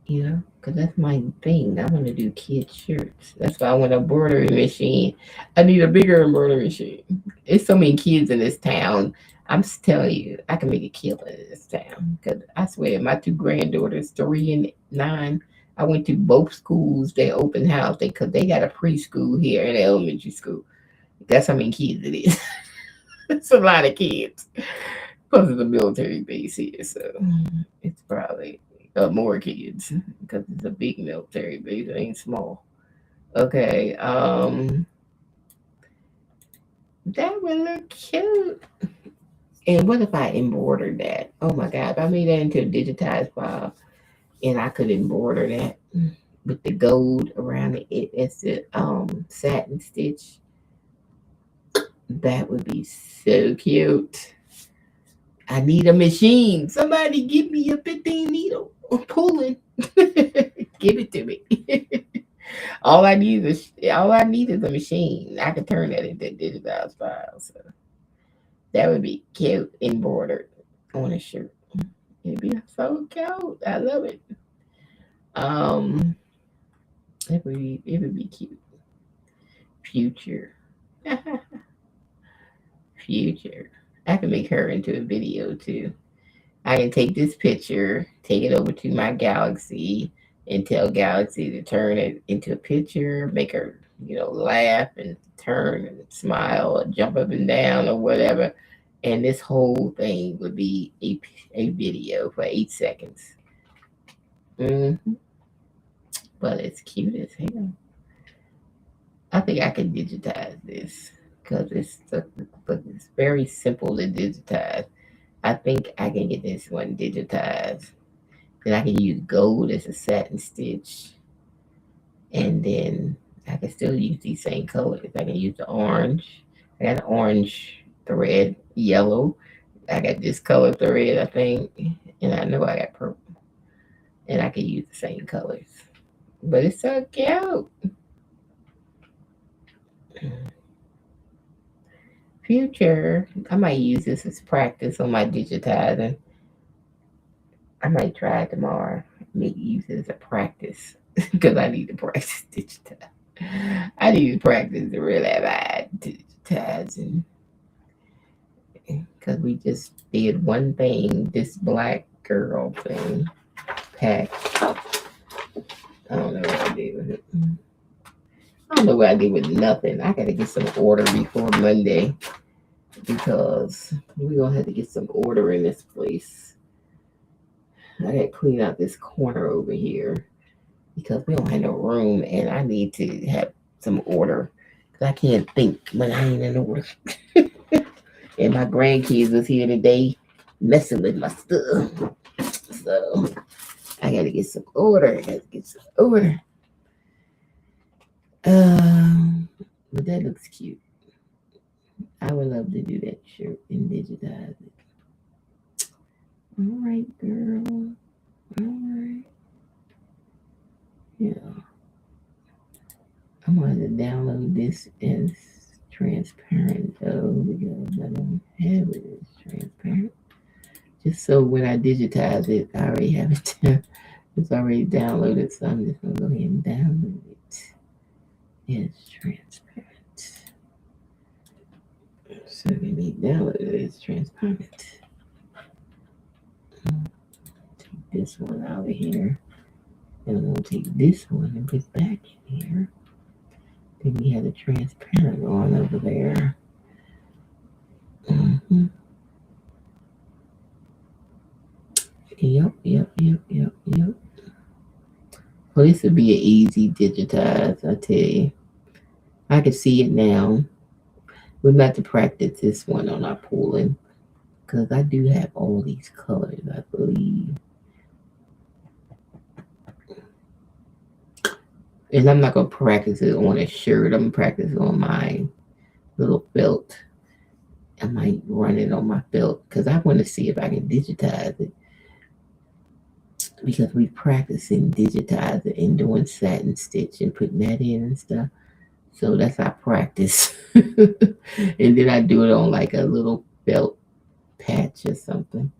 You know, because that's my thing. I want to do kid shirts. That's why I want a embroidery machine. I need a bigger embroidery machine. It's so many kids in this town. I'm just telling you, I can make a killing in this town. Because I swear, my two granddaughters, 3 and 9, I went to both schools. They open house because they got a preschool here and elementary school. That's how many kids it is. It's a lot of kids. Plus, it's a military base here, so it's probably more kids because it's a big military base. It ain't small. Okay, that would look cute. And what if I embroidered that? Oh my god, if I made that into a digitized file and I could embroider that with the gold around it, it's the satin stitch. That would be so cute. I need a machine. Somebody give me a 15 needle. I'm pulling. Give it to me. All I need is a machine. I could turn that into a digitized file. So that would be cute embroidered on a shirt. It'd be so cute. I love it. Um it would be cute. Future. Future. I can make her into a video too. I can take this picture, take it over to my Galaxy, and tell Galaxy to turn it into a picture, make her, laugh and turn and smile or jump up and down or whatever. And this whole thing would be a video for 8 seconds. hmm But it's cute as hell. I think I could digitize this because it's very simple to digitize. I think I can get this one digitized. Then I can use gold as a satin stitch, and then I can still use these same colors. I can use the orange. I got an orange thread, yellow. I got this color thread, I think, and I know I got purple, and I can use the same colors. But it's so cute. Future, I might use this as practice on my digitizing. I might try it tomorrow. Maybe use it as a practice because I need to practice digitize. I need to practice the really bad digitizing because we just did one thing, this black girl thing pack. I don't know what I did with it. I don't know what I did with nothing. I gotta get some order before Monday because we're gonna have to get some order in this place. I gotta clean out this corner over here because we don't have no room and I need to have some order because I can't think when I ain't in order. And my grandkids was here today messing with my stuff. So I gotta get some order. But that looks cute. I would love to do that shirt and digitize it. All right, girl. All right. Yeah. I'm going to download this as transparent though because I don't have it as transparent. Just so when I digitize it, I already have it down. It's already downloaded, so I'm just going to go ahead and download it as transparent. So it can be downloaded as transparent. Take this one out of here. And I'm going to take this one and put it back in here. Then we have the transparent on over there. Mm-hmm. Yep. Well, this would be an easy digitize, I tell you. I can see it now. We're about to practice this one on our pooling because I do have all these colors, I believe. And I'm not going to practice it on a shirt. I'm going to practice it on my little belt. I might run it on my belt because I want to see if I can digitize it. Because we practicing digitizing and doing satin stitch and putting that in and stuff. So that's our practice. And then I do it on like a little belt patch or something.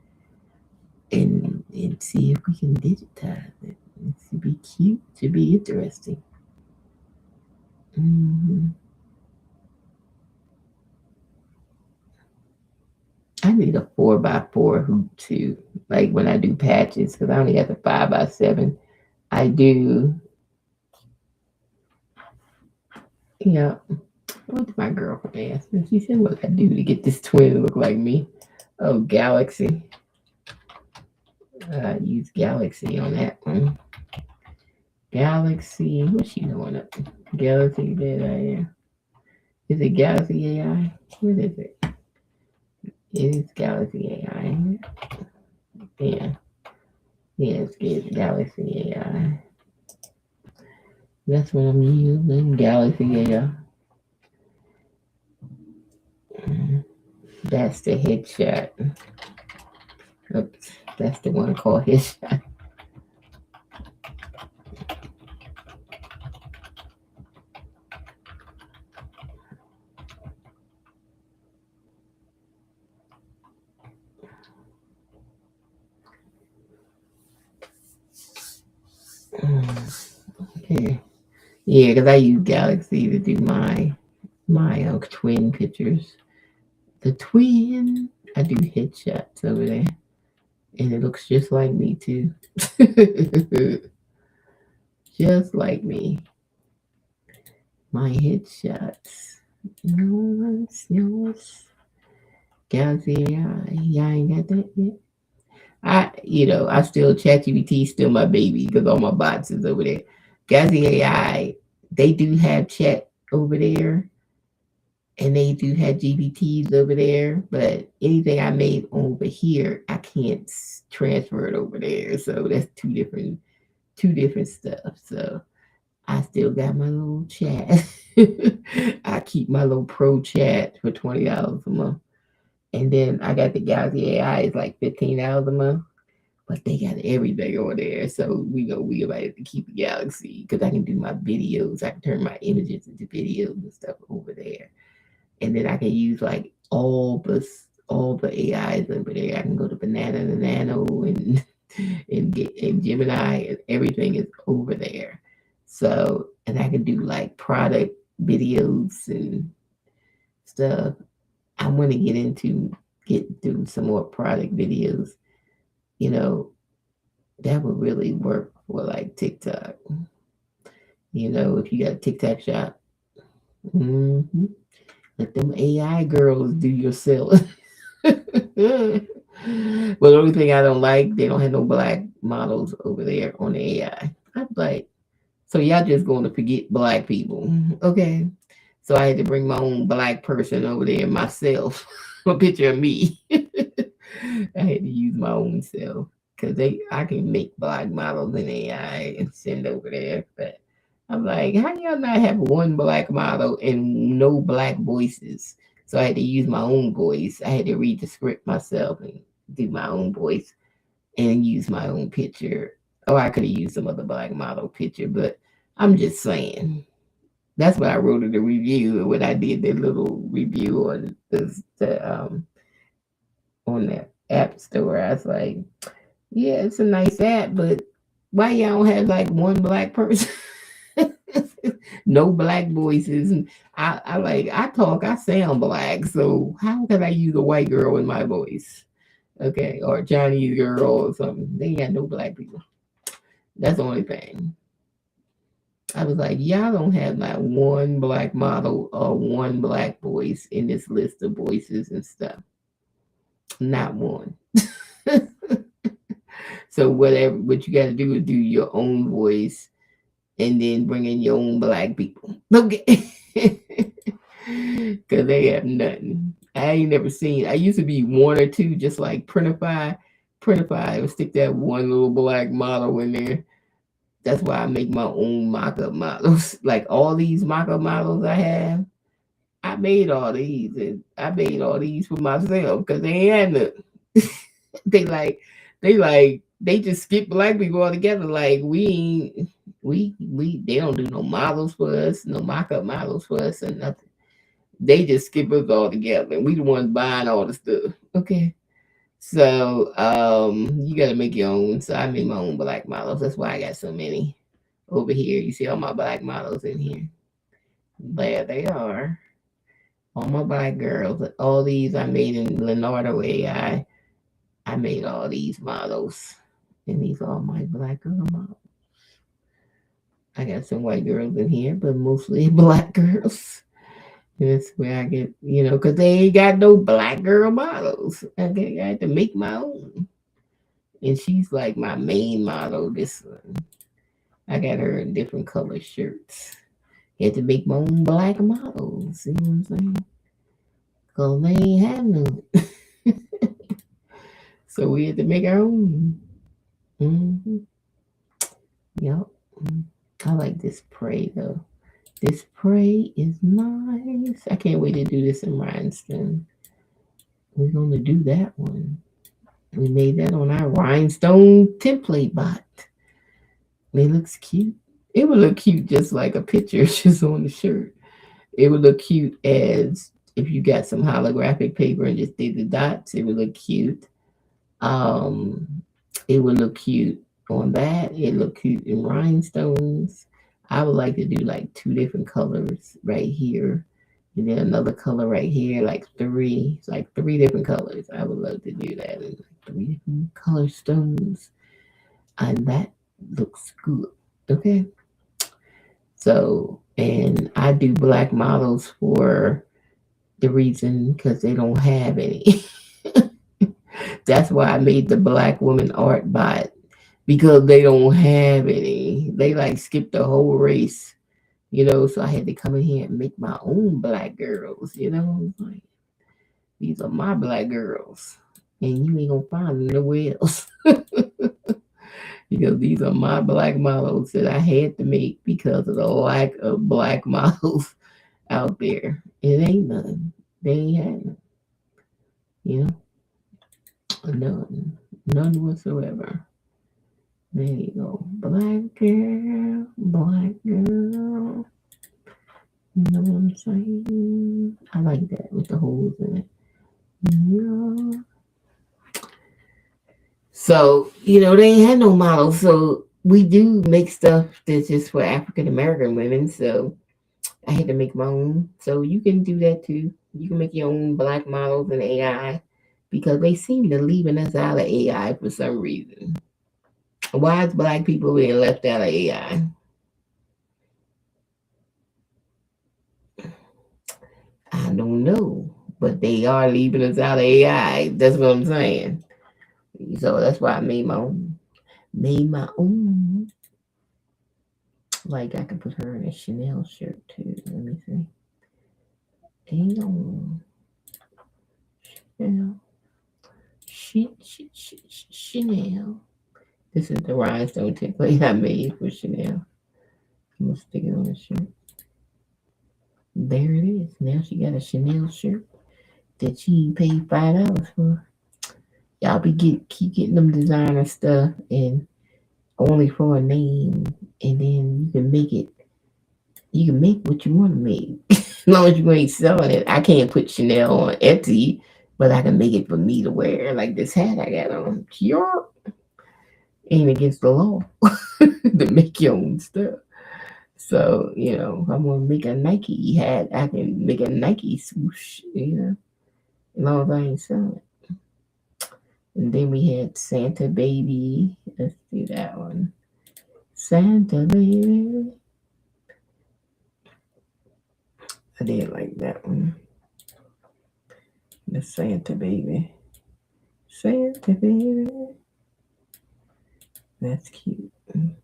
And see if we can digitize it. It should be cute. It should be interesting. Mm-hmm. I need a 4x4 hoop too. Like when I do patches, because I only got the 5x7. I do. Yeah. What did my girlfriend ask me? She said, what I do to get this twin to look like me? Oh, Galaxy. Use Galaxy on that one. Galaxy. What's she doing up? Galaxy AI. Is it Galaxy AI? What is it? It is Galaxy AI. Yeah. Yes, it's Galaxy AI. That's what I'm using. Galaxy AI. That's the headshot. Oops. That's the one called headshot. Okay. Yeah, because I use Galaxy to do my twin pictures. The twin, I do headshots over there, and it looks just like me too. Just like me. My headshots. Yours. Galaxy AI. Y'all ain't got that yet. I still ChatGPT still my baby because all my bots is over there. Galaxy AI, they do have chat over there, and they do have GPTs over there, but anything I made over here, I can't transfer it over there. So that's two different stuff. So I still got my little chat. I keep my little pro chat for $20 a month. And then I got the Galaxy AI, it's like $15 a month. But they got everything over there. So we about to keep the Galaxy because I can do my videos. I can turn my images into videos and stuff over there. And then I can use like all the AIs over there. I can go to Banana and Nano and get and Gemini, and everything is over there. So, and I can do like product videos and stuff. I want to get through some more product videos. You know, that would really work for like TikTok. You know, if you got a TikTok shop, hmm let them AI girls do your selling. But the only thing I don't like, they don't have no black models over there on the AI. I'm like, so y'all just going to forget black people, okay? So I had to bring my own black person over there myself, a picture of me. I had to use my own self because I can make black models in AI and send over there. But I'm like, how y'all not have one black model and no black voices? So I had to use my own voice. I had to read the script myself and do my own voice and use my own picture. Oh, I could have used some other black model picture, but I'm just saying. That's what I wrote in the review when I did the little review on the app store. I was like, yeah, it's a nice app, but why y'all don't have like one black person? No black voices. And I sound black. So how can I use a white girl in my voice? Okay, or a Chinese girl or something. They ain't got no black people. That's the only thing. I was like, y'all don't have not one black model or one black voice in this list of voices and stuff. Not one. So what you got to do is do your own voice and then bring in your own black people. Okay. Because they have nothing. I ain't never seen. I used to be one or two, just like Printify. Printify would stick that one little black model in there. That's why I make my own mock-up models. Like all these mock-up models I have, I made all these, and I made all these for myself because they ain't had nothing. they just skip black people altogether. Like they don't do no models for us, no mock-up models for us, and nothing. They just skip us all together, and we the ones buying all the stuff. Okay. So you gotta make your own. So I made my own black models. That's why I got so many over here. You see all my black models in here. There they are. All my black girls. All these I made in Leonardo AI. I made all these models. And these are all my black girl models. I got some white girls in here, but mostly black girls. That's where I get, because they ain't got no black girl models. Okay, I had to make my own. And she's like my main model, this one. I got her in different color shirts. Had to make my own black models. See what I'm saying? Because they ain't have none. So we had to make our own. Mm-hmm. Yep. I like this prey though. This prey is nice. I can't wait to do this in Rhinestone. We're going to do that one. We made that on our Rhinestone Template Bot. It looks cute. It would look cute just like a picture just on the shirt. It would look cute as if you got some holographic paper and just did the dots. It would look cute. It would look cute on that. It look cute in rhinestones. I would like to do like two different colors right here. And then another color right here, like three. It's like three different colors. I would love to do that in three different color stones. And that looks good. Okay. So, and I do black models for the reason because they don't have any. That's why I made the black woman art bot because they don't have any. They like skip the whole race So I had to come in here and make my own black girls, like these are my black girls, and you ain't gonna find them nowhere else. Because these are my black models that I had to make because of the lack of black models out there. It ain't none. They ain't had none. You know, none whatsoever. There you go. Black girl, black girl. You know what I'm saying? I like that with the holes in it. Yeah. So, they ain't had no models. So we do make stuff that's just for African American women. So I had to make my own. So you can do that too. You can make your own black models in AI because they seem to leaving us out of AI for some reason. Why is black people being left out of AI? I don't know, but they are leaving us out of AI. That's what I'm saying. So that's why I made my own. Made my own. Like I can put her in a Chanel shirt too. Let me see. Hang on. Chanel. Chanel. This is the rhinestone template I made for Chanel. I'm gonna stick it on the shirt. There it is. Now she got a Chanel shirt that she paid $5 for. Y'all keep getting them designer stuff and only for a name, and then you can make it. You can make what you want to make, as long as you ain't selling it. I can't put Chanel on Etsy, but I can make it for me to wear, like this hat I got on. Sure, ain't against the law to make your own stuff. So if I'm gonna make a Nike hat, I can make a Nike swoosh. As long as I ain't selling it. And then we had Santa Baby. Let's do that one. Santa Baby. I did like that one. The Santa Baby. Santa Baby. That's cute. And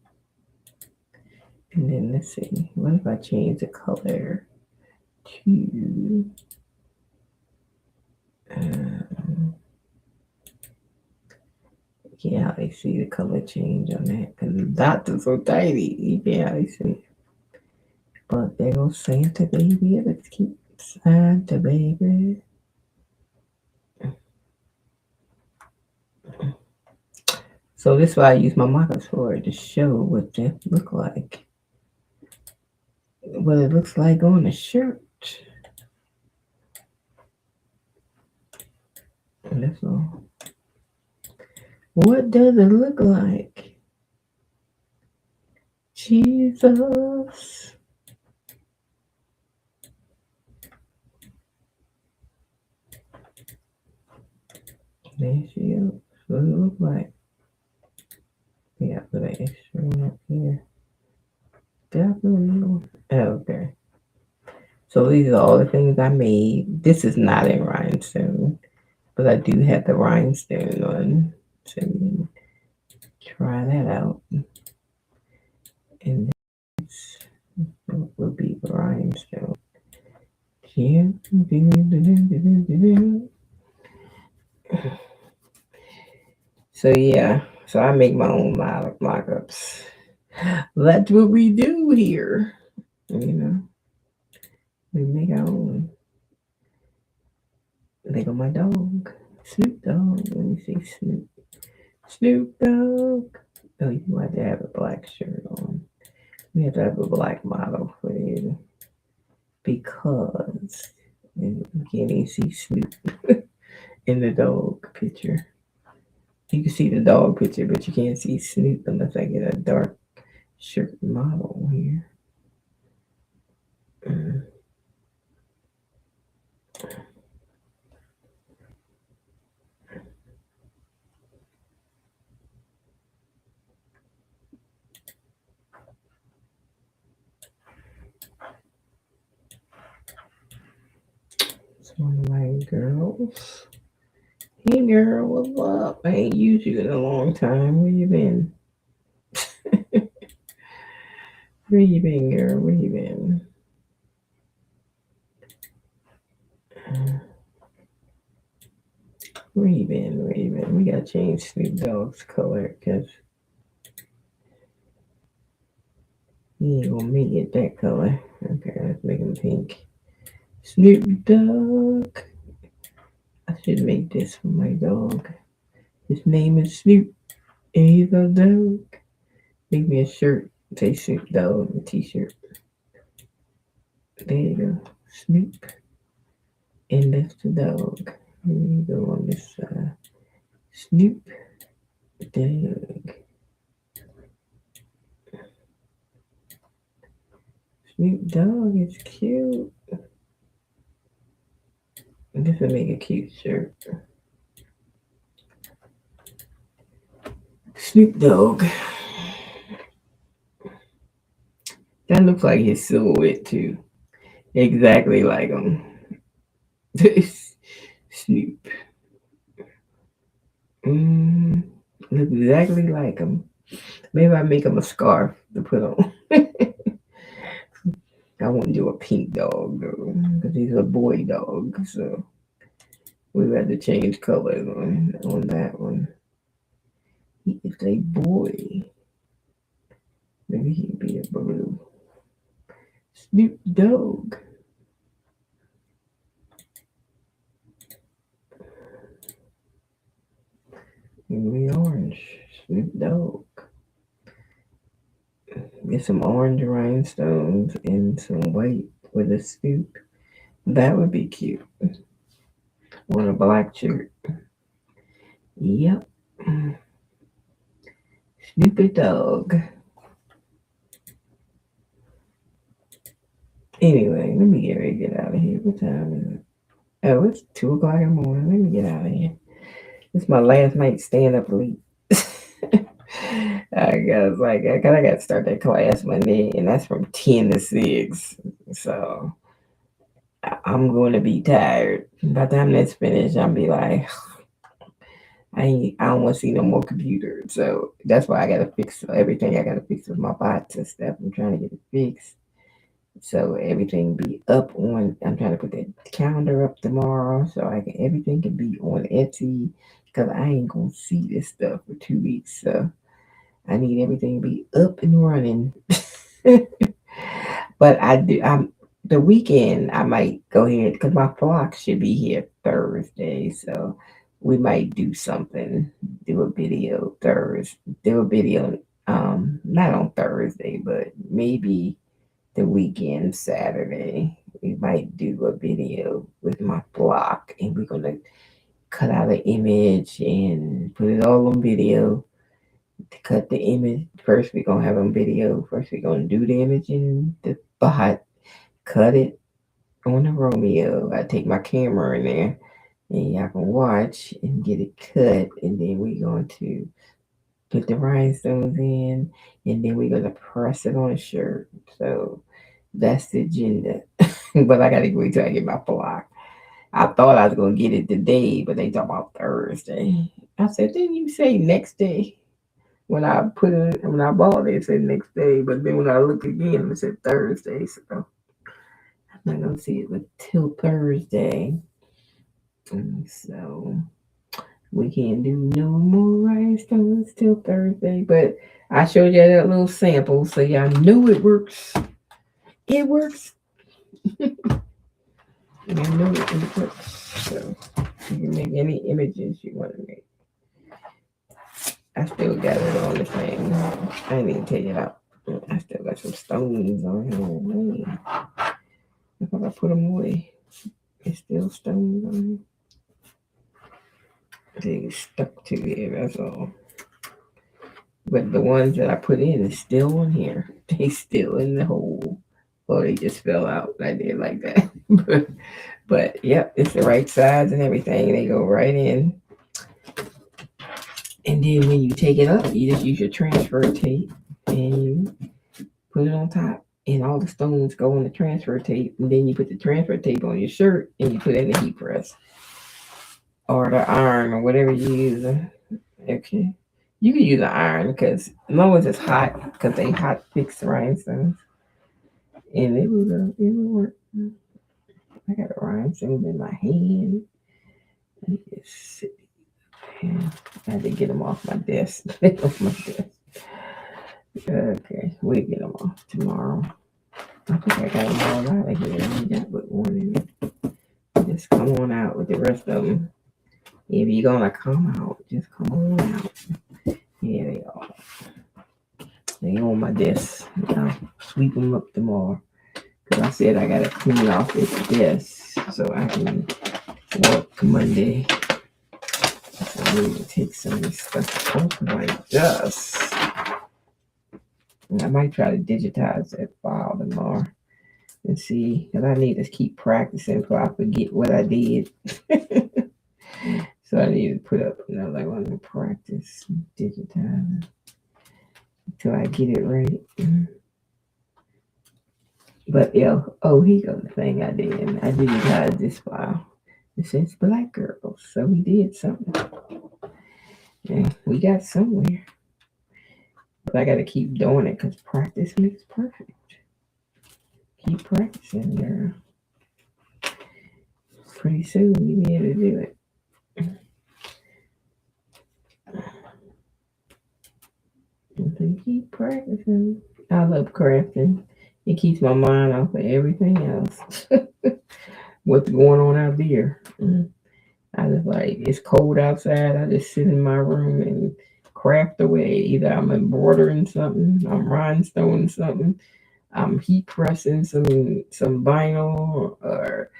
then let's see. What if I change the color to can't hardly see the color change on that because the dots are so tiny. You can't hardly see. But there goes Santa Baby. Let's keep Santa Baby. So this is why I use my markers for, to show what that look like. What it looks like on a shirt. And that's all. What does it look like? Jesus. There she is. What does it look like? Yeah, put an extra up here. Definitely. Okay. So these are all the things I made. This is not in rhinestone, but I do have the rhinestone one. So you can try that out. And this will be the rhinestone. Yeah. So yeah, so I make my own mockups. That's what we do here. We make our own. Look at my dog, Snoop Dogg. Let me see Snoop. Snoop Dogg. Oh, you have to have a black shirt on. We have to have a black model for you because you can't even see Snoop in the dog picture. You can see the dog picture, but you can't see Snoop unless I get a dark shirt model here. It's one of my girls. Hey girl, what's up? I ain't used you in a long time. Where you been? Where you been, girl? Where you been? Where you been? Where you been? We gotta change Snoop Dogg's color because he ain't gonna make it that color. Okay, let's make him pink. Snoop Dogg. I should make this for my dog. His name is Snoop, and he's a dog. Make me a shirt. Say Snoop Dogg, a t-shirt. There you go. Snoop. And that's the dog. Here you go on this side. Snoop Dogg. Snoop Dogg is cute. This will make a cute shirt. Snoop Dogg. That looks like his silhouette too. Exactly like him. Snoop. Looks exactly like him. Maybe I make him a scarf to put on. I won't do a pink dog though, because he's a boy dog. So we had to change colors on that one. He is a boy. Maybe he'd be a blue. Snoop Dogg. Maybe orange. Snoop Dogg. Get some orange rhinestones and some white with a Snoop. That would be cute. On a black shirt. Yep. Snoopy Dog. Anyway, let me get ready to get out of here. What time is it? Oh, it's 2 o'clock in the morning. Let me get out of here. It's my last night staying up late. I got to start that class Monday, and that's from 10 to 6. So I'm going to be tired. By the time that's finished, I'll be like, I don't want to see no more computers. So that's why I got to fix everything. I got to fix with my bots and stuff. I'm trying to get it fixed. So everything be up on. I'm trying to put the calendar up tomorrow, so everything can be on Etsy. Cause I ain't gonna see this stuff for 2 weeks, so I need everything to be up and running. But the weekend I might go ahead because my flock should be here Thursday, so we might do something. Do a video Thursday. Do a video not on Thursday, but maybe the weekend Saturday. We might do a video with my flock, and we're gonna cut out an image and put it all on video. To cut the image first, we're gonna have on video. First, we're gonna do the image in the bot, cut it on the Romeo. I take my camera in there, and y'all can watch and get it cut, and then we're going to put the rhinestones in, and then we're gonna press it on a shirt. So that's the agenda. But I gotta wait till I get my flock. I thought I was gonna get it today, but they talk about Thursday. I said, didn't you say next day? When I bought it, it said next day, but then when I look again, it said Thursday. So I'm not gonna see it until Thursday. And so we can't do no more rhinestones till Thursday. But I showed you that little sample, so y'all know it works. It works. I know it works. So you can make any images you want to make. I still got it on the thing. I didn't even take it out. I still got some stones on here. I thought I put them away. It's still stones on here. They stuck to it, that's all. But the ones that I put in is still on here. They still in the hole. Or they just fell out. I did like that. But yep, it's the right size and everything. They go right in. And then when you take it up, you just use your transfer tape and you put it on top. And all the stones go on the transfer tape. And then you put the transfer tape on your shirt and you put it in the heat press. Or the iron or whatever you use. Okay. You can use an iron because as long as it's hot, because they hot fix rhinestones, and it would work. I got a rhinestone in my hand. I had to get them off my desk. Off my desk. Okay, we'll get them off tomorrow. I think I got them all out of here. We got but one in it. Just come on out with the rest of them. If you're gonna come out, just come on out. Here they are. They on my desk. I'll sweep them up tomorrow. Because I said I gotta clean off this desk so I can work Monday. So I need to take some of this stuff off like this. And I might try to digitize that file tomorrow and see, because I need to keep practicing so I forget what I did. So I need to put up another one to practice digitizing until I get it right. But yeah, oh, here goes the thing I did. I digitized this file. It says Black Girls, so we did something. Yeah, we got somewhere. But I got to keep doing it because practice makes perfect. Keep practicing, girl. Pretty soon you'll be able to do it. So keep practicing. I love crafting. It keeps my mind off of everything else. What's going on out there? I just like, it's cold outside. I just sit in my room and craft away. Either I'm embroidering something, I'm rhinestoning something, I'm heat pressing some vinyl, or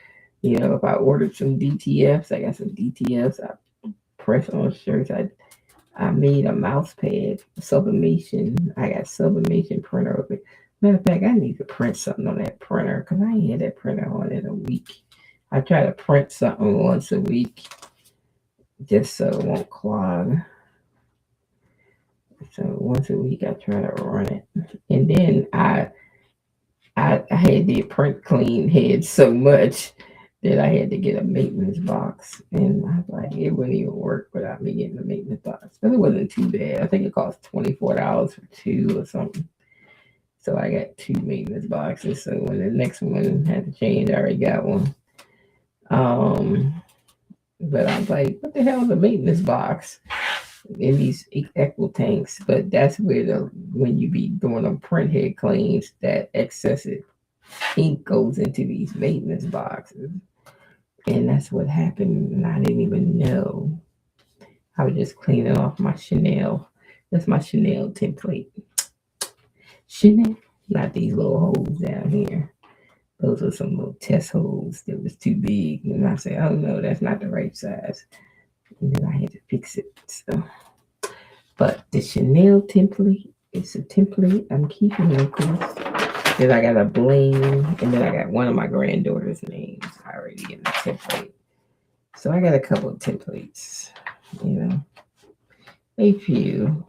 if I ordered some DTFs, I got some DTFs. I press on shirts. I made a mouse pad, sublimation. I got sublimation printer of it. Matter of fact, I need to print something on that printer because I ain't had that printer on in a week. I try to print something once a week just so it won't clog. So once a week I try to run it. And then I had the print clean head so much that I had to get a maintenance box. And I was like, it wouldn't even work without me getting a maintenance box. But it wasn't too bad. I think it cost $24 for 2 or something. So I got 2 maintenance boxes. So when the next one had to change, I already got one. But I was like, what the hell is a maintenance box in these equal tanks? But that's where when you be doing them print head cleans, that excessive ink goes into these maintenance boxes. And that's what happened. And I didn't even know. I was just cleaning off my Chanel. That's my Chanel template. Chanel, not these little holes down here. Those are some little test holes that was too big. And I said, oh no, that's not the right size. And then I had to fix it. So, but the Chanel template, it's a template I'm keeping, of course. Then I got a bling, and then I got one of my granddaughter's names already in the template. So I got a couple of templates, a few.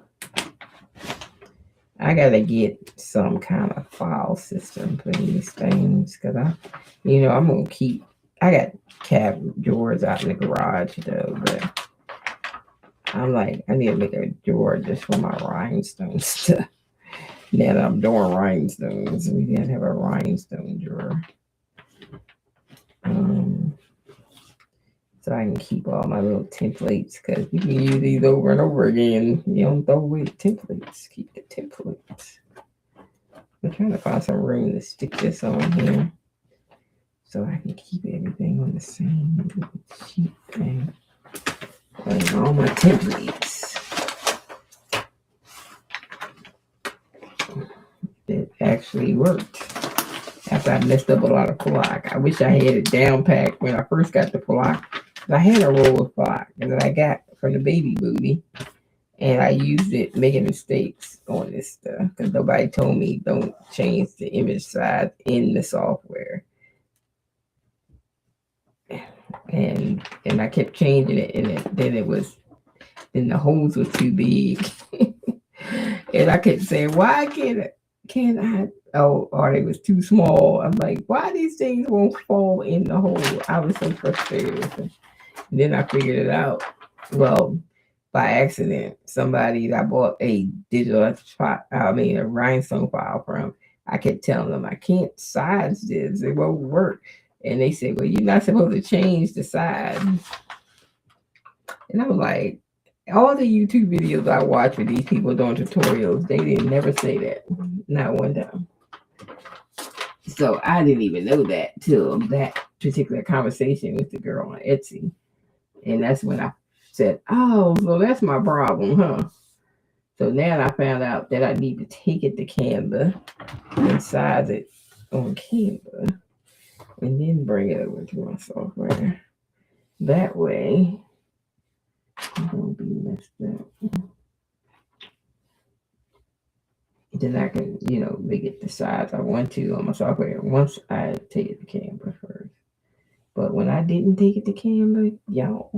I gotta get some kind of file system for these things because I'm gonna keep. I got cabinet drawers out in the garage though, but I'm like, I need to make a drawer just for my rhinestone stuff. Now that I'm doing rhinestones, we gotta have a rhinestone drawer. So I can keep all my little templates because you can use these over and over again. You don't throw away the templates. Keep the templates. I'm trying to find some room to stick this on here so I can keep everything on the same sheet thing. Like all my templates. It actually worked. After I messed up a lot of Pollock. I wish I had it down packed when I first got the Pollock. I had a roll of Pollock that I got from the baby booty. And I used it making mistakes on this stuff. Because nobody told me don't change the image size in the software. And I kept changing it. And then the holes were too big. And I kept saying, why can't I? Oh, or they was too small. I'm like, why these things won't fall in the hole? I was so frustrated with it. And then I figured it out. Well, by accident, somebody that I bought a a rhinestone file from, I kept telling them I can't size this, it won't work. And they said, well, you're not supposed to change the size. And I was like, all the YouTube videos I watch with these people doing tutorials, they didn't never say that. Not one time. So I didn't even know that till that particular conversation with the girl on Etsy. And that's when I said, oh, so that's my problem, huh? So now I found out that I need to take it to Canva and size it on Canva and then bring it over to my software. That way, I won't be messed up. Then I can, make it the size I want to on my software once I take it to Canva first. But when I didn't take it to Canva, y'all,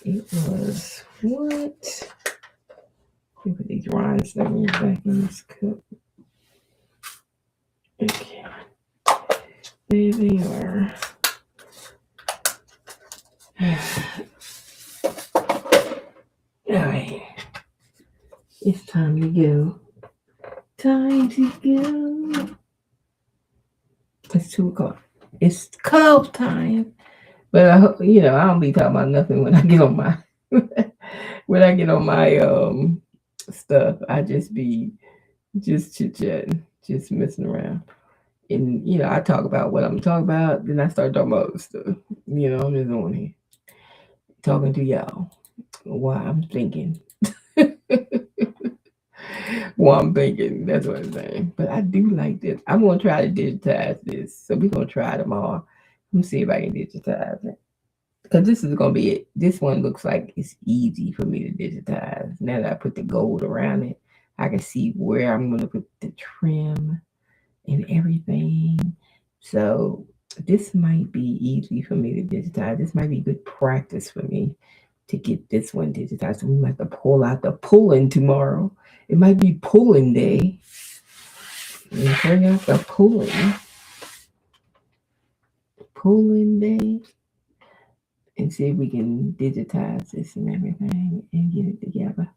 it was what? Let me put these rhinestones back in this cup. Okay. There they are. Alright. It's time to go. Time to go. It's 2:00. It's cuddle time. But I hope, I don't be talking about nothing when I get on my stuff. I just be chit-chatting, just messing around. And I talk about what I'm talking about, then I start talking about other stuff. I'm just on here talking to y'all while I'm thinking. While I'm thinking, that's what I'm saying. But I do like this. I'm gonna try to digitize this. So we're gonna try tomorrow. Let me see if I can digitize it. Because this is gonna be it. This one looks like it's easy for me to digitize. Now that I put the gold around it, I can see where I'm gonna put the trim and everything. So this might be easy for me to digitize. This might be good practice for me to get this one digitized. So we might have to pull out the pulling tomorrow. It might be pulling day. And bring out the pulling. Pulling day. And see if we can digitize this and everything and get it together.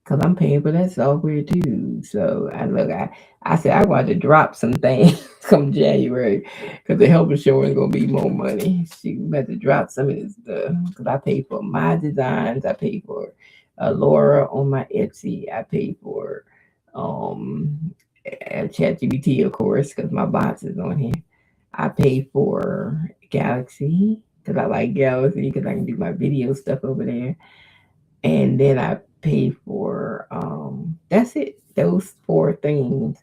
Because I'm paying for that software too. So I said I want to drop some things come January because the health insurance is going to be more money. She had to drop some of this stuff because I pay for my designs. I pay for Laura on my Etsy. I pay for ChatGPT, of course, because my bots is on here. I pay for Galaxy because I like Galaxy because I can do my video stuff over there. And then I pay for that's it. Those 4 things.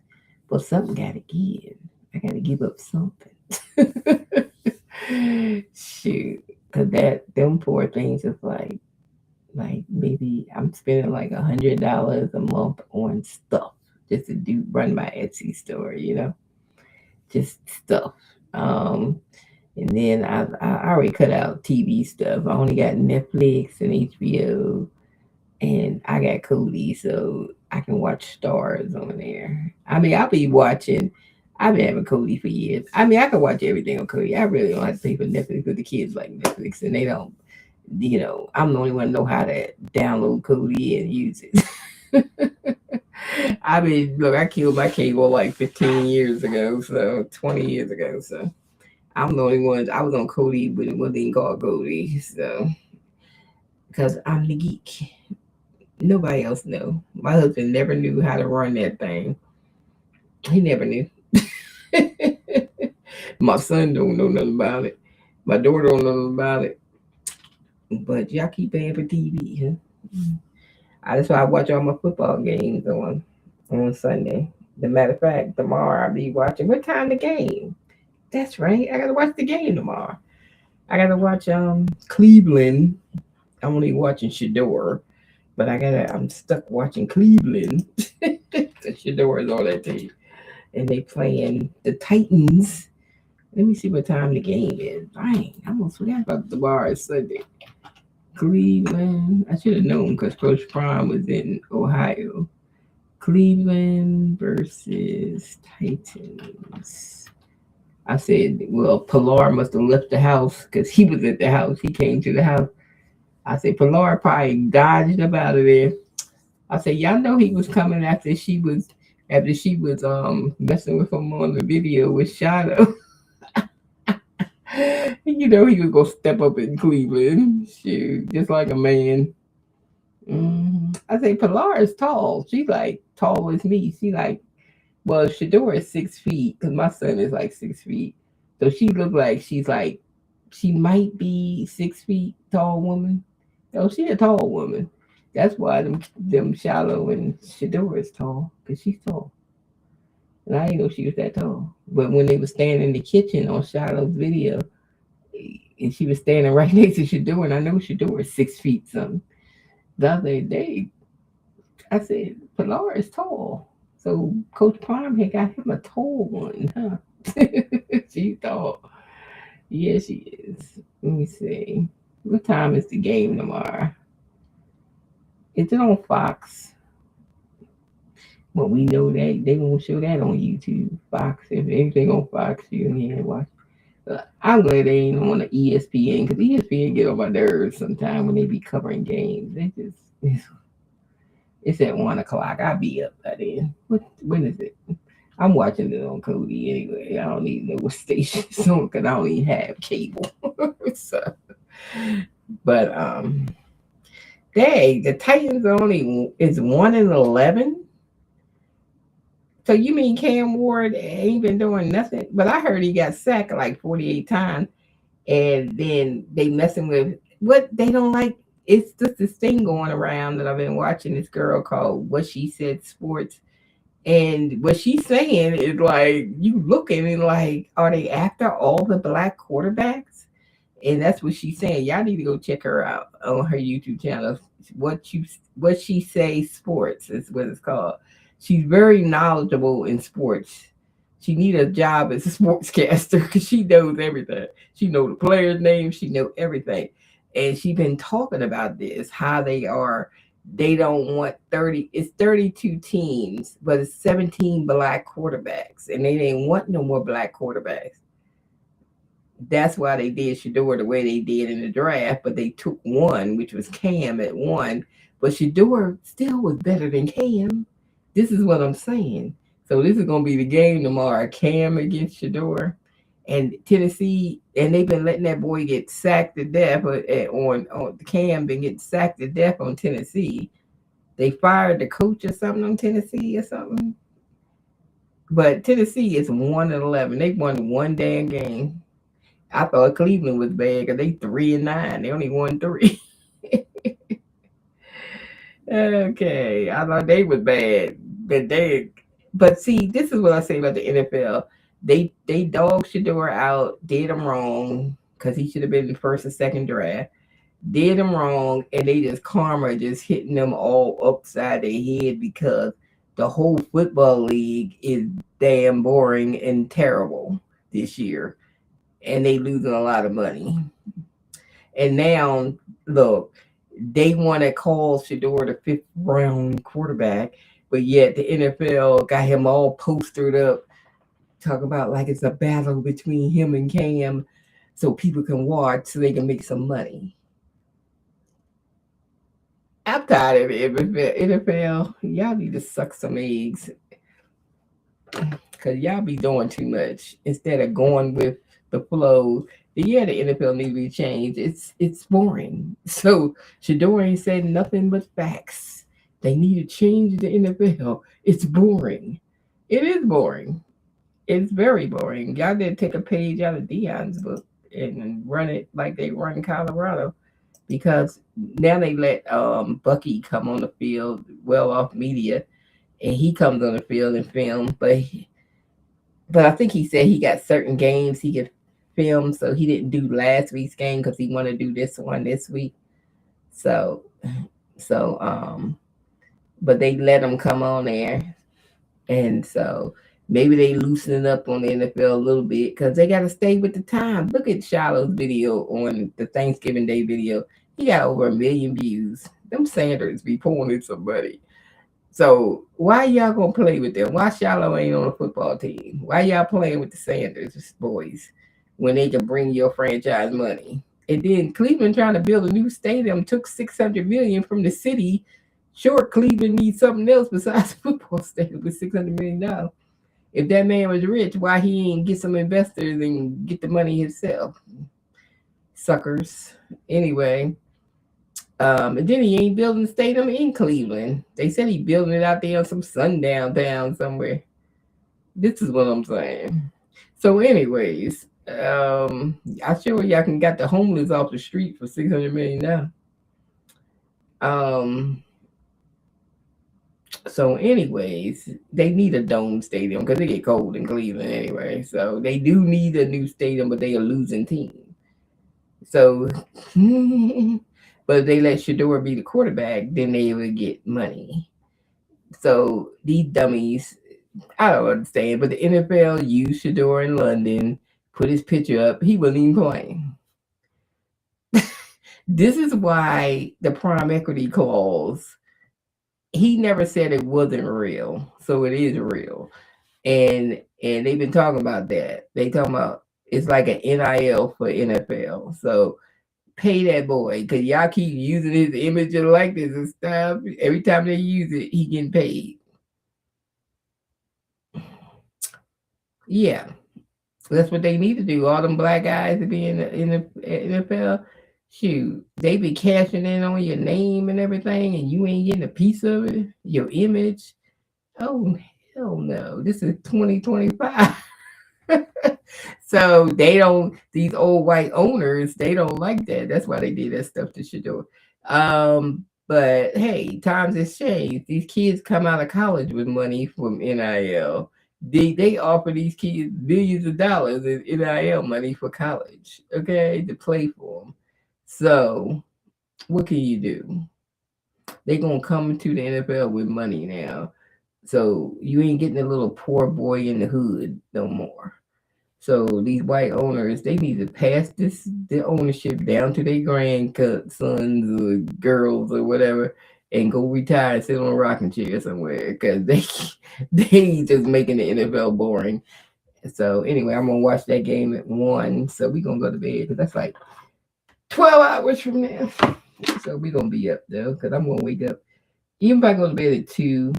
But something gotta give. I gotta give up something. Shoot. Cause them 4 things is like maybe I'm spending like $100 a month on stuff just to run my Etsy store, just stuff. And then I already cut out TV stuff. I only got Netflix and HBO. And I got Kodi, so I can watch stars on there. I mean, I've been having Kodi for years. I mean, I can watch everything on Kodi. I really don't have to pay for Netflix because the kids like Netflix and they don't, I'm the only one know how to download Kodi and use it. I mean, look, I killed my cable like 15 years ago, so 20 years ago. So I'm the only one. I was on Kodi, but it wasn't even called Kodi. So, because I'm the geek. Nobody else knew. My husband never knew how to run that thing. He never knew. My son don't know nothing about it. My daughter don't know nothing about it. But y'all keep paying for TV, huh? That's why I watch all my football games on Sunday. As a matter of fact, tomorrow I'll be watching. What time the game? That's right. I gotta watch the game tomorrow. I gotta watch Cleveland. I'm only watching Shador. But I'm stuck watching Cleveland. The Shador is all that team. And they playing the Titans. Let me see what time the game is. Dang, I almost forgot about tomorrow is Sunday. Cleveland. I should have known because Coach Prime was in Ohio. Cleveland versus Titans. I said, well, Pilar must have left the house because he was at the house. He came to the house. I said, Pilar probably dodged up out of there. I said, y'all know he was coming after she was messing with him on the video with Shadow. You know he was gonna step up in Cleveland. Shoot, just like a man. I say Pilar is tall. She's like tall as me. She like, well, Shador is 6 feet because my son is like 6 feet. So she look like she might be 6 feet tall woman. Oh, she a tall woman. That's why them Shallow and Shador is tall because she's tall. And I didn't know she was that tall. But when they were standing in the kitchen on Shallow's video, and she was standing right next to Shador, and I know Shador is 6 feet something. The other day, I said, Pilar is tall. So Coach Prime had got him a tall one, huh? She's tall. Yeah, she is. Let me see. What time is the game tomorrow? Is it on Fox? Well, we know that they won't show that on YouTube. Fox, if anything on Fox, you can watch. I'm glad they ain't on the ESPN because ESPN get on my nerves sometimes when they be covering games. It's at 1 o'clock. I'll be up by then. When is it? I'm watching it on Cody anyway. I don't even know what station it's on because I don't even have cable. So, but the Titans is 1-11. So you mean Cam Ward ain't been doing nothing? But I heard he got sacked like 48 times, and then they messing with what they don't like. It's just this thing going around that I've been watching. This girl called What She Said Sports, and what she's saying is like you looking and like, are they after all the black quarterbacks? And that's what she's saying. Y'all need to go check her out on her YouTube channel. What She Say Sports is what it's called. She's very knowledgeable in sports. She need a job as a sportscaster because she knows everything. She know the players' names. She know everything. And she's been talking about this, how they don't want 30. It's 32 teams, but it's 17 black quarterbacks. And they didn't want no more black quarterbacks. That's why they did Shador the way they did in the draft, but they took one, which was Cam at 1. But Shador still was better than Cam. This is what I'm saying. So this is going to be the game tomorrow, Cam against Shador. And Tennessee, and they've been letting that boy get sacked to death on Cam been getting sacked to death on Tennessee. They fired the coach or something on Tennessee or something. But Tennessee is 1-11. They won one damn game. I thought Cleveland was bad because they 3-9. They only won 3. Okay, I thought they was bad, but see, this is what I say about the NFL. They dog Shador out, did him wrong because he should have been the first or second draft. Did him wrong, and they just karma just hitting them all upside their head because the whole football league is damn boring and terrible this year, and they losing a lot of money. And now, look. They want to call Shador the 5th round quarterback, but yet the NFL got him all postered up, talk about like it's a battle between him and Cam so people can watch so they can make some money. I'm tired of the NFL. Y'all need to suck some eggs because y'all be doing too much instead of going with the flow. Yeah, the NFL needs to be changed. It's boring. So Shador ain't said nothing but facts. They need to change the NFL. It's boring. It is boring. It's very boring. Y'all did take a page out of Dion's book and run it like they run Colorado because now they let Bucky come on the field, well off media, and he comes on the field and films. But I think he said he got certain games he could film, so he didn't do last week's game because he wanted to do this one this week. So, but they let him come on there, and so maybe they loosen it up on the NFL a little bit because they got to stay with the time. Look at Shallow's video on the Thanksgiving Day video; he got over 1 million views. Them Sanders be pulling in somebody. So why y'all gonna play with them? Why Shallow ain't on a football team? Why y'all playing with the Sanders boys when they can bring your franchise money? And then Cleveland trying to build a new stadium took $600 million from the city. Sure, Cleveland needs something else besides a football stadium with $600 million. If that man was rich, why he ain't get some investors and get the money himself? Suckers. Anyway, and then he ain't building the stadium in Cleveland. They said he building it out there on some sundown town somewhere. This is what I'm saying. So, anyways, I sure y'all can get the homeless off the street for $600 million now. So, anyways, they need a dome stadium because they get cold in Cleveland anyway. So they do need a new stadium, but they are losing team. So, but if they let Shador be the quarterback, then they would get money. So these dummies, I don't understand, but the NFL used Shador in London, put his picture up. He wasn't even playing. This is why the prime equity clause, he never said it wasn't real. So it is real. And they've been talking about that. They talking about it's like an NIL for NFL. So pay that boy because y'all keep using his image and likeness and stuff. Every time they use it, he getting paid. Yeah, that's what they need to do. All them black guys to be in the NFL. Shoot, they be cashing in on your name and everything, and you ain't getting a piece of it. Your image. Oh hell no! This is 2025. So they don't. These old white owners, they don't like that. That's why they did that stuff to Shador. But hey, times has changed. These kids come out of college with money from NIL. They offer these kids billions of dollars in NIL money for college, okay, to play for them. So what can you do? They're gonna come to the NFL with money now. So you ain't getting a little poor boy in the hood no more. So these white owners, they need to pass the ownership down to their grandsons or girls or whatever, and go retire and sit on a rocking chair somewhere because they just making the NFL boring. So anyway, I'm gonna watch that game at 1. So we gonna go to bed because that's like 12 hours from now. So we gonna be up though because I'm gonna wake up. Even if I go to bed at 2,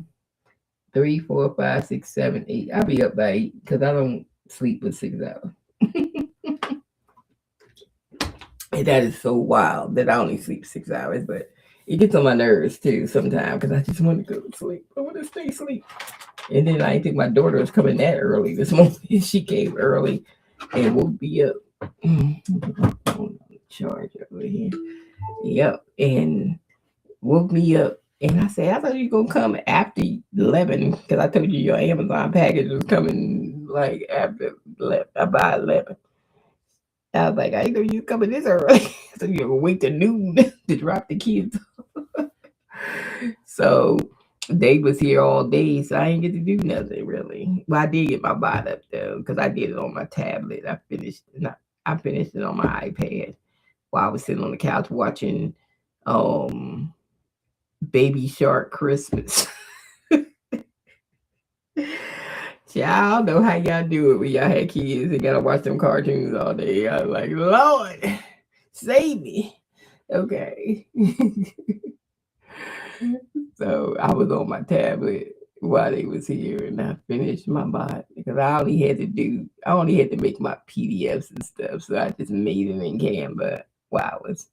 3, 4, 5, 6, 7, 8, I'll be up by 8 because I don't sleep for 6 hours. And that is so wild that I only sleep 6 hours, but it gets on my nerves too sometimes because I just want to go to sleep. I want to stay asleep. And then I think my daughter was coming that early this morning. She came early and woke me up. Charge over here. Yep. And woke me up. And I said, I thought you were going to come after 11 because I told you your Amazon package was coming like after 11, about 11. I was like, I know you coming this early. So you're going to wait till noon to drop the kids. So they was here all day, so I didn't get to do nothing really. Well, I did get my bot up though, because I did it on my tablet. I finished it on my iPad while I was sitting on the couch watching Baby Shark Christmas. I don't know how y'all do it when y'all had kids and gotta watch them cartoons all day. I was like, Lord, save me. Okay. So I was on my tablet while they was here and I finished my bot because I only had to make my PDFs and stuff. So I just made it in Canva while I was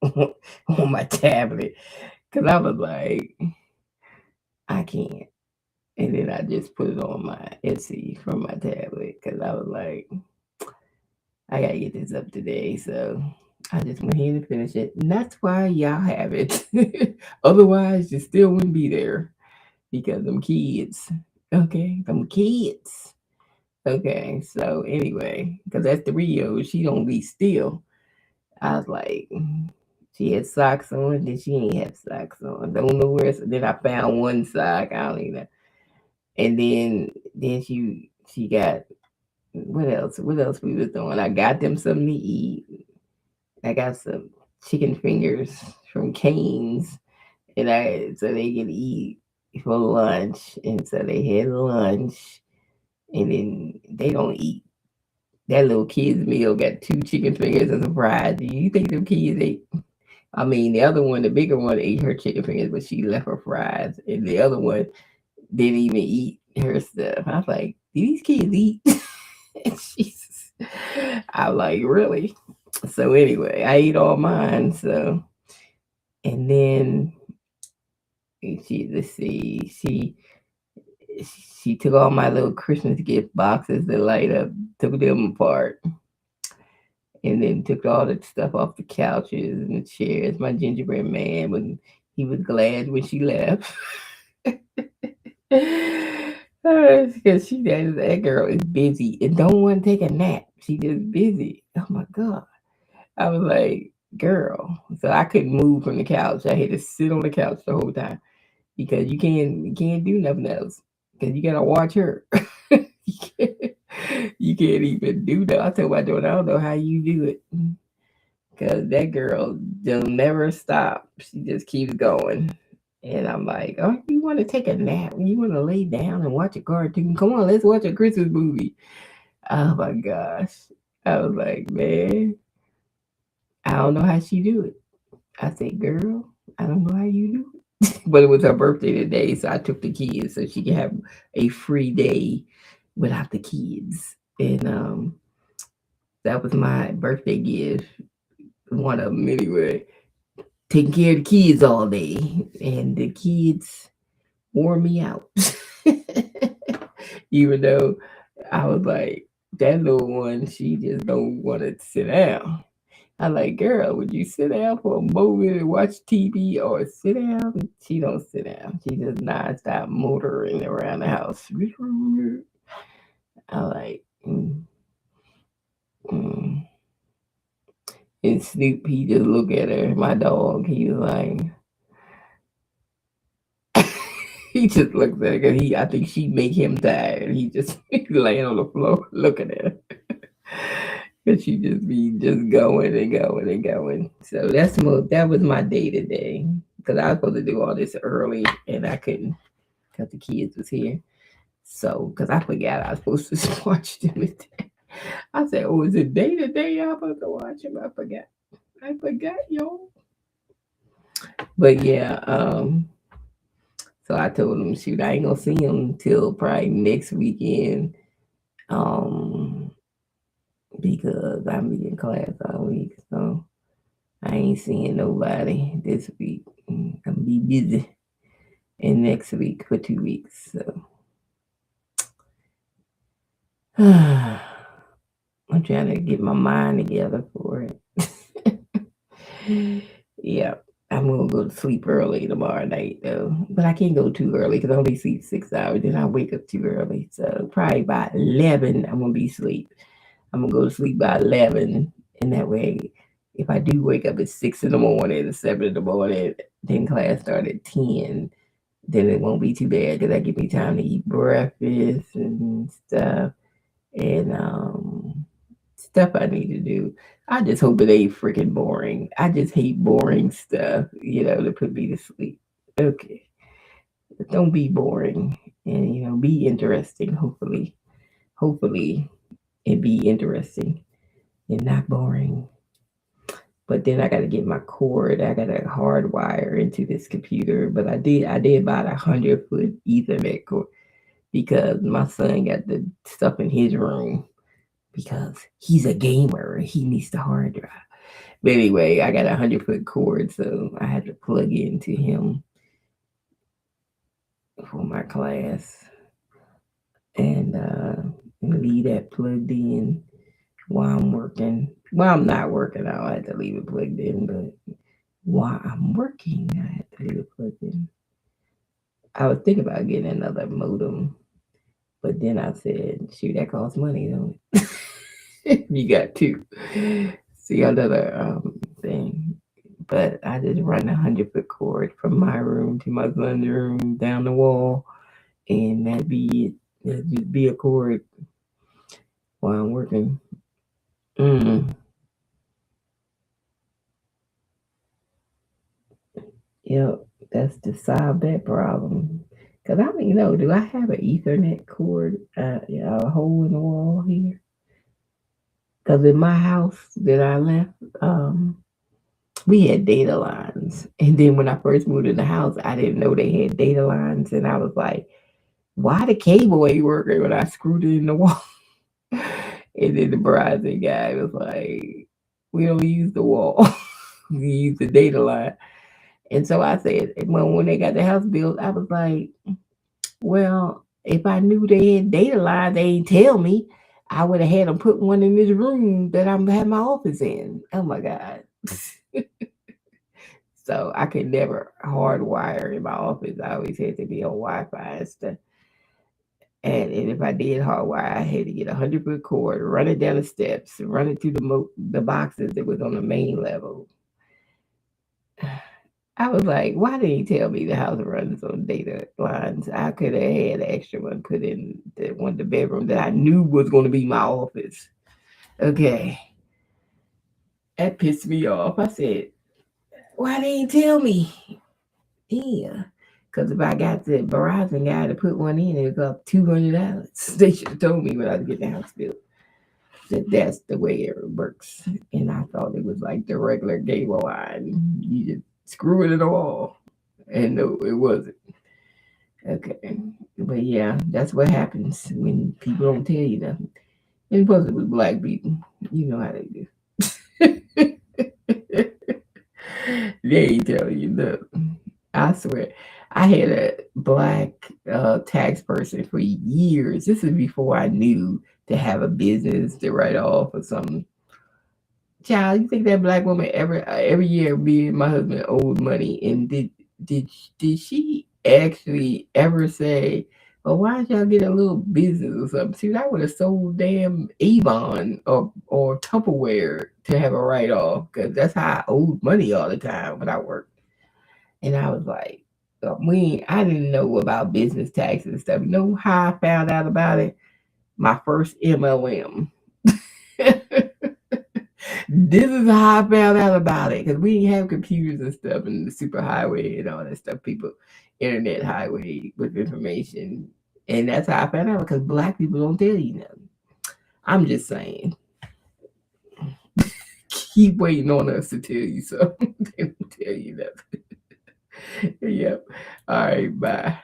on my tablet because I was like, I can't. And then I just put it on my Etsy from my tablet because I was like, I gotta get this up today. So I just went ahead and finished it. And that's why y'all have it. Otherwise, you still wouldn't be there because them kids. Okay, them kids. Okay, so anyway, because that's the Rio, she don't be still. I was like, she had socks on, then she ain't have socks on. Don't know where. So then I found one sock. I don't even know. And then she got what else? What else we was doing? I got them something to eat. I got some chicken fingers from Cane's, and so they can eat for lunch. And so they had lunch, and then they don't eat That little kid's meal got 2 chicken fingers as a fries. Do you think them kids ate? I mean, the other one, the bigger one, ate her chicken fingers, but she left her fries, and the other one didn't even eat her stuff. I was like, do these kids eat? Jesus. I'm like, really? So anyway, I ate all mine. So, and then let's see, she took all my little Christmas gift boxes to light up, took them apart, and then took all the stuff off the couches and the chairs. My gingerbread man, when he was glad when she left. Because that girl is busy and don't want to take a nap. She just busy. Oh my God. I was like, girl. So I couldn't move from the couch. I had to sit on the couch the whole time because you can't do nothing else because you gotta watch her. You can't even do that. I told my daughter, I don't know how you do it because that girl will never stop. She just keeps going. And I'm like, oh, you want to take a nap? You want to lay down and watch a cartoon? Come on, let's watch a Christmas movie. Oh my gosh. I was like, man, I don't know how she do it. I said, girl, I don't know how you do it. But it was her birthday today, so I took the kids so she could have a free day without the kids. And that was my birthday gift. One of them anyway. Taking care of the kids all day. And the kids wore me out. Even though I was like, that little one, she just don't want to sit down. I'm like, girl, would you sit down for a moment and watch TV or sit down? She don't sit down. She just non-stop motoring around the house. I like, mm. And Snoop, he just look at her, my dog. He was like, he just looks at her because I think she make him tired. He just laying on the floor looking at her. And she just be just going and going and going. So that was my day today because I was supposed to do all this early and I couldn't because the kids was here. So because I forgot I was supposed to watch them today. I said, "Oh, is it day today? I'm supposed to watch them." I forgot, yo. But yeah, so I told him, shoot, I ain't gonna see him till probably next weekend. Um, because I'm in class all week, so I ain't seeing nobody this week. I'm gonna be busy and next week for 2 weeks. So I'm trying to get my mind together for it. Yeah, I'm gonna go to sleep early tomorrow night though, but I can't go too early because I only sleep 6 hours. Then I wake up too early, so probably by 11 I'm gonna be asleep. I'm gonna go to sleep by 11, and that way, if I do wake up at 6 in the morning or 7 in the morning, then class start at 10, then it won't be too bad because that give me time to eat breakfast and stuff and stuff I need to do. I just hope it ain't freaking boring. I just hate boring stuff, to put me to sleep. Okay, but don't be boring and be interesting. Hopefully, it be interesting and not boring. But then I got to get my cord. I got to hardwire into this computer. But I did buy a 100-foot Ethernet cord because my son got the stuff in his room because he's a gamer and he needs the hard drive. But anyway, I got a 100-foot cord, so I had to plug into him for my class and leave that plugged in while I'm working. Well, I'm not working. I'll have to leave it plugged in, but while I'm working, I have to leave it plugged in. I was thinking about getting another modem, but then I said, shoot, that costs money, don't it? You got two. See another thing. But I just run a 100-foot cord from my room to my son's room down the wall, and that be it. That just be a cord while I'm working. Yep, that's to solve that problem. Cause I don't even know, do I have an Ethernet cord? Yeah, a hole in the wall here. Because in my house that I left, we had data lines. And then when I first moved in the house, I didn't know they had data lines. And I was like, why the cable ain't working when I screwed it in the wall? And then the Verizon guy was like, we don't use the wall. We use the data line. And so I said, well, when they got the house built, I was like, well, if I knew they had data lines, they ain't tell me. I would have had them put one in this room that I'm have my office in. Oh my God. So I could never hardwire in my office. I always had to be on Wi-Fi and stuff. And if I did hardwire, I had to get 100-foot cord, run it down the steps, run it through the boxes that was on the main level. I was like, why didn't he tell me the house runs on data lines? I could have had an extra one put in the bedroom that I knew was going to be my office. Okay. That pissed me off. I said, why didn't he tell me? Yeah. Because if I got the Verizon guy to put one in, it would go up $200. They should have told me when I was getting the house built that that's the way it works. And I thought it was like the regular cable line. You just screw it in the wall. And no, it wasn't. Okay. But yeah, that's what happens when people don't tell you nothing. And plus it was black people. You know how they do. They ain't telling you nothing. I swear. I had a black tax person for years. This is before I knew to have a business to write off or something. Child, you think that black woman every year me and my husband owed money, and did she actually ever say, well, why don't y'all get a little business or something? See, I would have sold damn Avon or Tupperware to have a write off, because that's how I owed money all the time when I worked. And I was like, I didn't know about business taxes and stuff. You know how I found out about it? My first MLM. This is how I found out about it, because we didn't have computers and stuff and the super highway and all that stuff. People, internet highway with information. And that's how I found out, because black people don't tell you nothing. I'm just saying. Keep waiting on us to tell you something. They don't tell you nothing. Yep. All right. Bye.